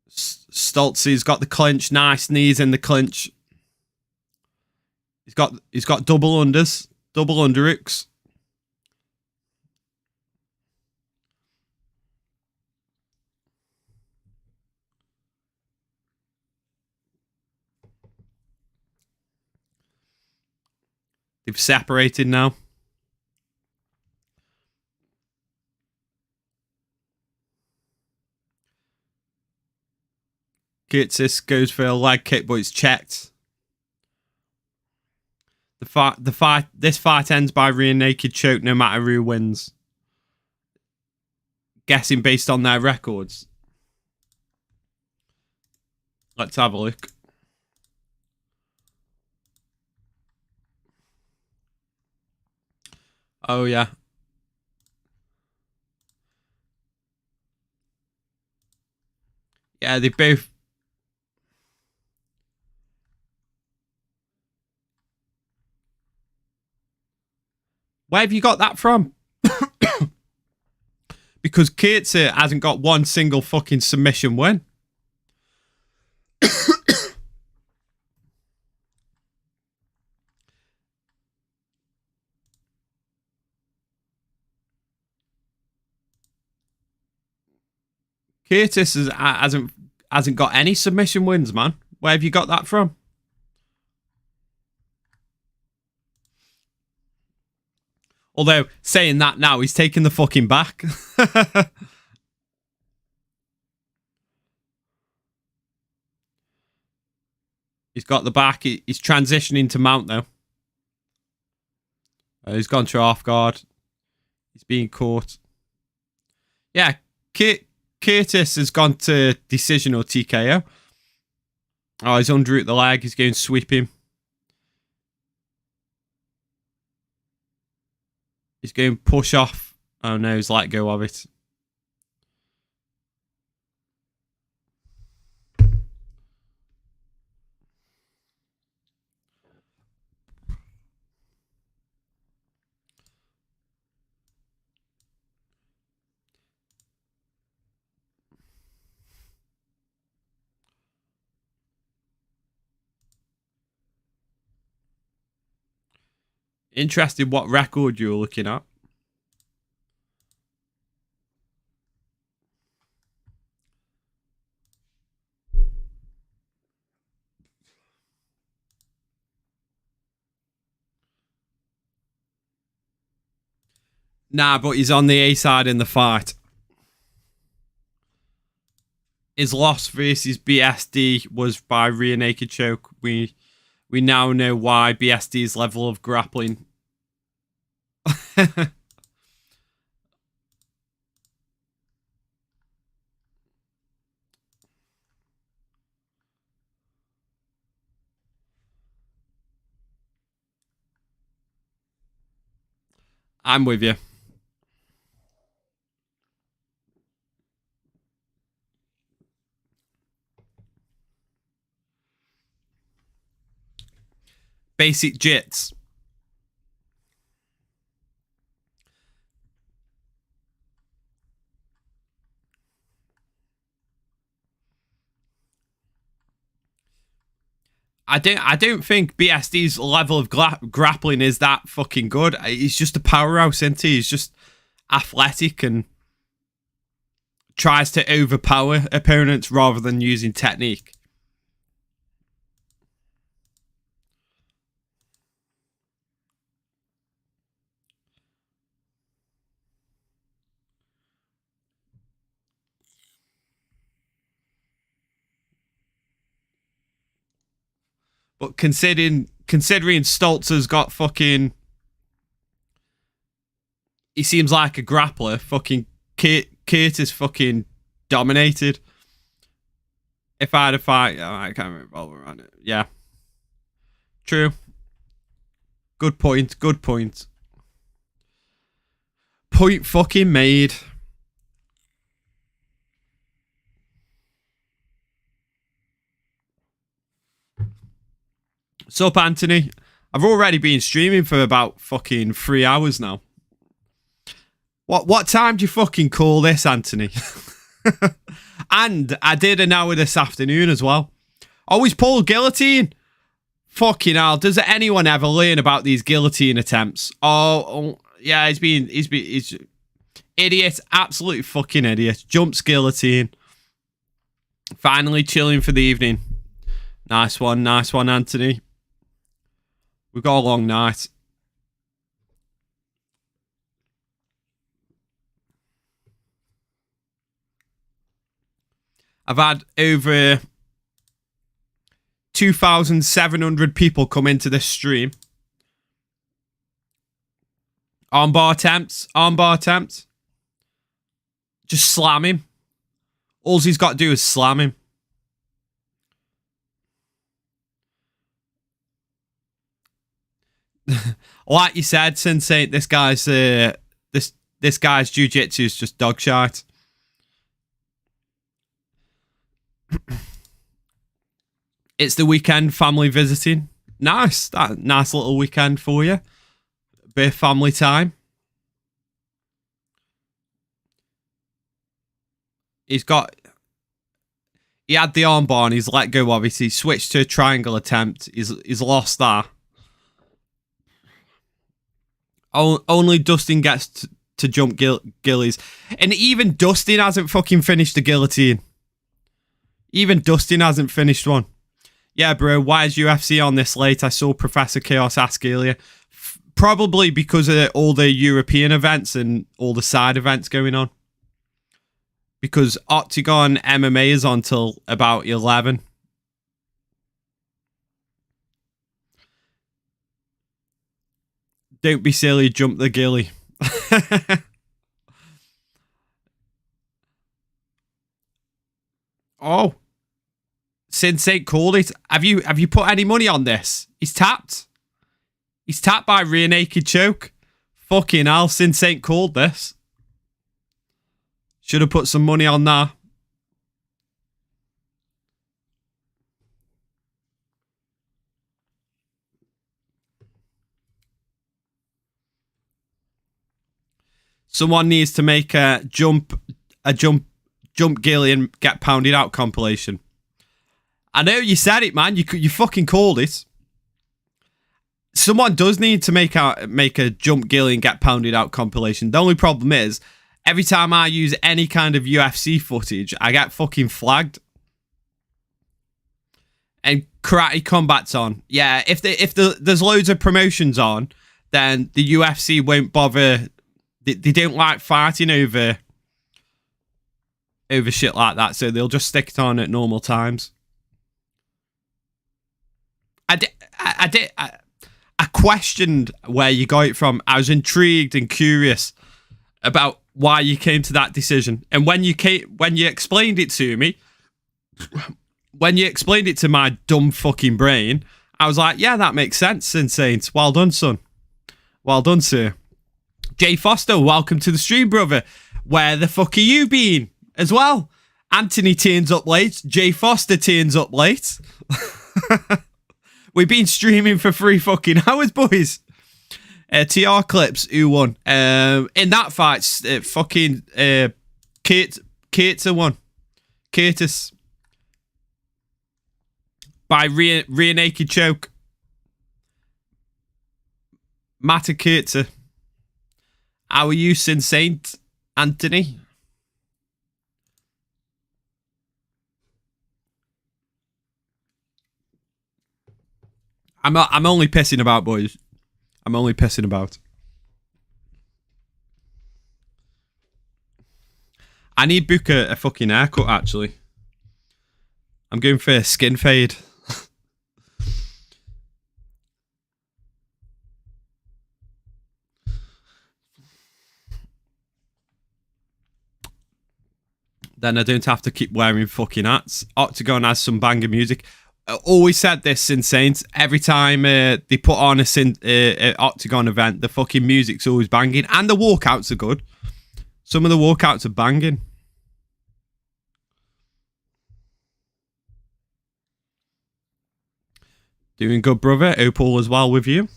Stoltzy's got the clinch. Nice knees in the clinch. He's got double unders, double underhooks. They've separated now. Kitsis goes for a leg kick, but it's checked. This fight ends by rear naked choke no matter who wins. Guessing based on their records. Let's have a look. Oh, yeah. Yeah, they both... Where have you got that from? Because Kirtzer hasn't got one single fucking submission win. Curtis hasn't got any submission wins, man. Where have you got that from? Although, saying that now, he's taking the fucking back. He's got the back. He's transitioning to mount now. He's gone to half guard. He's being caught. Yeah, Curtis has gone to decision or TKO. Oh, he's under at the leg. He's going to sweep him. He's going to push off. Oh no, he's let go of it. Interested what record you were looking at. Nah, but he's on the A side in the fight. His loss versus BSD was by rear naked choke. We now know why BSD's level of grappling. I'm with you. Basic jits. I don't think BSD's level of grappling is that fucking good. He's just a powerhouse, isn't he? He's just athletic and tries to overpower opponents rather than using technique. But considering Stoltz has got fucking... He seems like a grappler. Fucking Kurt is fucking dominated. If I had a fight... Oh, I can't remember around it. Yeah. True. Good point. Good point. Point fucking made. Sup, Anthony? I've already been streaming for about fucking 3 hours now. What time do you fucking call this, Anthony? And I did an hour this afternoon as well. Always Paul Guillotine. Fucking hell. Does anyone ever learn about these guillotine attempts? Oh yeah, he's idiot. Absolute fucking idiot. Jumps guillotine. Finally chilling for the evening. Nice one, Anthony. We've got a long night. I've had over 2,700 people come into this stream. Armbar attempts. Just slam him. All he's got to do is slam him. Like you said, Sensei, this guy's this guy's jiu-jitsu is just dog shite. It's the weekend, family visiting. Nice, nice little weekend for you. Bit of family time. He had the armbar and he's let go, obviously. Switched to a triangle attempt. He's lost that. Only Dustin gets to jump gillies. And even Dustin hasn't fucking finished the guillotine. Even Dustin hasn't finished one. Yeah, bro, why is UFC on this late? I saw Professor Chaos ask earlier. Probably because of all the European events and all the side events going on. Because Oktagon MMA is on till about 11. Don't be silly, jump the gilly. Oh. Sensei called it. Have you put any money on this? He's tapped. He's tapped by rear naked choke. Fucking hell, Sensei called this. Should have put some money on that. Someone needs to make a jump gilly and get pounded out compilation. I know you said it, man. You fucking called it. Someone does need to make a jump gilly and get pounded out compilation. The only problem is, every time I use any kind of UFC footage, I get fucking flagged. And Karate Combat's on. Yeah, if there's loads of promotions on, then the UFC won't bother. They don't like fighting over shit like that, so they'll just stick it on at normal times. I questioned where you got it from. I was intrigued and curious about why you came to that decision. And when you explained it to me, when you explained it to my dumb fucking brain, I was like, yeah, that makes sense, Insane. Well done, son. Well done, sir. Jay Foster, welcome to the stream, brother. Where the fuck are you been as well? Anthony turns up late. Jay Foster turns up late. We've been streaming for 3 fucking hours, boys. TR Clips, who won? In that fight, fucking Curtis won. Curtis. By rear naked choke. Mata Curtis. How are you, Sin Saint Anthony? I'm only pissing about, boys. I'm only pissing about. I need book a fucking haircut, actually. I'm going for a skin fade. Then I don't have to keep wearing fucking hats. Oktagon has some banger music. I always said this, Sin Saints. Every time they put on a Oktagon event, the fucking music's always banging. And the walkouts are good. Some of the walkouts are banging. Doing good, brother. Hope all is well with you.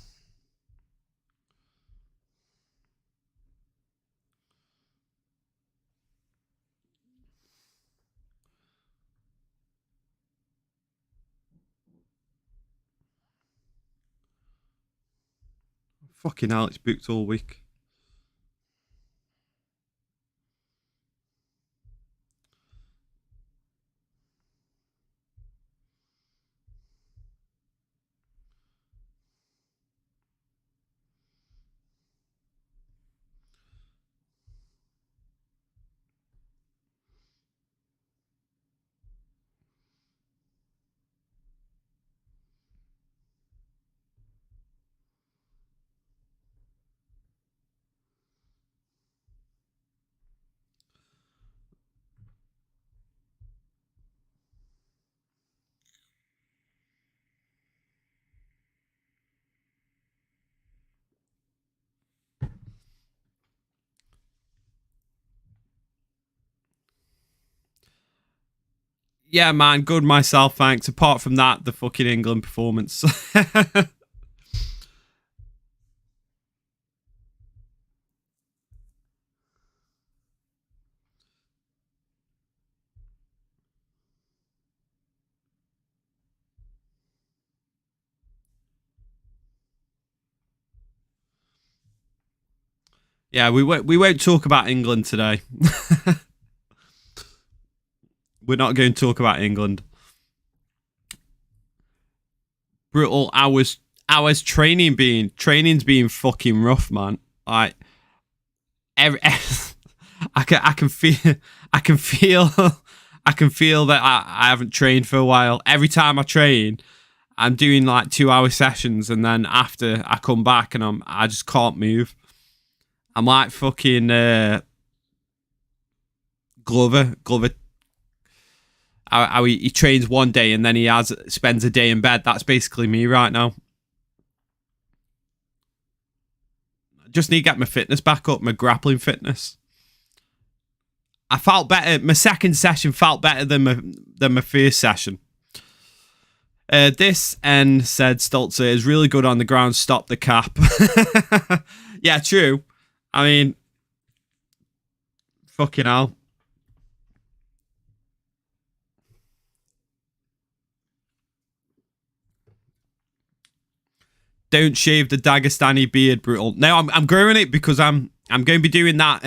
Fucking hell, it's booked all week. Yeah, man, good myself, thanks. Apart from that, the fucking England performance. Yeah, we won't talk about England today. We're not going to talk about England. Brutal hours training's being fucking rough, man. Like I can feel that I haven't trained for a while. Every time I train, I'm doing like 2-hour sessions, and then after I come back and I just can't move. I'm like fucking Glover. How he trains one day and then he spends a day in bed. That's basically me right now. I just need to get my fitness back up, my grappling fitness. I felt better. My second session felt better than my first session. This N said Stolzer is really good on the ground. Stop the cap. Yeah, true. I mean, fucking hell. Don't shave the Dagestani beard, brutal. No, I'm growing it because I'm going to be doing that.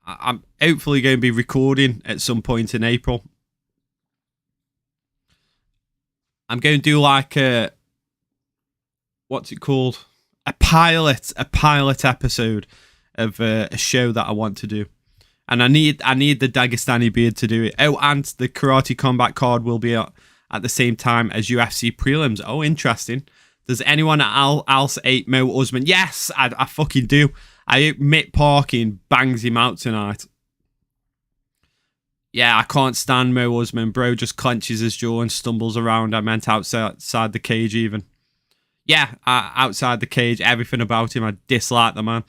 I'm hopefully going to be recording at some point in April. I'm going to do like what's it called? A pilot episode of a show that I want to do, and I need the Dagestani beard to do it. Oh, and the Karate Combat card will be at the same time as UFC prelims. Oh, interesting. Does anyone else hate Mo Usman? Yes, I fucking do. I hope Mick Parkin bangs him out tonight. Yeah, I can't stand Mo Usman. Bro just clenches his jaw and stumbles around. I meant outside the cage even. Yeah, outside the cage. Everything about him. I dislike the man.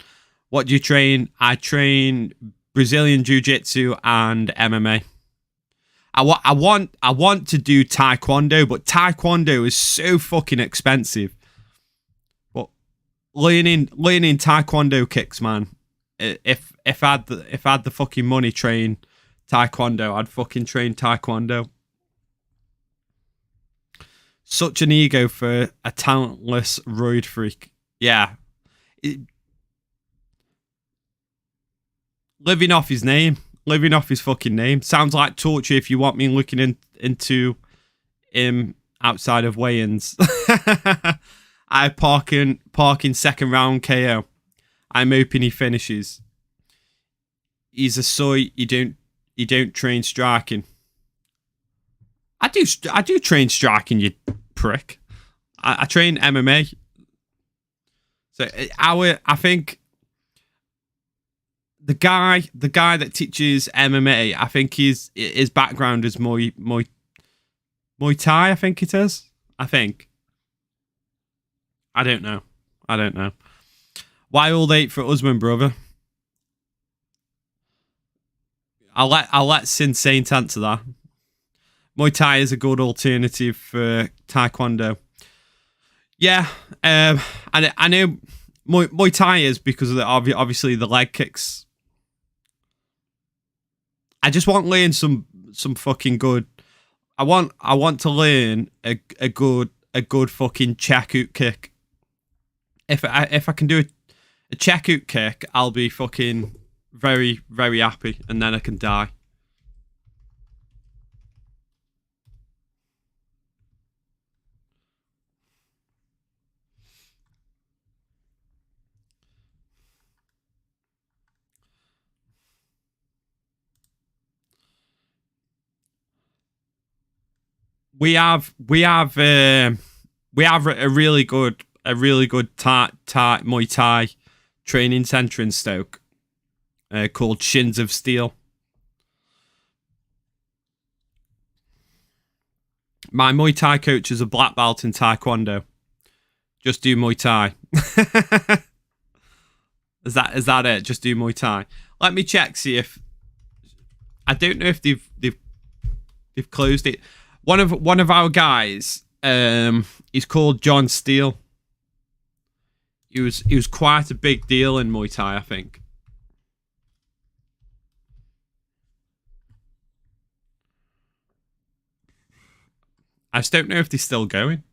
What do you train? I train Brazilian Jiu-Jitsu and MMA. I want to do Taekwondo, but Taekwondo is so fucking expensive. But learning Taekwondo kicks, man. If I had the fucking money train Taekwondo, I'd fucking train Taekwondo. Such an ego for a talentless roid freak. Yeah. living off his name. Living off his fucking name. Sounds like torture if you want me looking into him outside of weigh-ins. I parking second round KO. I'm hoping he finishes. He's a soy. You don't train striking. I do train striking, you prick. I train MMA. So I think the guy that teaches MMA, I think his background is Muay Thai. I think it is. I think. I don't know. Why all date for husband, brother? I'll let Sin Saint answer that. Muay Thai is a good alternative for Taekwondo. Yeah, I know Muay Thai is because of obviously the leg kicks. I just want to learn some fucking good. I want to learn a good fucking check out kick. If I can do a check out kick, I'll be fucking very, very happy, and then I can die. We have a really good Muay Thai training centre in Stoke called Shins of Steel. My Muay Thai coach is a black belt in Taekwondo. Just do Muay Thai. Is that it? Just do Muay Thai. Let me check, see if I don't know if they've closed it. One of our guys, he's called John Steele. He was quite a big deal in Muay Thai, I think. I just don't know if they're still going.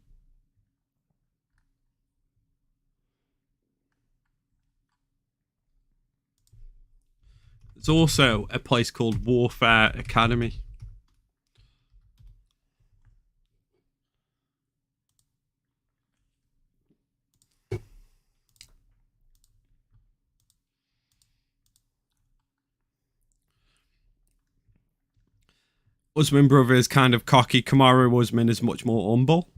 There's also a place called Warfare Academy. Usman brother is kind of cocky. Kamaru Usman is much more humble.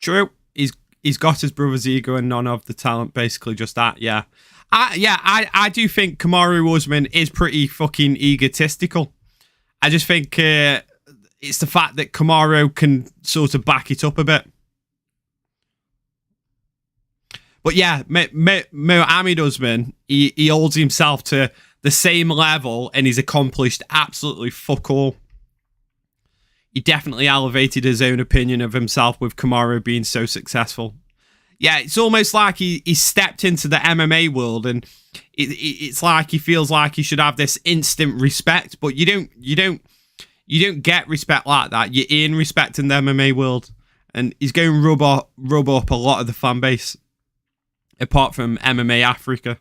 True. He's got his brother's ego and none of the talent. Basically, just that. Yeah. I do think Kamaru Usman is pretty fucking egotistical. I just think it's the fact that Kamaru can sort of back it up a bit. But yeah, Mohammed Usman, he holds himself to the same level and he's accomplished absolutely fuck all. He definitely elevated his own opinion of himself with Kamaru being so successful. Yeah, it's almost like he stepped into the MMA world and it's like he feels like he should have this instant respect, but you don't get respect like that. You earn respect in the MMA world, and he's going to rub up a lot of the fan base. Apart from MMA Africa,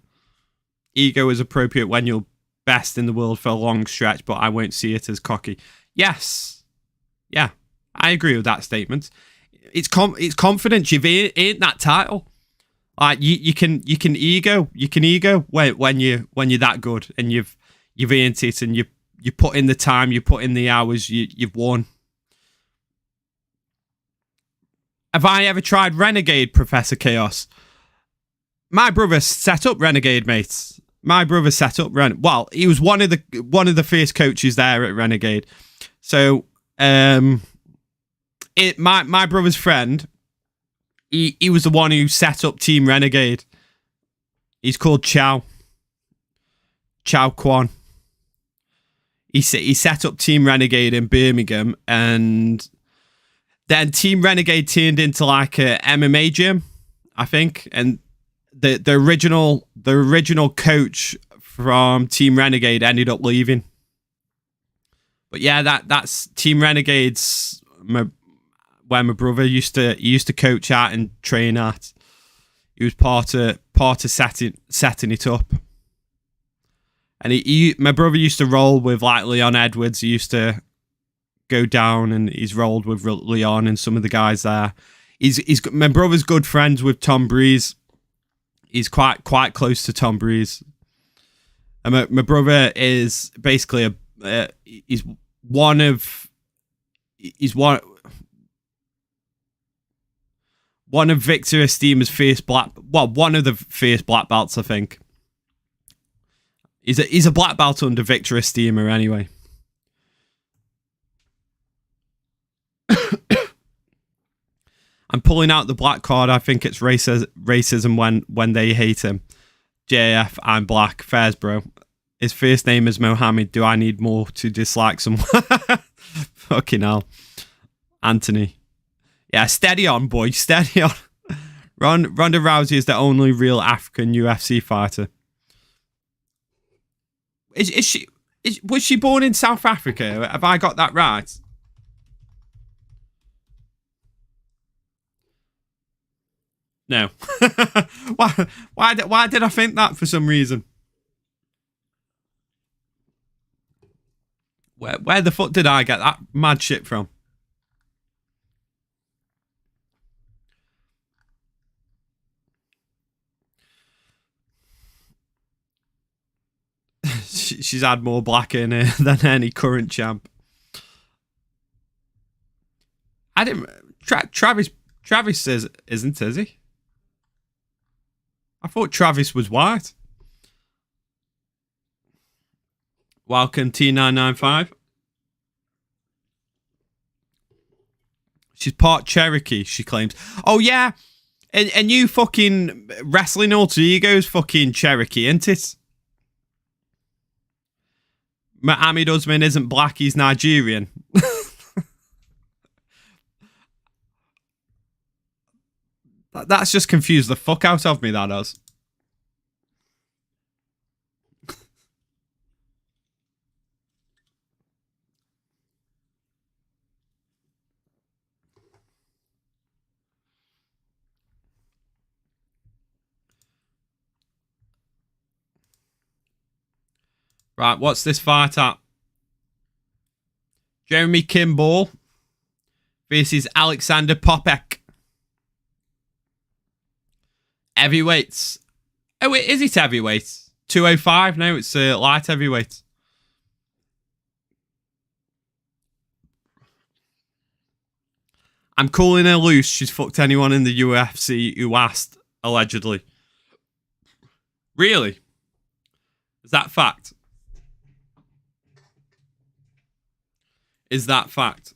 ego is appropriate when you're best in the world for a long stretch, but I won't see it as cocky. Yes, yeah, I agree with that statement. It's confidence. You've earned that title. Like you can ego when you're that good and you've earned it and you put in the time, you put in the hours, you've won. Have I ever tried Renegade, Professor Chaos? My brother set up Renegade, mates. My brother set up well, he was one of the first coaches there at Renegade. So my brother's friend, he was the one who set up Team Renegade. He's called Chow Kwan. He set up Team Renegade in Birmingham, and then Team Renegade turned into like a MMA gym, I think, and the original coach from Team Renegade ended up leaving. But yeah, that's Team Renegade's where my brother used to coach at and train at. He was part of setting it up. And my brother used to roll with like Leon Edwards. He used to go down and he's rolled with Leon and some of the guys there. My brother's good friends with Tom Breeze. He's quite close to Tom Breeze. And my brother is basically he's one of Victor Esteema's one of the fierce black belts, I think. He's a black belt under Victor Esteema anyway. I'm pulling out the black card. I think it's racism when they hate him. JF, I'm black. Fairs, bro. His first name is Mohammed. Do I need more to dislike someone? Fucking hell. Anthony. Yeah, steady on, boy. Steady on. Ronda Rousey is the only real African UFC fighter. Was she born in South Africa? Have I got that right? No. Why did I think that for some reason? Where the fuck did I get that mad shit from? She's had more black in her than any current champ. I didn't. Travis says isn't, is he? I thought Travis was white. Welcome T995. She's part Cherokee, she claims. Oh yeah, and you fucking wrestling alter ego's fucking Cherokee, ain't it? Mohammed Usman isn't black, he's Nigerian. That's just confused the fuck out of me, that does. Right, what's this fight at? Jeremy Kimball versus Alexander Popek. Heavyweights. Oh, wait, is it heavyweight? 205? No, it's light heavyweight. I'm calling her loose. She's fucked anyone in the UFC who asked, allegedly. Really? Is that fact? Is that fact?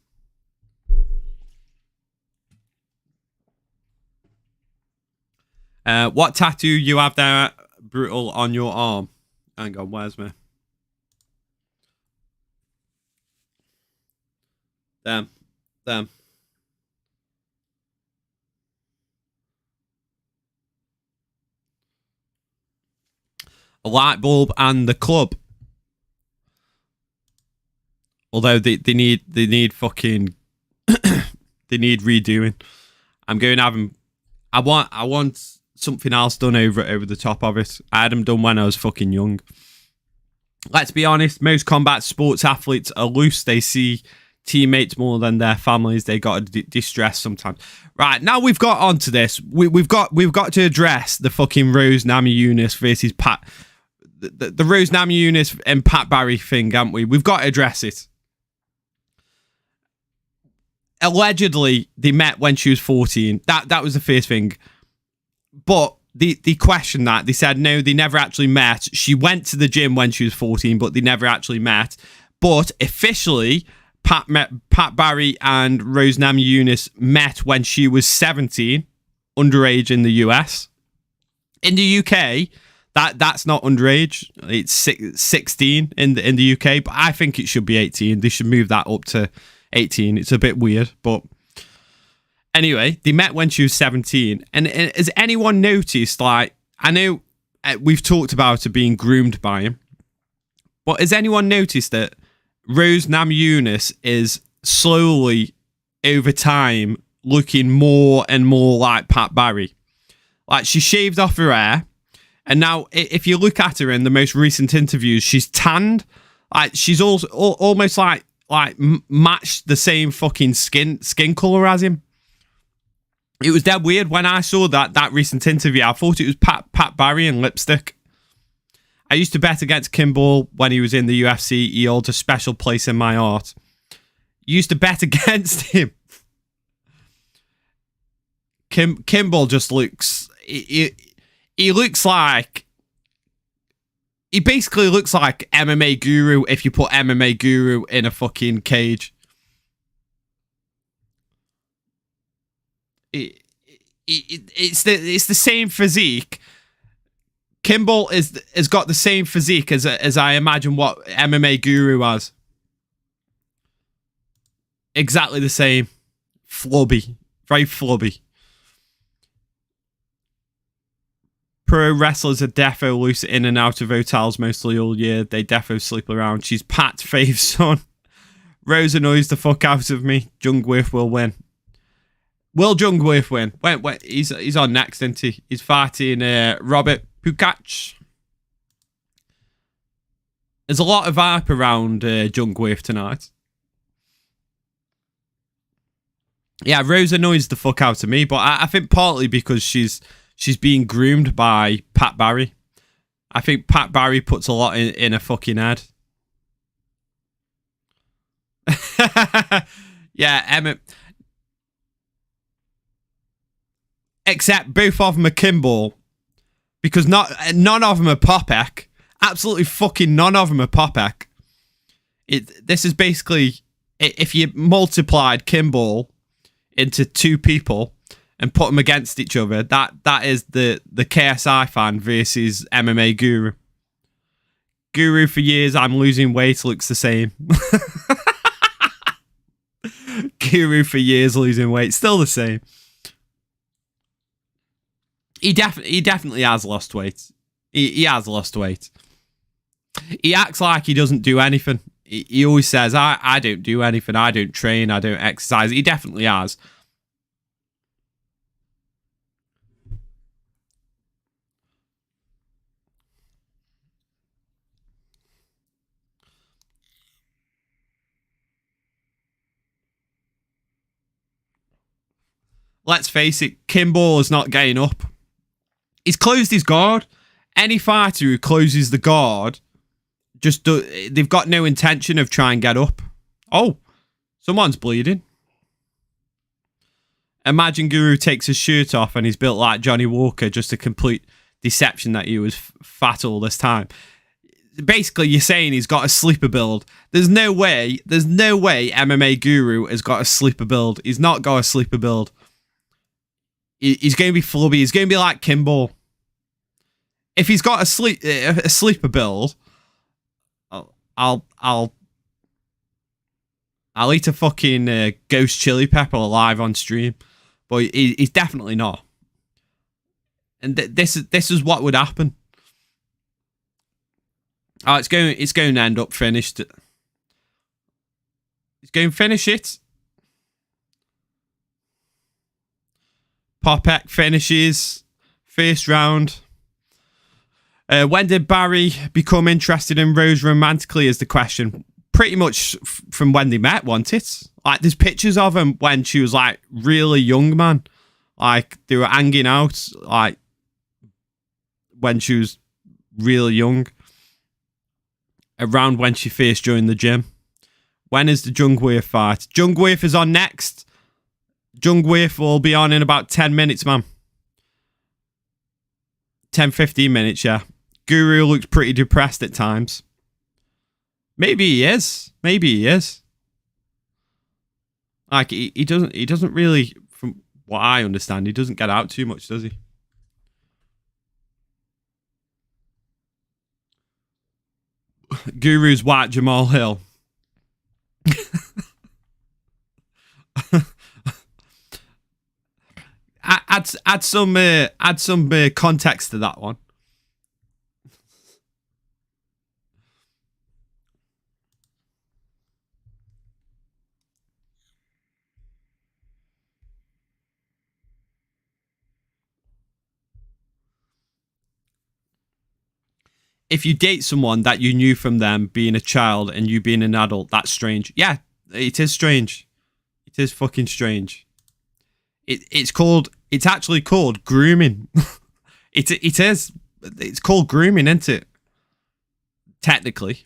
What tattoo you have there, Brutal, on your arm? Hang on, where's me? Them. A light bulb and the club. Although they need fucking they need redoing. I'm going to have them. I want something else done over the top of it. I had them done when I was fucking young. Let's be honest, most combat sports athletes are loose. They see teammates more than their families. They got to distress sometimes. Right, now we've got onto this. We've got to address the fucking Rose Namajunas versus Pat. The Rose Namajunas and Pat Barry thing, haven't we? We've got to address it. Allegedly, they met when she was 14. That was the first thing. But they questioned that. They said, no, they never actually met. She went to the gym when she was 14, but they never actually met. But officially, Pat Barry and Rose Namajunas met when she was 17, underage in the US. In the UK, that's not underage. It's 16 in the UK, but I think it should be 18. They should move that up to 18. It's a bit weird, but anyway, they met when she was 17. And has anyone noticed, like, I know we've talked about her being groomed by him, but has anyone noticed that Rose Namajunas is slowly, over time, looking more and more like Pat Barry? Like, she shaved off her hair, And now, if you look at her in the most recent interviews, she's tanned. Like she's also almost like matched the same fucking skin color as him. It was dead weird when I saw that recent interview. I thought it was Pat Barry in lipstick. I used to bet against Kimball when he was in the UFC. He holds a special place in my heart. Used to bet against him. Kimball just looks... He looks like... He basically looks like MMA Guru if you put MMA Guru in a fucking cage. It's the same physique. Kimball has got the same physique as I imagine what MMA Guru has. Exactly the same. Flubby. Very flubby. Pro wrestlers are defo loose in and out of hotels mostly all year. They defo sleep around. She's Pat's fave son. Rose annoys the fuck out of me. Jungwirth will win. Will Jungwirth win? Wait, he's on next, isn't he? He's fighting Robert Pukač. There's a lot of hype around Jungwirth tonight. Yeah, Rose annoys the fuck out of me, but I think partly because she's being groomed by Pat Barry. I think Pat Barry puts a lot in her fucking head. Yeah, Emma. Except both of them are Kimball. Because none of them are Popek. Absolutely fucking none of them are Popek. This is basically... If you multiplied Kimball into two people and put them against each other, that is the KSI fan versus MMA Guru. Guru for years, I'm losing weight, looks the same. Guru for years losing weight, still the same. He definitely has lost weight. He has lost weight. He acts like he doesn't do anything. He always says, I don't do anything. I don't train. I don't exercise. He definitely has. Let's face it, Kimball is not getting up. He's closed his guard. Any fighter who closes the guard, they've got no intention of trying to get up. Oh, someone's bleeding. Imagine Guru takes his shirt off and he's built like Johnny Walker, just a complete deception that he was fat all this time. Basically, you're saying he's got a sleeper build. There's no way MMA Guru has got a sleeper build. He's not got a sleeper build. He's going to be flubby. He's going to be like Kimball. If he's got a sleeper build, I'll eat a fucking ghost chili pepper live on stream. But he's definitely not. And this is what would happen. Oh, it's going to end up finished. He's going to finish it. Popek finishes first round. When did Barry become interested in Rose romantically is the question. Pretty much from when they met, wasn't it? Like, there's pictures of him when she was, like, really young, man. Like, they were hanging out, like, when she was really young. Around when she first joined the gym. When is the Jungwirth fight? Jungwirth is on next. Jungwirth will be on in about 10 minutes, man. 10, 15 minutes, yeah. Guru looks pretty depressed at times. Maybe he is. Maybe he is. Like, he doesn't really, from what I understand, he doesn't get out too much, does he? Guru's white Jamal Hill. Add some context to that one. if you date someone that you knew from them being a child and you being an adult, that's strange. Yeah, it is strange. It is fucking strange. It's actually called grooming. It is. It's called grooming, isn't it? Technically.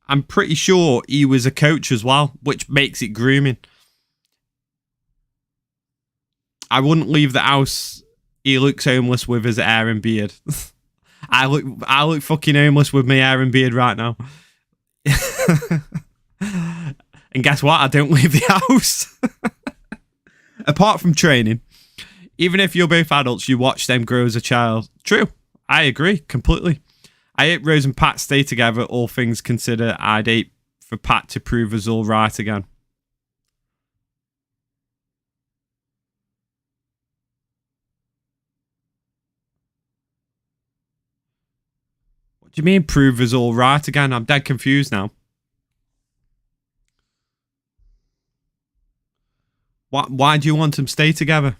I'm pretty sure he was a coach as well, which makes it grooming. I wouldn't leave the house. He looks homeless with his hair and beard. I look fucking homeless with my hair and beard right now. And guess what? I don't leave the house. Apart from training. Even if you're both adults, you watch them grow as a child. True. I agree completely. I hope Rose and Pat stay together, all things considered. I'd hate for Pat to prove us all right again. What do you mean prove us all right again? I'm dead confused now. Why do you want them to stay together?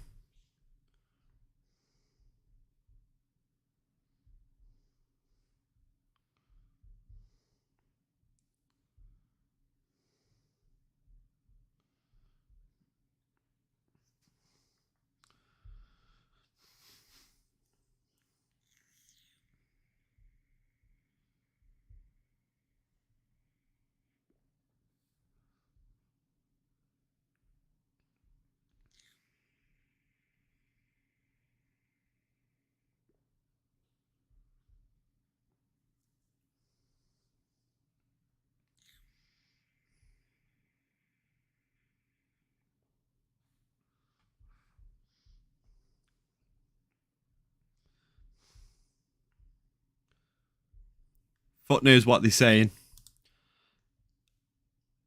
Fuck knows what they're saying.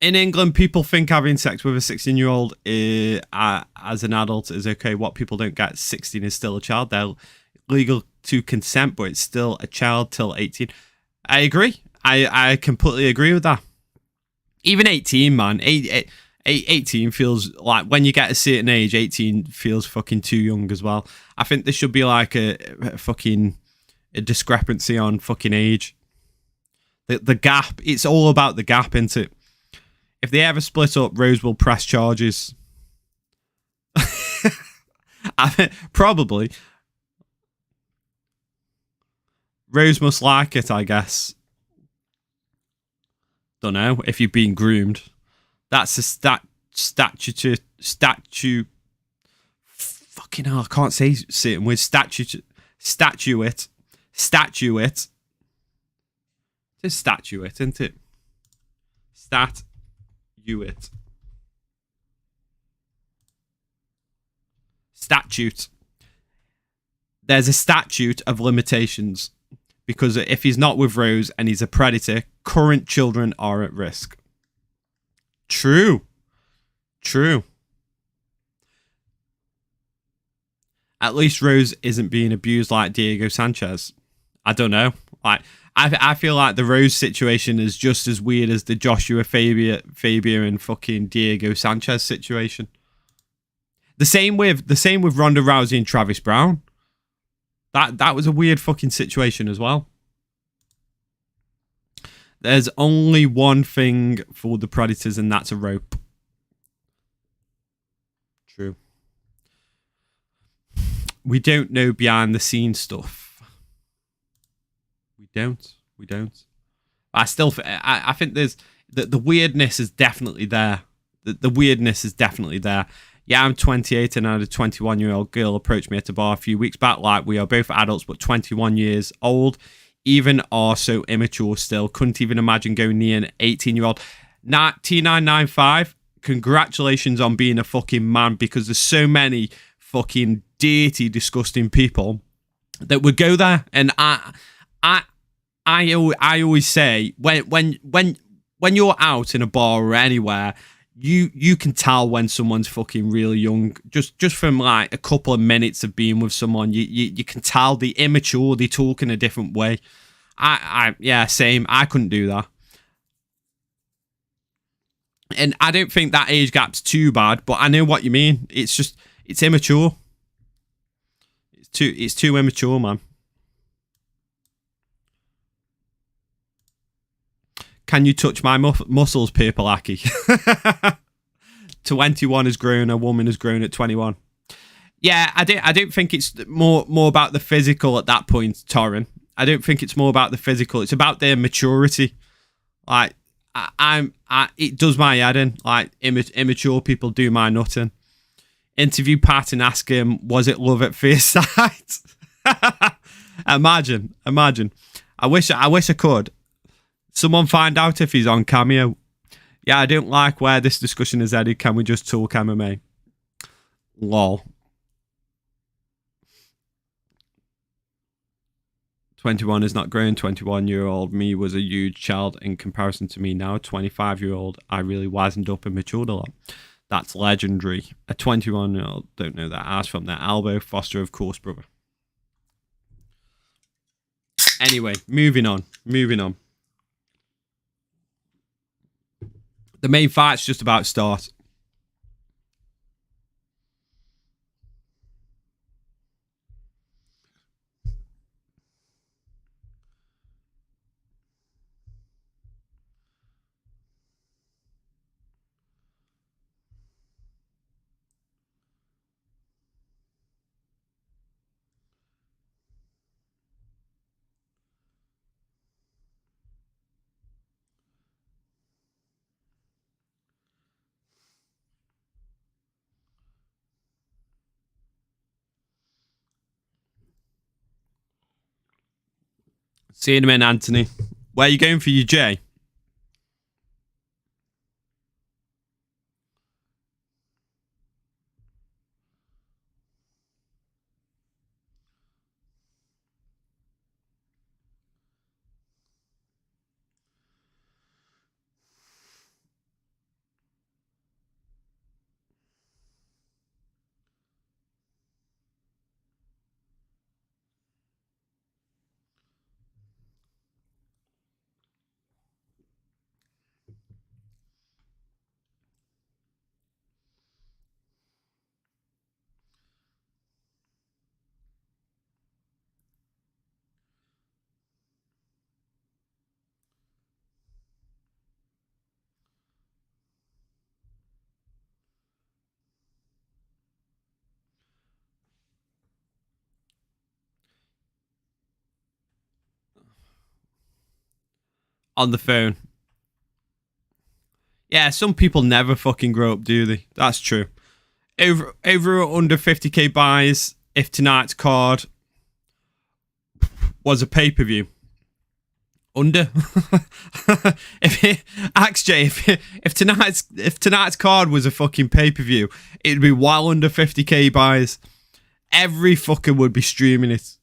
In England, people think having sex with a 16-year-old as an adult is okay. What people don't get, 16 is still a child. They're legal to consent, but it's still a child till 18. I agree. I completely agree with that. Even 18, man. 18 feels like, when you get a certain age, 18 feels fucking too young as well. I think there should be like a discrepancy on fucking age. The gap, it's all about the gap, isn't it? If they ever split up, Rose will press charges. Probably. Rose must like it, I guess. Don't know if you've been groomed. That's a statute. Fucking hell, I can't say certain words. Statuette. It's statuette, isn't it? Statute. There's a statute of limitations, because if he's not with Rose and he's a predator, current children are at risk. True. At least Rose isn't being abused like Diego Sanchez. I don't know. Like, I feel like the Rose situation is just as weird as the Joshua Fabia and fucking Diego Sanchez situation. The same with Ronda Rousey and Travis Brown. That was a weird fucking situation as well. There's only one thing for the predators, and that's a rope. True. We don't know behind the scenes stuff. We don't. I think there's the weirdness is definitely there. The weirdness is definitely there. Yeah, I'm 28 and I had a 21-year-old girl approach me at a bar a few weeks back. Like, we are both adults, but 21 years old. Even are so immature still. Couldn't even imagine going near an 18-year-old. T995, congratulations on being a fucking man, because there's so many fucking dirty, disgusting people that would go there. And I always say, when you're out in a bar or anywhere, you can tell when someone's fucking really young just from like a couple of minutes of being with someone. You can tell they're immature, they talk in a different way. Yeah, same. I couldn't do that. And I don't think that age gap's too bad, but I know what you mean. It's immature. It's too immature, man. Can you touch my muscles, Pirpalaki? 21 has grown. A woman has grown at 21. Yeah, I don't think it's more about the physical at that point, Torrin. I don't think it's more about the physical. It's about their maturity. Like, it does my head in. Like, immature people do my nutting. Interview Pat and ask him, was it love at first sight? Imagine. I wish I could. Someone find out if he's on Cameo. Yeah, I don't like where this discussion is headed. Can we just talk MMA? Lol. 21 is not grown. 21-year-old me was a huge child in comparison to me now. 25-year-old, I really wisened up and matured a lot. That's legendary. A 21-year-old, don't know that ass from their elbow. Foster, of course, brother. Anyway, moving on. The main fight's just about to start. See you in a minute, Anthony. Where are you going for your J? On the phone. Yeah, some people never fucking grow up, do they? That's true. Over or under 50k buys if tonight's card was a pay-per-view. Under. if tonight's card was a fucking pay-per-view, it'd be well under 50k buys. Every fucker would be streaming it.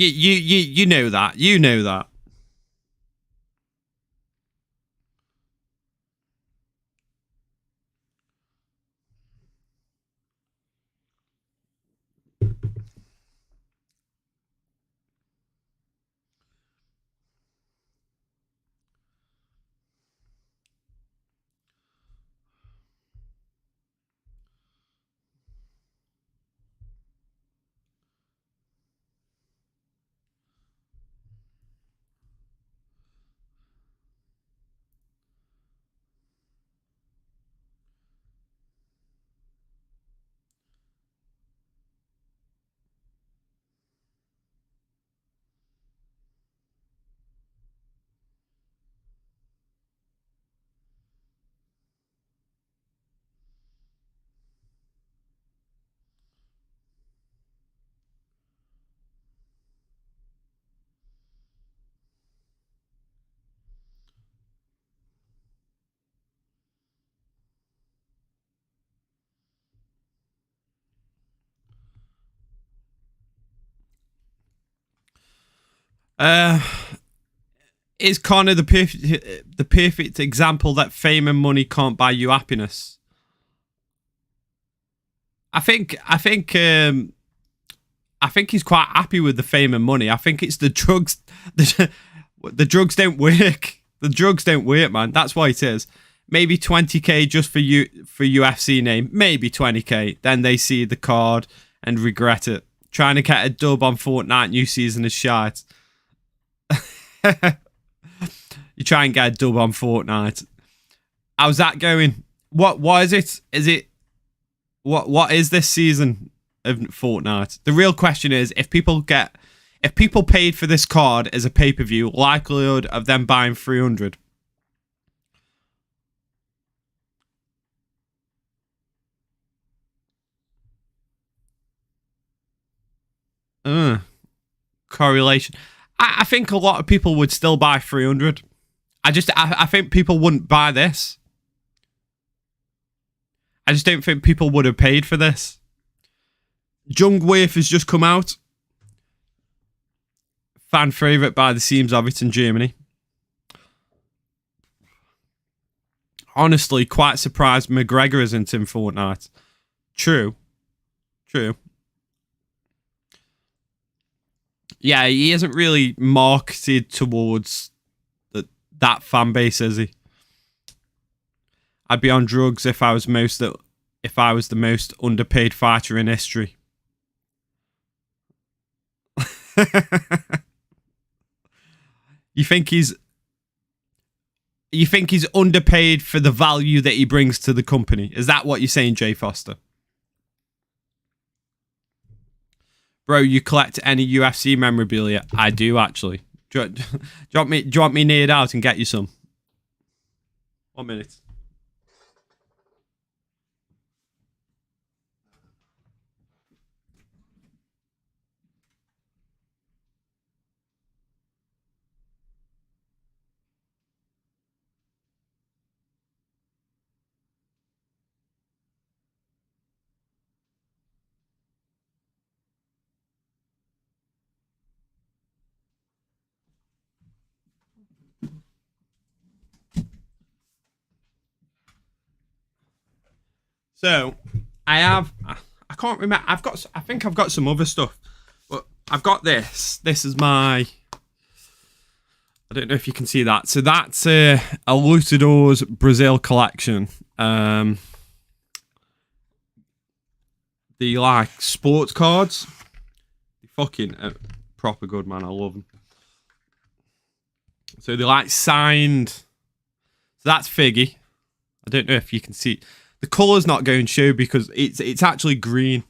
You know that. You know that. Is Connor the perfect example that fame and money can't buy you happiness? I think he's quite happy with the fame and money. I think it's the drugs. The drugs don't work. The drugs don't work, man. That's why it is. Maybe 20k just for UFC name. Maybe 20k. Then they see the card and regret it. Trying to get a dub on Fortnite new season is shite. You try and get a dub on Fortnite. How's that going? What is it? Is it what is this season of Fortnite? The real question is, if people paid for this card as a pay-per-view, likelihood of them buying 300. Correlation. I think a lot of people would still buy 300. I think people wouldn't buy this. I just don't think people would have paid for this. Jungwirth has just come out. Fan favourite by the seams of it in Germany. Honestly, quite surprised McGregor isn't in Fortnite. True. Yeah, he isn't really marketed towards that fan base, is he? I'd be on drugs if I was the most underpaid fighter in history. You think he's underpaid for the value that he brings to the company? Is that what you're saying, Jay Foster? Bro, you collect any UFC memorabilia? I do, actually. Do you want me neared out and get you some? 1 minute. So, I can't remember. I think I've got some other stuff. But I've got this. This is my... I don't know if you can see that. So that's a Lutador's Brazil collection. The like sports cards. They're fucking proper good, man. I love them. So they like signed. So that's Figgy. I don't know if you can see. The colour's not going to show because it's actually green.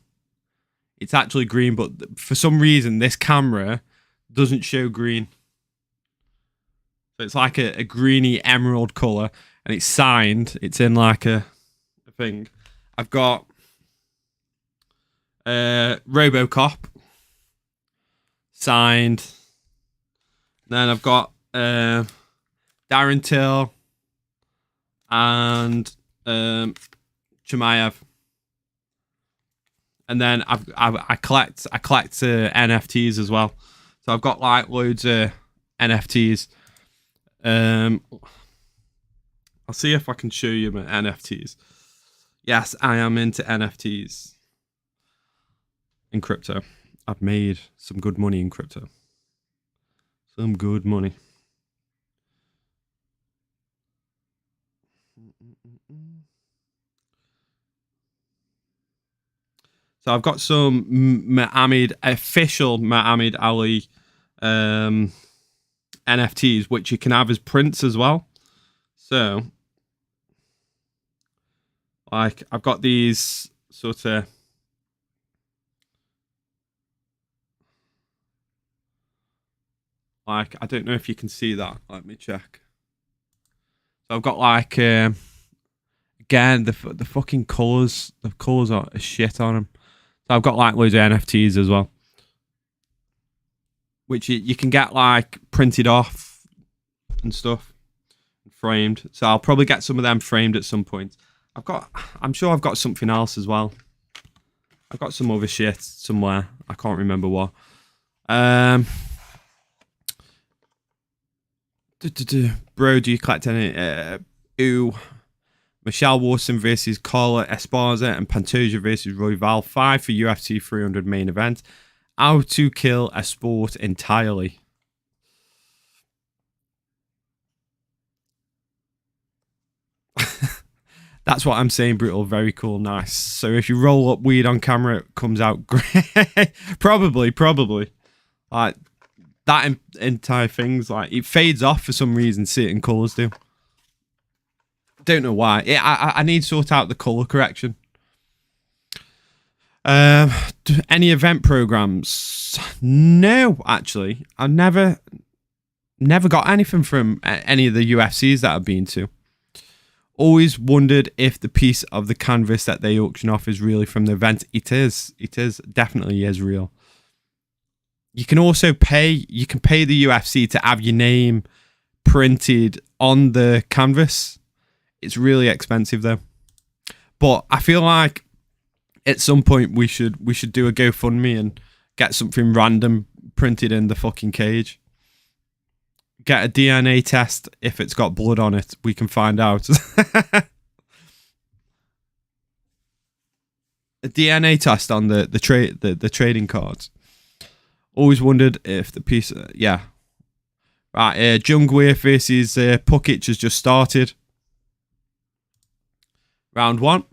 It's actually green, but for some reason this camera doesn't show green. So it's like a greeny emerald colour, and it's signed. It's in like a thing. I've got RoboCop signed. Then I've got Darren Till and Chimaev. And then I collect NFTs as well. So I've got like loads of NFTs. I'll see if I can show you my NFTs. Yes, I am into NFTs in crypto. I've made some good money in crypto. Some good money. So I've got some official Muhammad Ali NFTs, which you can have as prints as well. So, like, I've got these sort of... Like, I don't know if you can see that. Let me check. So I've got like... again, the fucking colours. The colours are shit on them. So I've got like loads of NFTs as well, which you can get like printed off and stuff, framed. So I'll probably get some of them framed at some point. I'm sure I've got something else as well. I've got some other shit somewhere. I can't remember what. Bro, do you collect any? Michelle Watson versus Carla Esparza and Pantoja versus Royval 5 for UFC 300 main event. How to kill a sport entirely. That's what I'm saying, brutal. Very cool, nice. So if you roll up weed on camera, it comes out great. probably. Like, that entire thing's like, it fades off for some reason, certain colours do. Don't know why. I need to sort out the colour correction. Any event programs? No, actually. I've never got anything from any of the UFCs that I've been to. Always wondered if the piece of the canvas that they auction off is really from the event. It is. Definitely is real. You can also pay. You can pay the UFC to have your name printed on the canvas. It's really expensive though. But I feel like at some point we should do a GoFundMe and get something random printed in the fucking cage. Get a DNA test. If it's got blood on it, we can find out. A DNA test on the trading cards. Always wondered if the piece. Yeah. Right. Jungwirth versus Pukač has just started. Round 1.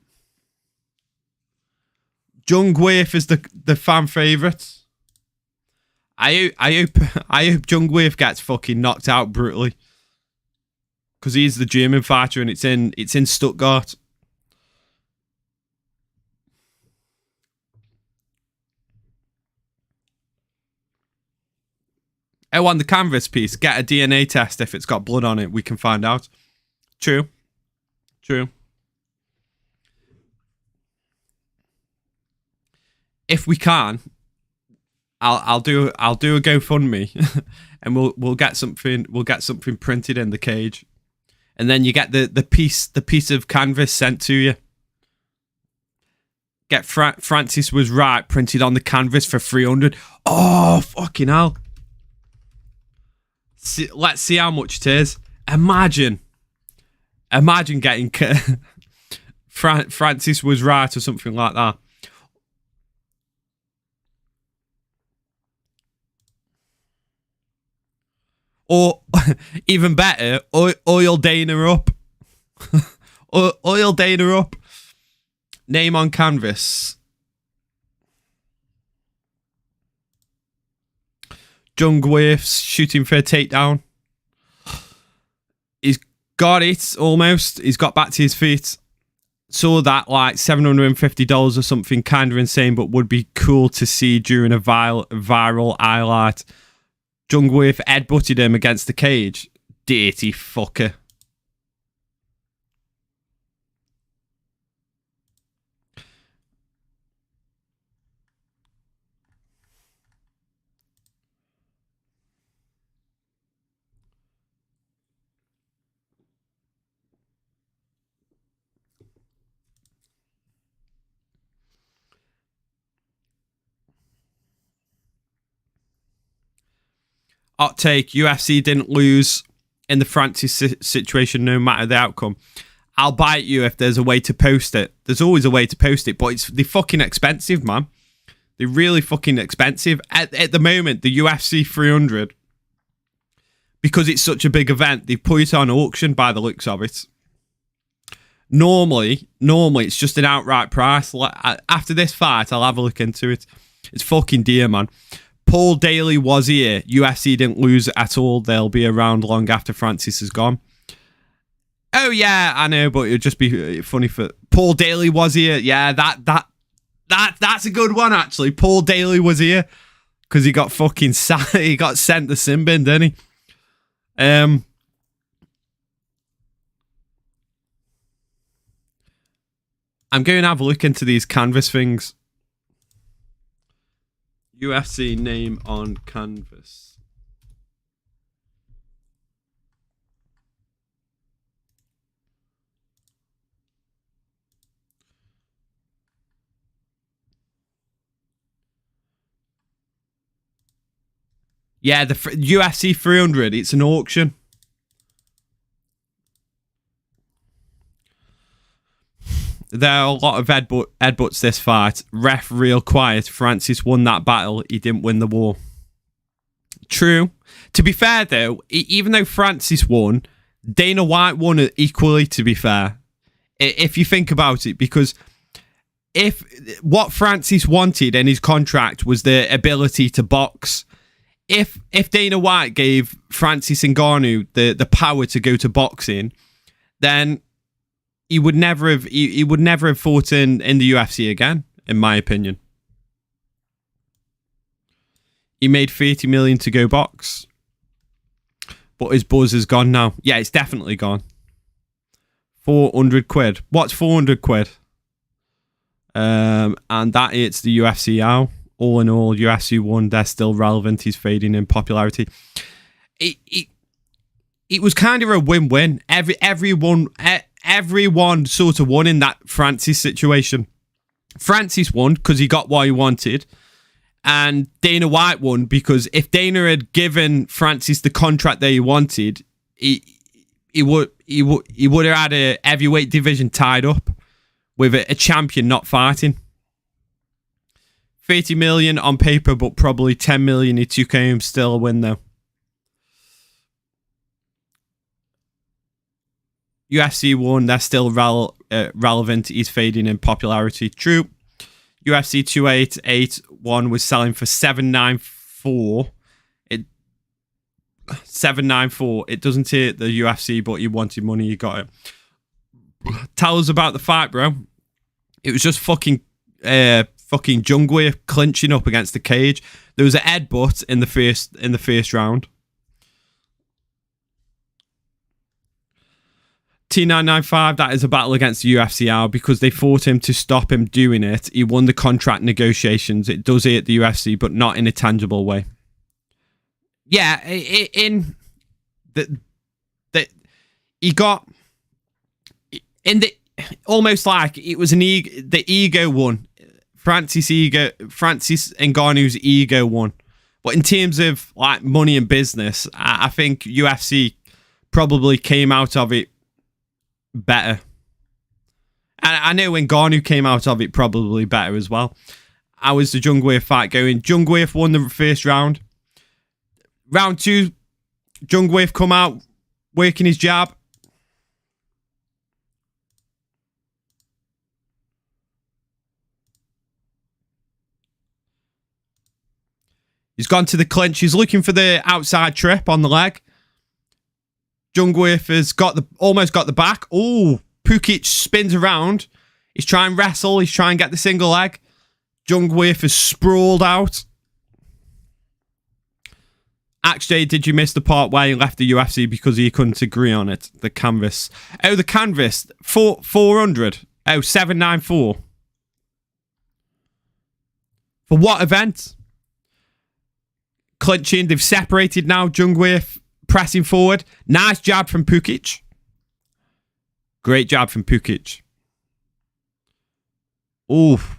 Jungwirth is the fan favourite. I hope Jungwirth gets fucking knocked out brutally, because he's the German fighter and it's in Stuttgart. Oh, on the canvas piece, get a DNA test. If it's got blood on it, we can find out. True. If we can, I'll do a GoFundMe, and we'll get something printed in the cage, and then you get the piece of canvas sent to you. Get Francis was right printed on the canvas for 300. Oh fucking hell! Let's see how much it is. Imagine getting Francis was right or something like that. Or, even better, oil Dana up. Oil Dana up. Name on canvas. Jungwirth's shooting for a takedown. He's got it, almost. He's got back to his feet. Saw that, like, $750 or something, kind of insane, but would be cool to see during a viral highlight. Jungwirth headbutted him against the cage. Dirty fucker. Hot take, UFC didn't lose in the Francis situation no matter the outcome. I'll bite you if there's a way to post it. There's always a way to post it, but they're fucking expensive, man. They're really fucking expensive. At the moment, the UFC 300, because it's such a big event, they put it on auction by the looks of it. Normally, it's just an outright price. After this fight, I'll have a look into it. It's fucking dear, man. Paul Daly was here. UFC didn't lose at all. They'll be around long after Francis is gone. Oh yeah, I know, but it'd just be funny for Paul Daly was here. Yeah, that's a good one actually. Paul Daly was here because he got fucking he got sent to sin bin, didn't he? I'm going to have a look into these canvas things. UFC name on canvas. Yeah, the UFC 300. It's an auction. There are a lot of headbutts this fight. Ref real quiet. Francis won that battle. He didn't win the war. True. To be fair, though, even though Francis won, Dana White won equally, to be fair. if you think about it, because if what Francis wanted in his contract was the ability to box, if Dana White gave Francis Ngannou the power to go to boxing, then he would never have fought in the UFC again, in my opinion. He made 30 million to go box, but his buzz is gone now. Yeah, it's definitely gone. 400 quid. What's 400 quid? And that it's the UFC now. All in all, UFC 1, they're still relevant. He's fading in popularity. It was kind of a win-win. Everyone sort of won in that Francis situation. Francis won because he got what he wanted, and Dana White won because if Dana had given Francis the contract that he wanted, he would have had a heavyweight division tied up with a champion not fighting. 30 million on paper, but probably 10 million he took home. Still a win though. UFC 1, they're still relevant. He's fading in popularity. True. UFC 2881 was selling for 794. 794. It doesn't hit the UFC, but you wanted money, you got it. Tell us about the fight, bro. It was just fucking Jungwirth clinching up against the cage. There was an headbutt in the first round. T995, that is a battle against the UFC now because they fought him to stop him doing it. He won the contract negotiations. It does it at the UFC, but not in a tangible way. Yeah, in the he got in the almost like it was the ego won. Francis Ngannou's ego won. But in terms of like money and business, I think UFC probably came out of it better. And I know Ngannou came out of it probably better as well. How was the Jungwirth fight going? Jungwirth won the first round. Round 2, Jungwirth come out, working his jab. He's gone to the clinch. He's looking for the outside trip on the leg. Jungwirth has almost got the back. Oh, Pukač spins around. He's trying to wrestle. He's trying to get the single leg. Jungwirth is sprawled out. Actually, did you miss the part where he left the UFC because he couldn't agree on it? The canvas. Oh, the canvas. 400. Oh, 794. For what event? Clinching. They've separated now. Jungwirth pressing forward. Nice jab from Pukač. Great jab from Pukač. Oof.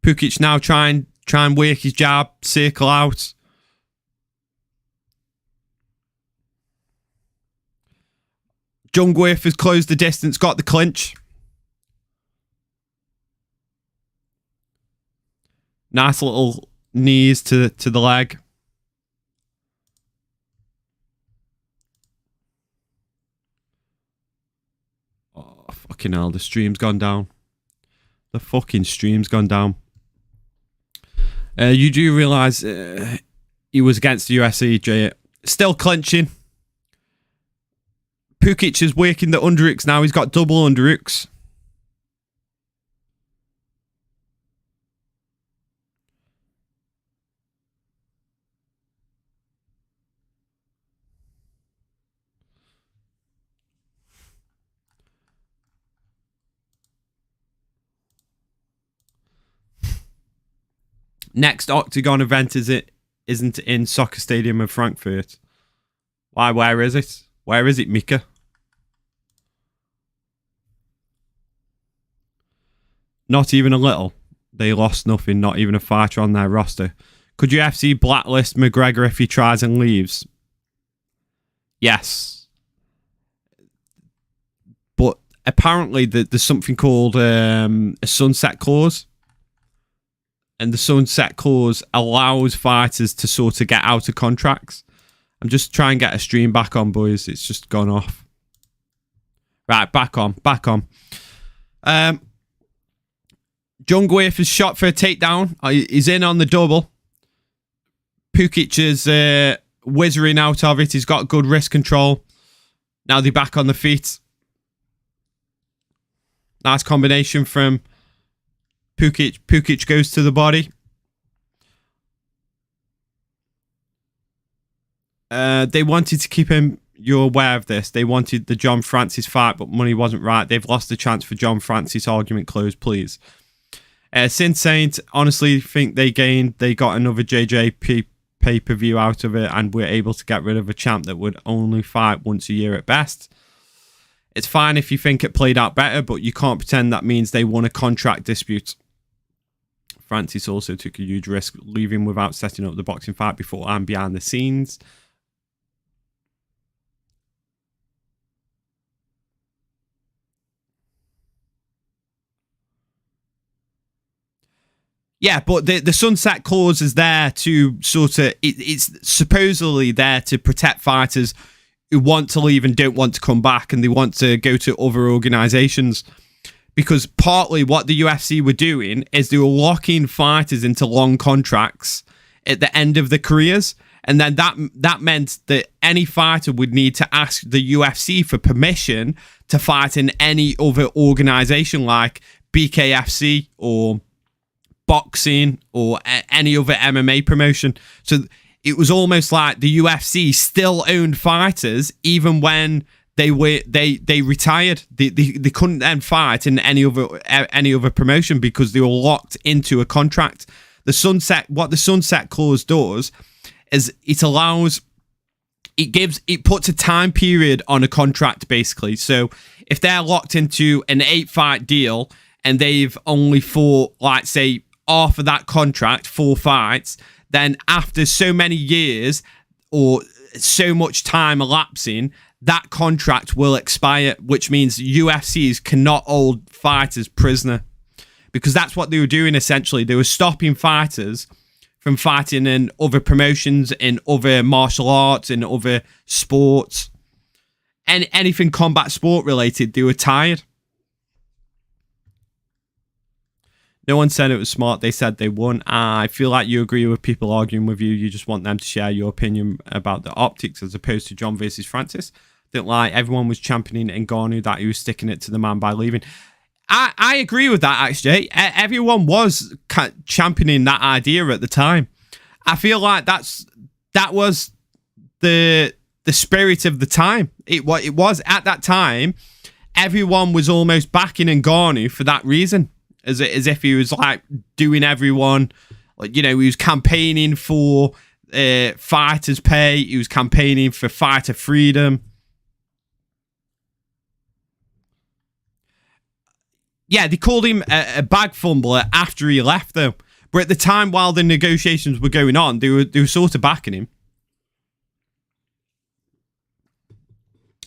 Pukač now try and work his jab, circle out. Jungwirth has closed the distance, got the clinch. Nice little knees to the leg. Oh, fucking hell, the stream's gone down. The fucking stream's gone down. You do realise he was against the UFC, Jay. Still clinching. Pukač is working the underhooks now. He's got double underhooks. Next Oktagon event isn't in Soccer Stadium in Frankfurt. Why? Where is it? Where is it, Mika? Not even a little. They lost nothing. Not even a fighter on their roster. Could UFC blacklist McGregor if he tries and leaves? Yes. But apparently there's something called a sunset clause. And the sunset clause allows fighters to sort of get out of contracts. I'm just trying to get a stream back on, boys. It's just gone off. Right, back on. Jungwirth is shot for a takedown. He's in on the double. Pukač is whizzing out of it. He's got good wrist control. Now they're back on the feet. Nice combination from Pukač. Pukač goes to the body. They wanted to keep him. You're aware of this. They wanted the John Francis fight, but money wasn't right. They've lost the chance for John Francis. Argument closed, please. Sin Saint, honestly, think they gained. They got another JJP pay-per-view out of it, and we're able to get rid of a champ that would only fight once a year at best. It's fine if you think it played out better, but you can't pretend that means they won a contract dispute. Francis also took a huge risk, leaving without setting up the boxing fight before and behind the scenes. Yeah, but the sunset clause is there to sort of... It's supposedly there to protect fighters who want to leave and don't want to come back, and they want to go to other organisations. Because partly what the UFC were doing is they were locking fighters into long contracts at the end of their careers. And then that meant that any fighter would need to ask the UFC for permission to fight in any other organisation like BKFC or boxing or any other MMA promotion. So it was almost like the UFC still owned fighters even when they retired. They couldn't then fight in any other promotion because they were locked into a contract. What the sunset clause does is it puts a time period on a contract, basically. So if they're locked into an 8-fight deal and they've only fought, like, say, half of that contract, 4 fights, then after so many years or so much time elapsing, that contract will expire, which means UFCs cannot hold fighters prisoner, because that's what they were doing essentially. They were stopping fighters from fighting in other promotions, in other martial arts, in other sports, and anything combat sport related. They were tired. No one said it was smart. They said they won. I feel like you agree with people arguing with you. You just want them to share your opinion about the optics as opposed to John versus Francis. Don't lie. Everyone was championing Ngannou that he was sticking it to the man by leaving. I agree with that, actually. Everyone was championing that idea at the time. I feel like that was the spirit of the time. It was at that time. Everyone was almost backing Ngannou for that reason. As if he was like doing everyone, like, you know, he was campaigning for fighters' pay. He was campaigning for fighter freedom. Yeah, they called him a bag fumbler after he left, though. But at the time, while the negotiations were going on, they were sort of backing him.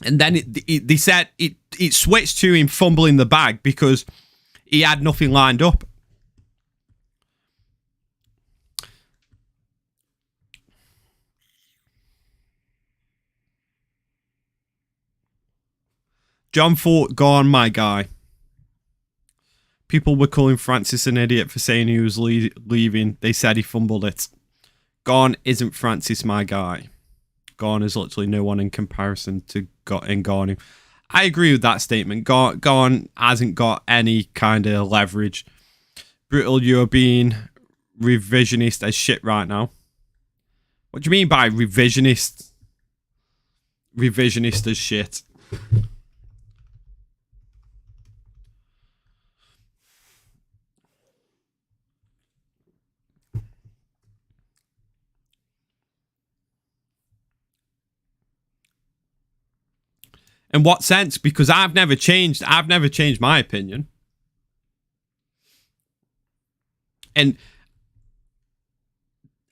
And then they said it switched to him fumbling the bag because he had nothing lined up. John fought Gone, my guy. People were calling Francis an idiot for saying he was leaving. They said he fumbled it. Gone isn't Francis, my guy. Gone is literally no one in comparison to Ngannou. I agree with that statement. Gone hasn't got any kind of leverage. Brutal, you're being revisionist as shit right now. What do you mean by revisionist? Revisionist as shit. In what sense? Because I've never changed my opinion. And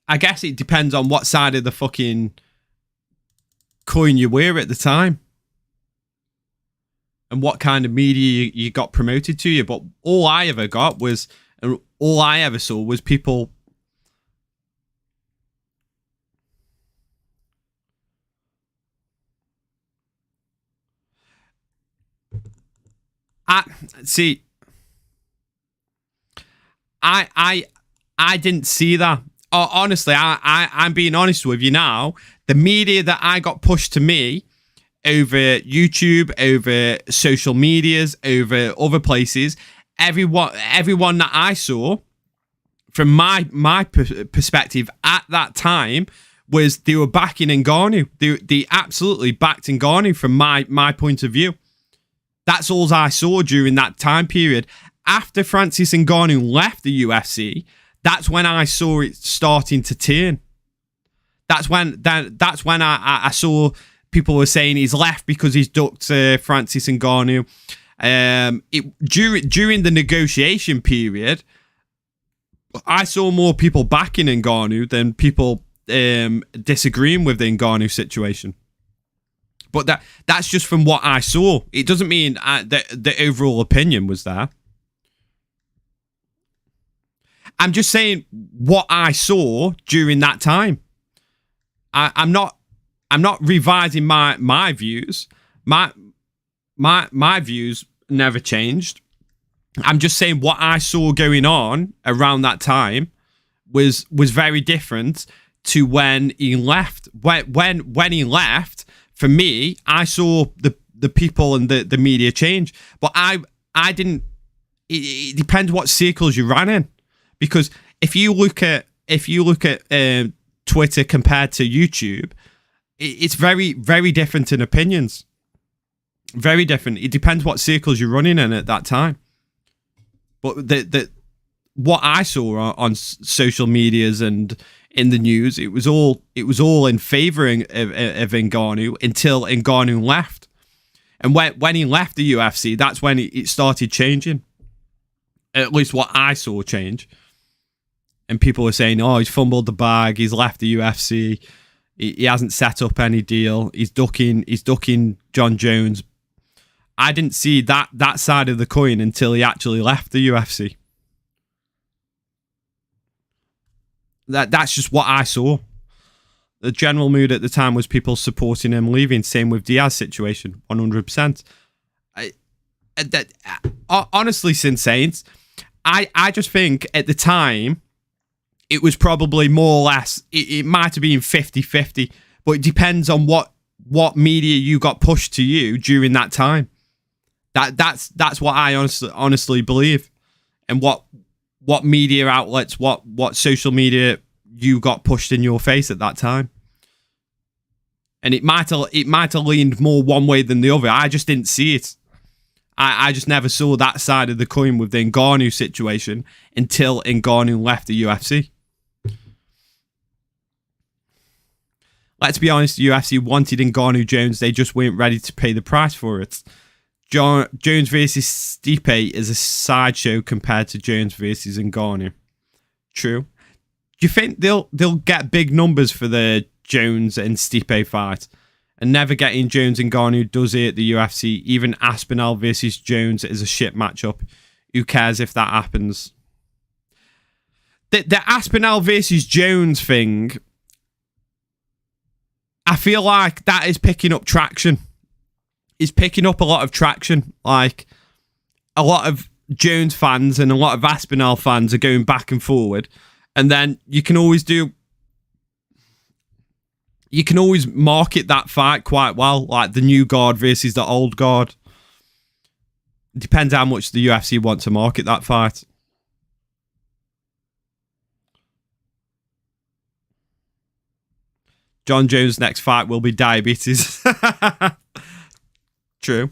I guess it depends on what side of the fucking coin you were at the time. And what kind of media you got promoted to you. But all I ever got was, and all I ever saw was people I see. I didn't see that. Honestly, I'm being honest with you now. The media that I got pushed to me over YouTube, over social medias, over other places, everyone that I saw from my perspective at that time was they were backing Ngannou. They absolutely backed Ngannou from my point of view. That's all I saw during that time period. After Francis Ngannou left the UFC, that's when I saw it starting to turn. That's when I saw people were saying he's left because he's ducked Francis Ngannou. During the negotiation period, I saw more people backing Ngannou than people disagreeing with the Ngannou situation. But that's just from what I saw. It doesn't mean that the overall opinion was there. I'm just saying what I saw during that time. I'm not revising my views. My views never changed. I'm just saying what I saw going on around that time was very different to when he left. When he left, for me, I saw the people and the media change. But I didn't. It depends what circles you ran in. Because if you look at Twitter compared to YouTube, it's very, very different in opinions. Very different. It depends what circles you're running in at that time. But what I saw on social medias and in the news, it was all in favor of Ngannou until Ngannou left. And when he left the UFC, that's when it started changing. At least what I saw change. And people were saying, oh, he's fumbled the bag. He's left the UFC. He hasn't set up any deal. He's ducking John Jones. I didn't see that side of the coin until he actually left the UFC. That's just what I saw. The general mood at the time was people supporting him leaving. Same with Diaz's situation, 100%. Honestly, since Saints, I just think at the time, it was probably more or less, it might have been 50-50, but it depends on what media you got pushed to you during that time. That's what I honestly believe. And what media outlets, what social media you got pushed in your face at that time. And it might have leaned more one way than the other. I just didn't see it. I just never saw that side of the coin with the Ngannou situation until Ngannou left the UFC. Let's be honest, the UFC wanted Ngannou Jones. They just weren't ready to pay the price for it. Jones versus Stipe is a sideshow compared to Jones versus Ngannou. True. Do you think they'll get big numbers for the Jones and Stipe fight? And never getting Jones and Ngannou does it at the UFC. Even Aspinall versus Jones is a shit matchup. Who cares if that happens? The Aspinall versus Jones thing, I feel like that is picking up traction. It's picking up a lot of traction. Like, a lot of Jones fans and a lot of Aspinall fans are going back and forward. And then you can always market that fight quite well, like the new guard versus the old guard. It depends how much the UFC want to market that fight. John Jones' next fight will be diabetes. True.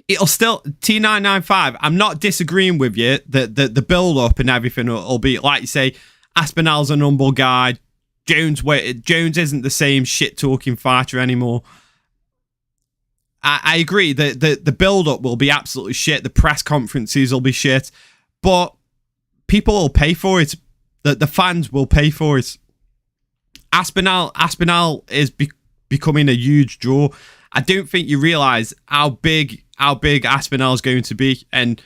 It'll still T995. I'm not disagreeing with you. The build up and everything will be like you say. Aspinall's an humble guy. Jones isn't the same shit talking fighter anymore. I agree. The build up will be absolutely shit. The press conferences will be shit, but people will pay for it. The fans will pay for it. Aspinall is becoming a huge draw. I don't think you realise how big Aspinall's going to be, and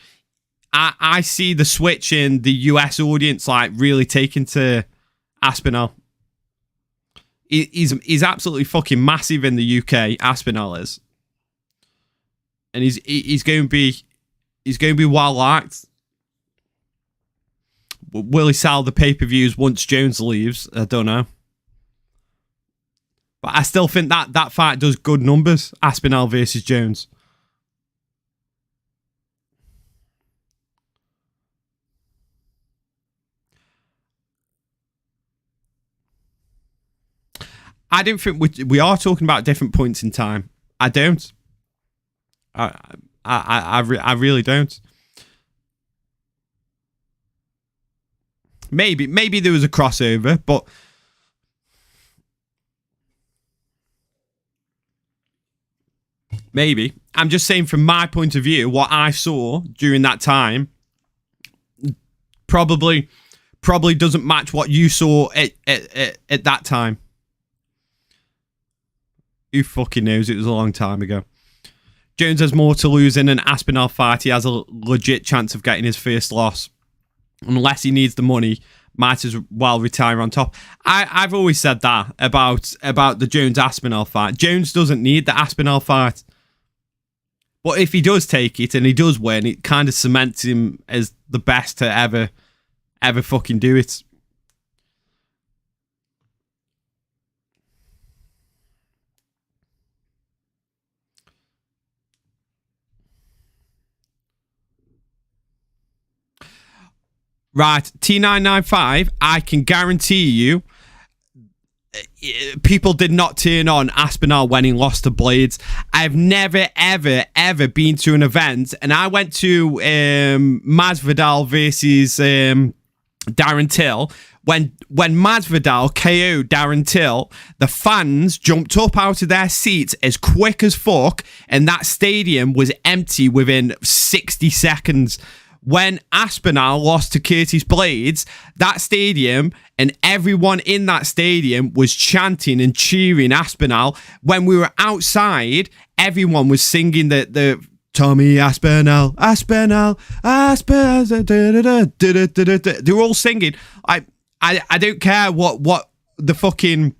I see the switch in the US audience like really taking to Aspinall. He's absolutely fucking massive in the UK. Aspinall is, and he's going to be well liked. Will he sell the pay-per-views once Jones leaves? I don't know. But I still think that fight does good numbers. Aspinall versus Jones. I don't think we are talking about different points in time. I don't. I really don't. Maybe there was a crossover, but maybe. I'm just saying from my point of view, what I saw during that time probably doesn't match what you saw at that time. Who fucking knows? It was a long time ago. Jones has more to lose in an Aspinall fight. He has a legit chance of getting his first loss. Unless he needs the money, might as well retire on top. I've always said that about the Jones-Aspinall fight. Jones doesn't need the Aspinall fight. But if he does take it and he does win, it kind of cements him as the best to ever fucking do it. Right, T995, I can guarantee you people did not turn on Aspinall when he lost to Blades. I've never, ever been to an event, and I went to Masvidal versus Darren Till. When Masvidal KO'd Darren Till, the fans jumped up out of their seats as quick as fuck, and that stadium was empty within 60 seconds. When Aspinall lost to Curtis Blades, that stadium and everyone in that stadium was chanting and cheering Aspinall. When we were outside, everyone was singing the Tommy Aspinall, Aspinall, Aspinall. They were all singing. I don't care what the fucking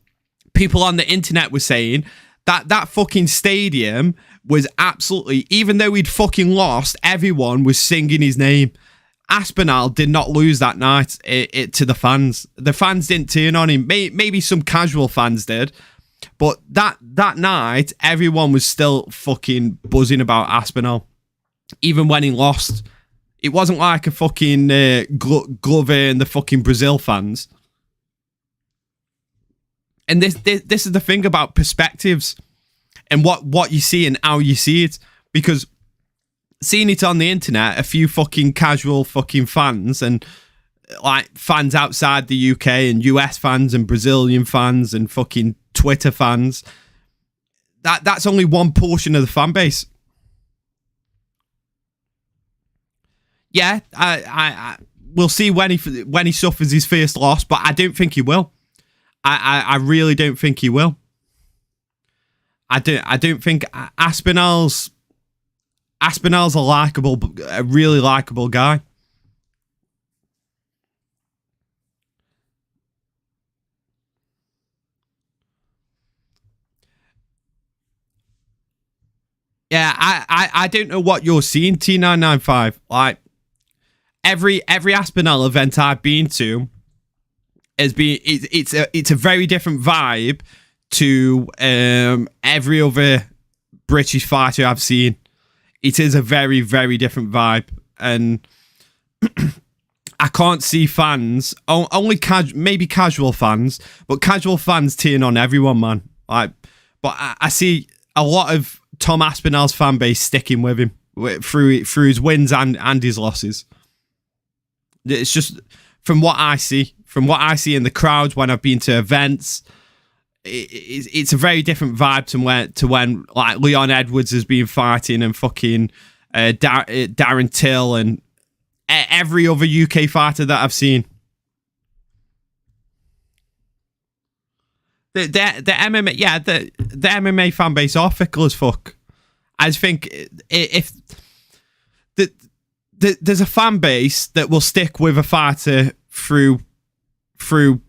people on the internet were saying. That fucking stadium was absolutely, even though he'd fucking lost, everyone was singing his name. Aspinall did not lose that night to the fans. The fans didn't turn on him. Maybe some casual fans did. But that night, everyone was still fucking buzzing about Aspinall. Even when he lost. It wasn't like a fucking Glover and the fucking Brazil fans. And this is the thing about perspectives and what you see and how you see it. Because seeing it on the internet, a few fucking casual fucking fans and like fans outside the UK and US fans and Brazilian fans and fucking Twitter fans, that's only one portion of the fan base. Yeah, I we'll see when he suffers his first loss, but I don't think he will. I really don't think he will. I don't think Aspinall's a really likable guy. Yeah, I don't know what you're seeing, T995. Like every Aspinall event I've been to has been it's a very different vibe to every other British fighter I've seen. It is a very, very different vibe, and I can't see fans, only maybe casual fans, but casual fans turn on everyone, man. Like, but I see a lot of Tom Aspinall's fan base sticking with him through his wins and his losses. It's just from what I see in the crowds when I've been to events. It's a very different vibe to when like Leon Edwards has been fighting and fucking Darren Till and every other UK fighter that I've seen. The MMA, yeah, the MMA fan base are fickle as fuck. I just think if there's a fan base that will stick with a fighter through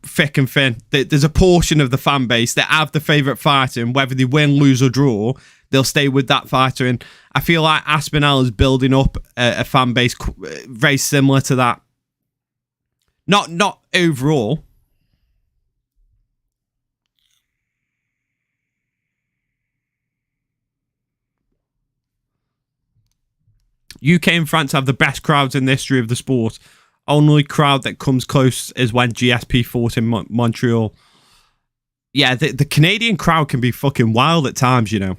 thick and thin. There's a portion of the fan base that have the favourite fighter, and whether they win, lose, or draw, they'll stay with that fighter. And I feel like Aspinall is building up a fan base very similar to that. Not overall. UK and France have the best crowds in the history of the sport. Only crowd that comes close is when GSP fought in Montreal. Yeah, the Canadian crowd can be fucking wild at times, you know.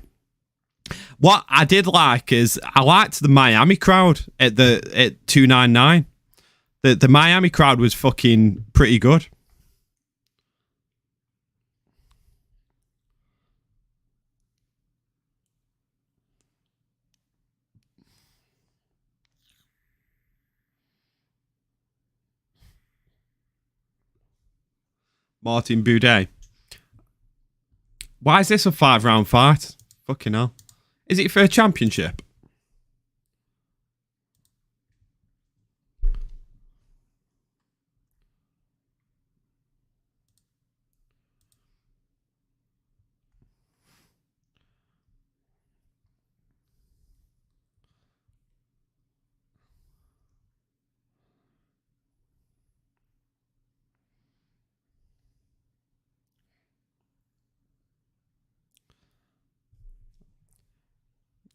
What I did like is I liked the Miami crowd at 299. The Miami crowd was fucking pretty good. Martin Boudet. Why is this a 5-round fight? Fucking hell. Is it for a championship?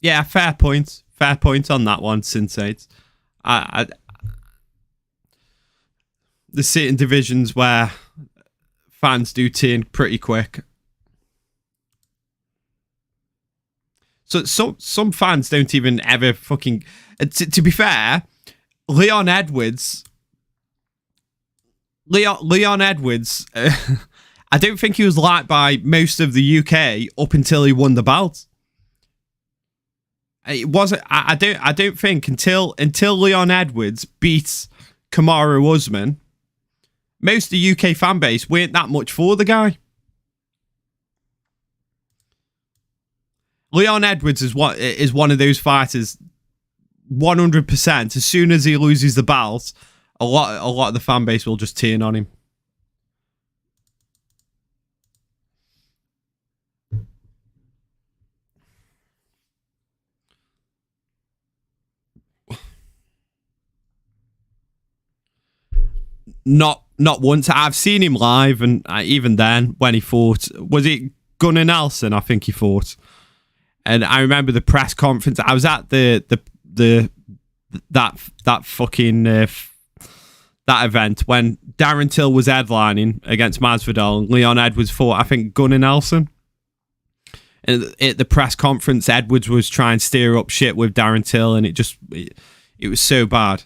Yeah, fair point. Fair point on that one, Sensate. There's certain divisions where fans do turn pretty quick. So some fans don't even ever fucking... To be fair, Leon Edwards... I don't think he was liked by most of the UK up until he won the belt. It wasn't. I don't think until Leon Edwards beats Kamaru Usman, most of the UK fan base weren't that much for the guy. Leon Edwards is one of those fighters. 100%. As soon as he loses the belt, a lot of the fan base will just turn on him. Not once. I've seen him live, and even then, when he fought, was it Gunnar Nelson? I think he fought, and I remember the press conference. I was at that fucking that event when Darren Till was headlining against Masvidal, and Leon Edwards fought, I think, Gunnar Nelson. And at the press conference, Edwards was trying to stir up shit with Darren Till, and it was so bad.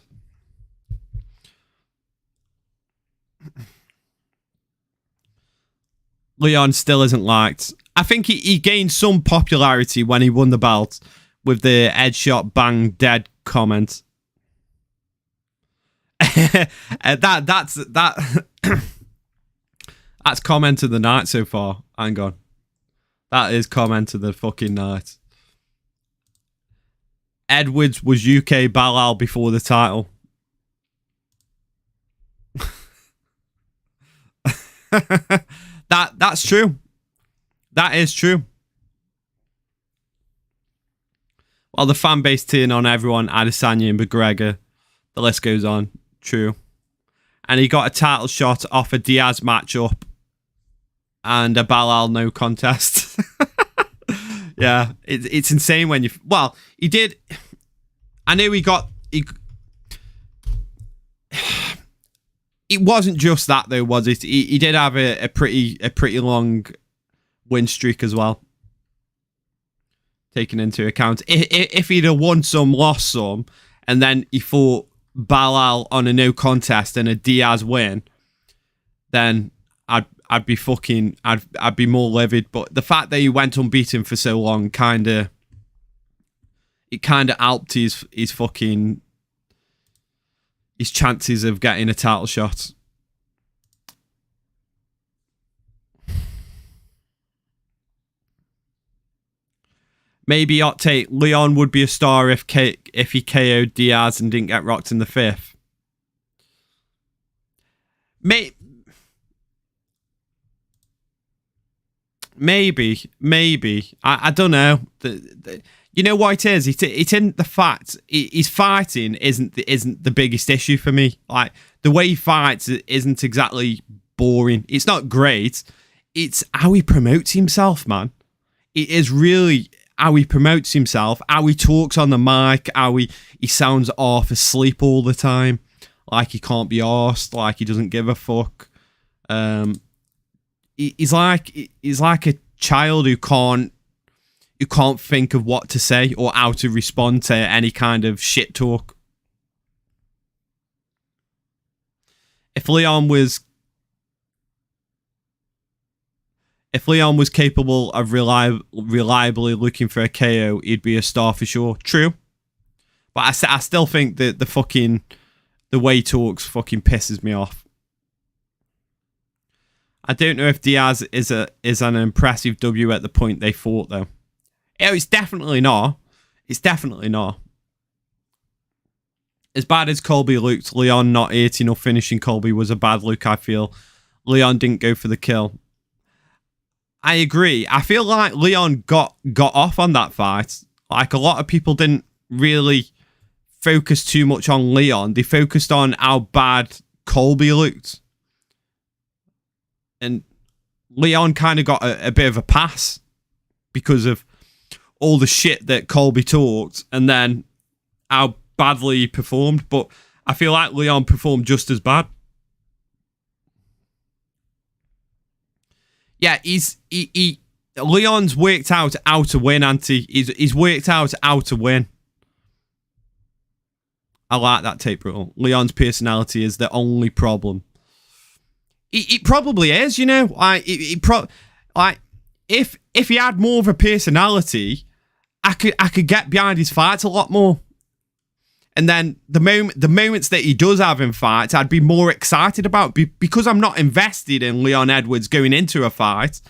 Leon still isn't liked. I think he gained some popularity when he won the belt with the headshot bang dead comment. That's comment of the night so far. Hang on. That is comment of the fucking night. Edwards was UK Balal before the title. That's true. That is true. Well, the fan base turn on everyone, Adesanya and McGregor. The list goes on. True. And he got a title shot off a Diaz matchup and a Balal no contest. Yeah, it's insane when you... Well, he did... I knew he got... It wasn't just that though, was it? He did have a pretty long win streak as well, taken into account. If he'd have won some, lost some, and then he fought Balal on a no contest and a Diaz win, then I'd be more livid. But the fact that he went unbeaten for so long kind of helped his chances of getting a title shot. Maybe hot take, Leon would be a star if he KO'd Diaz and didn't get rocked in the 5th. Maybe. I don't know. You know what it is? It's in the fact his fighting isn't the biggest issue for me. Like, the way he fights isn't exactly boring. It's not great. It's how he promotes himself, man. It is really how he promotes himself, how he talks on the mic, how he sounds half asleep all the time, like he can't be arsed, like he doesn't give a fuck. He's like a child who can't think of what to say or how to respond to any kind of shit talk. If Leon was capable of reliably looking for a KO, he'd be a star for sure. True. But I still think that the way he talks fucking pisses me off. I don't know if Diaz is an impressive W at the point they fought, though. It's definitely not. It's definitely not. As bad as Colby looked, Leon not eating or finishing Colby was a bad look, I feel. Leon didn't go for the kill. I agree. I feel like Leon got off on that fight. Like, a lot of people didn't really focus too much on Leon. They focused on how bad Colby looked. And Leon kind of got a bit of a pass because of all the shit that Colby talked and then how badly he performed. But I feel like Leon performed just as bad. Yeah, Leon's worked out how to win, Auntie. He's worked out how to win. I like that tape, bro. Leon's personality is the only problem. It probably is, you know. If he had more of a personality, I could get behind his fights a lot more. And then the moments that he does have in fights, I'd be more excited about because I'm not invested in Leon Edwards going into a fight.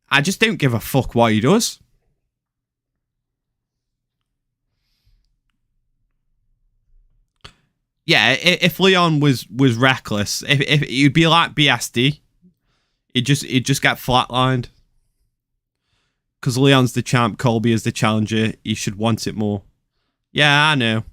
I just don't give a fuck what he does. Yeah, if Leon was reckless, if he'd be like BSD, he'd just get flatlined. Because Leon's the champ, Colby is the challenger. He should want it more. Yeah, I know.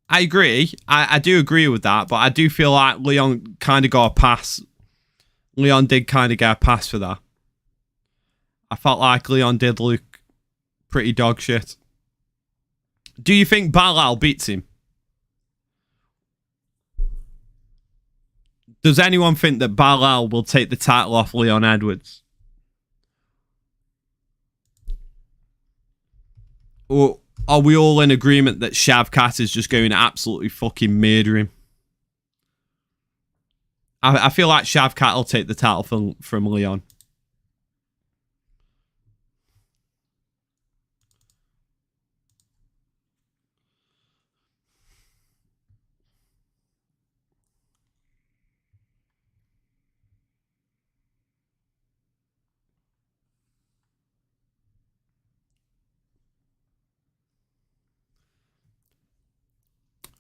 I agree. I do agree with that, but I do feel like Leon kind of got a pass. Leon did kind of get a pass for that. I felt like Leon did look pretty dog shit. Do you think Balal beats him? Does anyone think that Balal will take the title off Leon Edwards? Or are we all in agreement that Shavkat is just going to absolutely fucking murder him? I feel like Shavkat will take the title from Leon.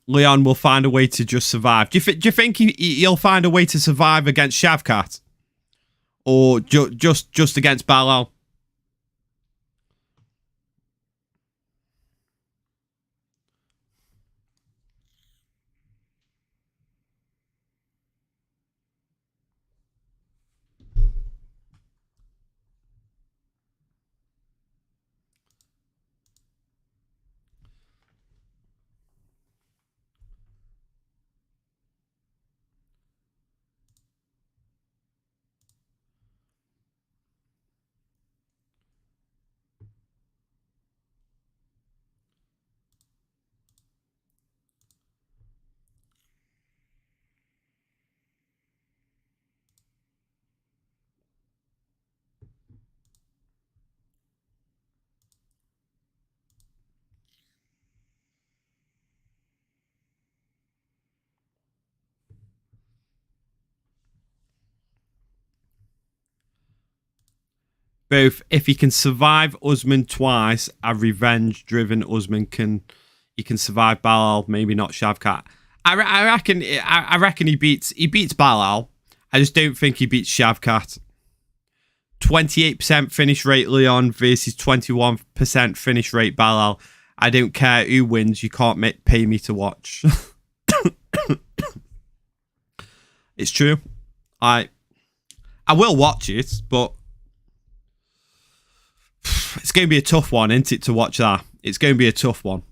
Leon will find a way to just survive. Do you think he'll find a way to survive against Shavkat? Or just against Balal? both if he can survive Usman twice, a revenge-driven Usman can survive Balal, maybe not Shavkat. I reckon he beats Balal. I just don't think he beats Shavkat. 28% finish rate Leon versus 21% finish rate Balal. I don't care who wins. You can't pay me to watch. It's true. I will watch it, but it's going to be a tough one, isn't it, to watch that? It's going to be a tough one.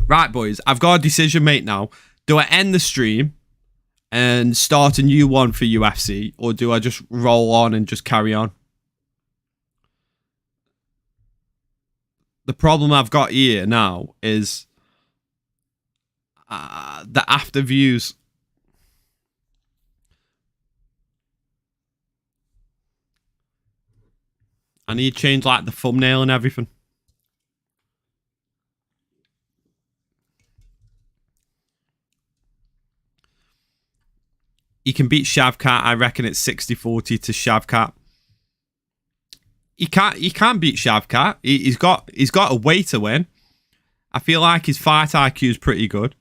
Right, boys. I've got a decision made now. Do I end the stream and start a new one for UFC, or do I just roll on and just carry on? The problem I've got here now is the after views. I need to change like the thumbnail and everything. He can beat Shavkat. I reckon it's 60-40 to Shavkat. He can't beat Shavkat. He's got a way to win. I feel like his fight IQ is pretty good.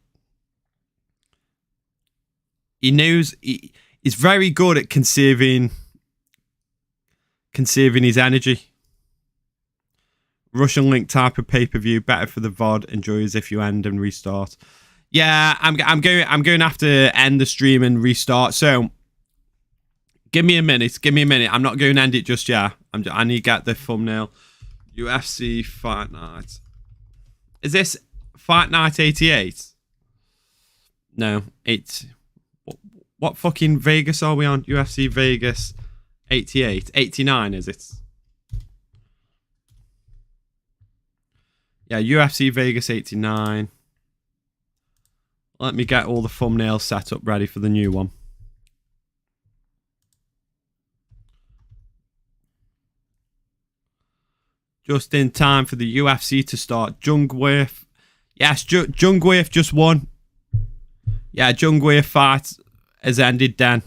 He knows he's very good at conserving his energy. Russian link type of pay-per-view, better for the VOD. Enjoy as if you end and restart. Yeah, I'm going to have to end the stream and restart. So give me a minute. I'm not going to end it just yet. I need to get the thumbnail. UFC Fight Night. Is this Fight Night 88? No, it's what fucking Vegas are we on? UFC Vegas 88, 89 is it? Yeah, UFC Vegas 89. Let me get all the thumbnails set up ready for the new one. Just in time for the UFC to start. Jungwirth. Yes, Jungwirth just won. Yeah, Jungwirth fight has ended then.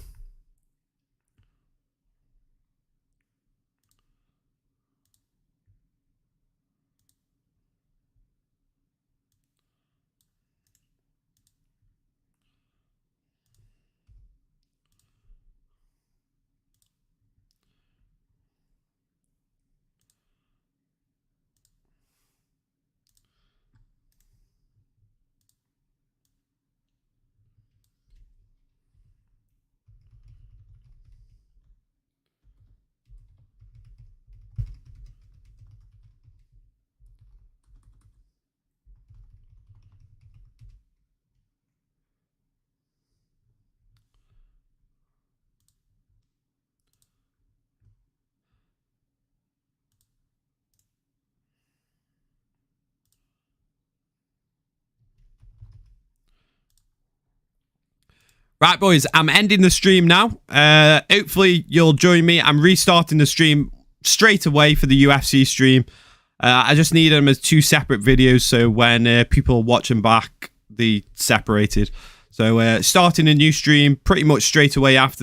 Right, boys, I'm ending the stream now. Hopefully, you'll join me. I'm restarting the stream straight away for the UFC stream. I just need them as two separate videos, so when people watch them back, they separated. So, starting a new stream pretty much straight away after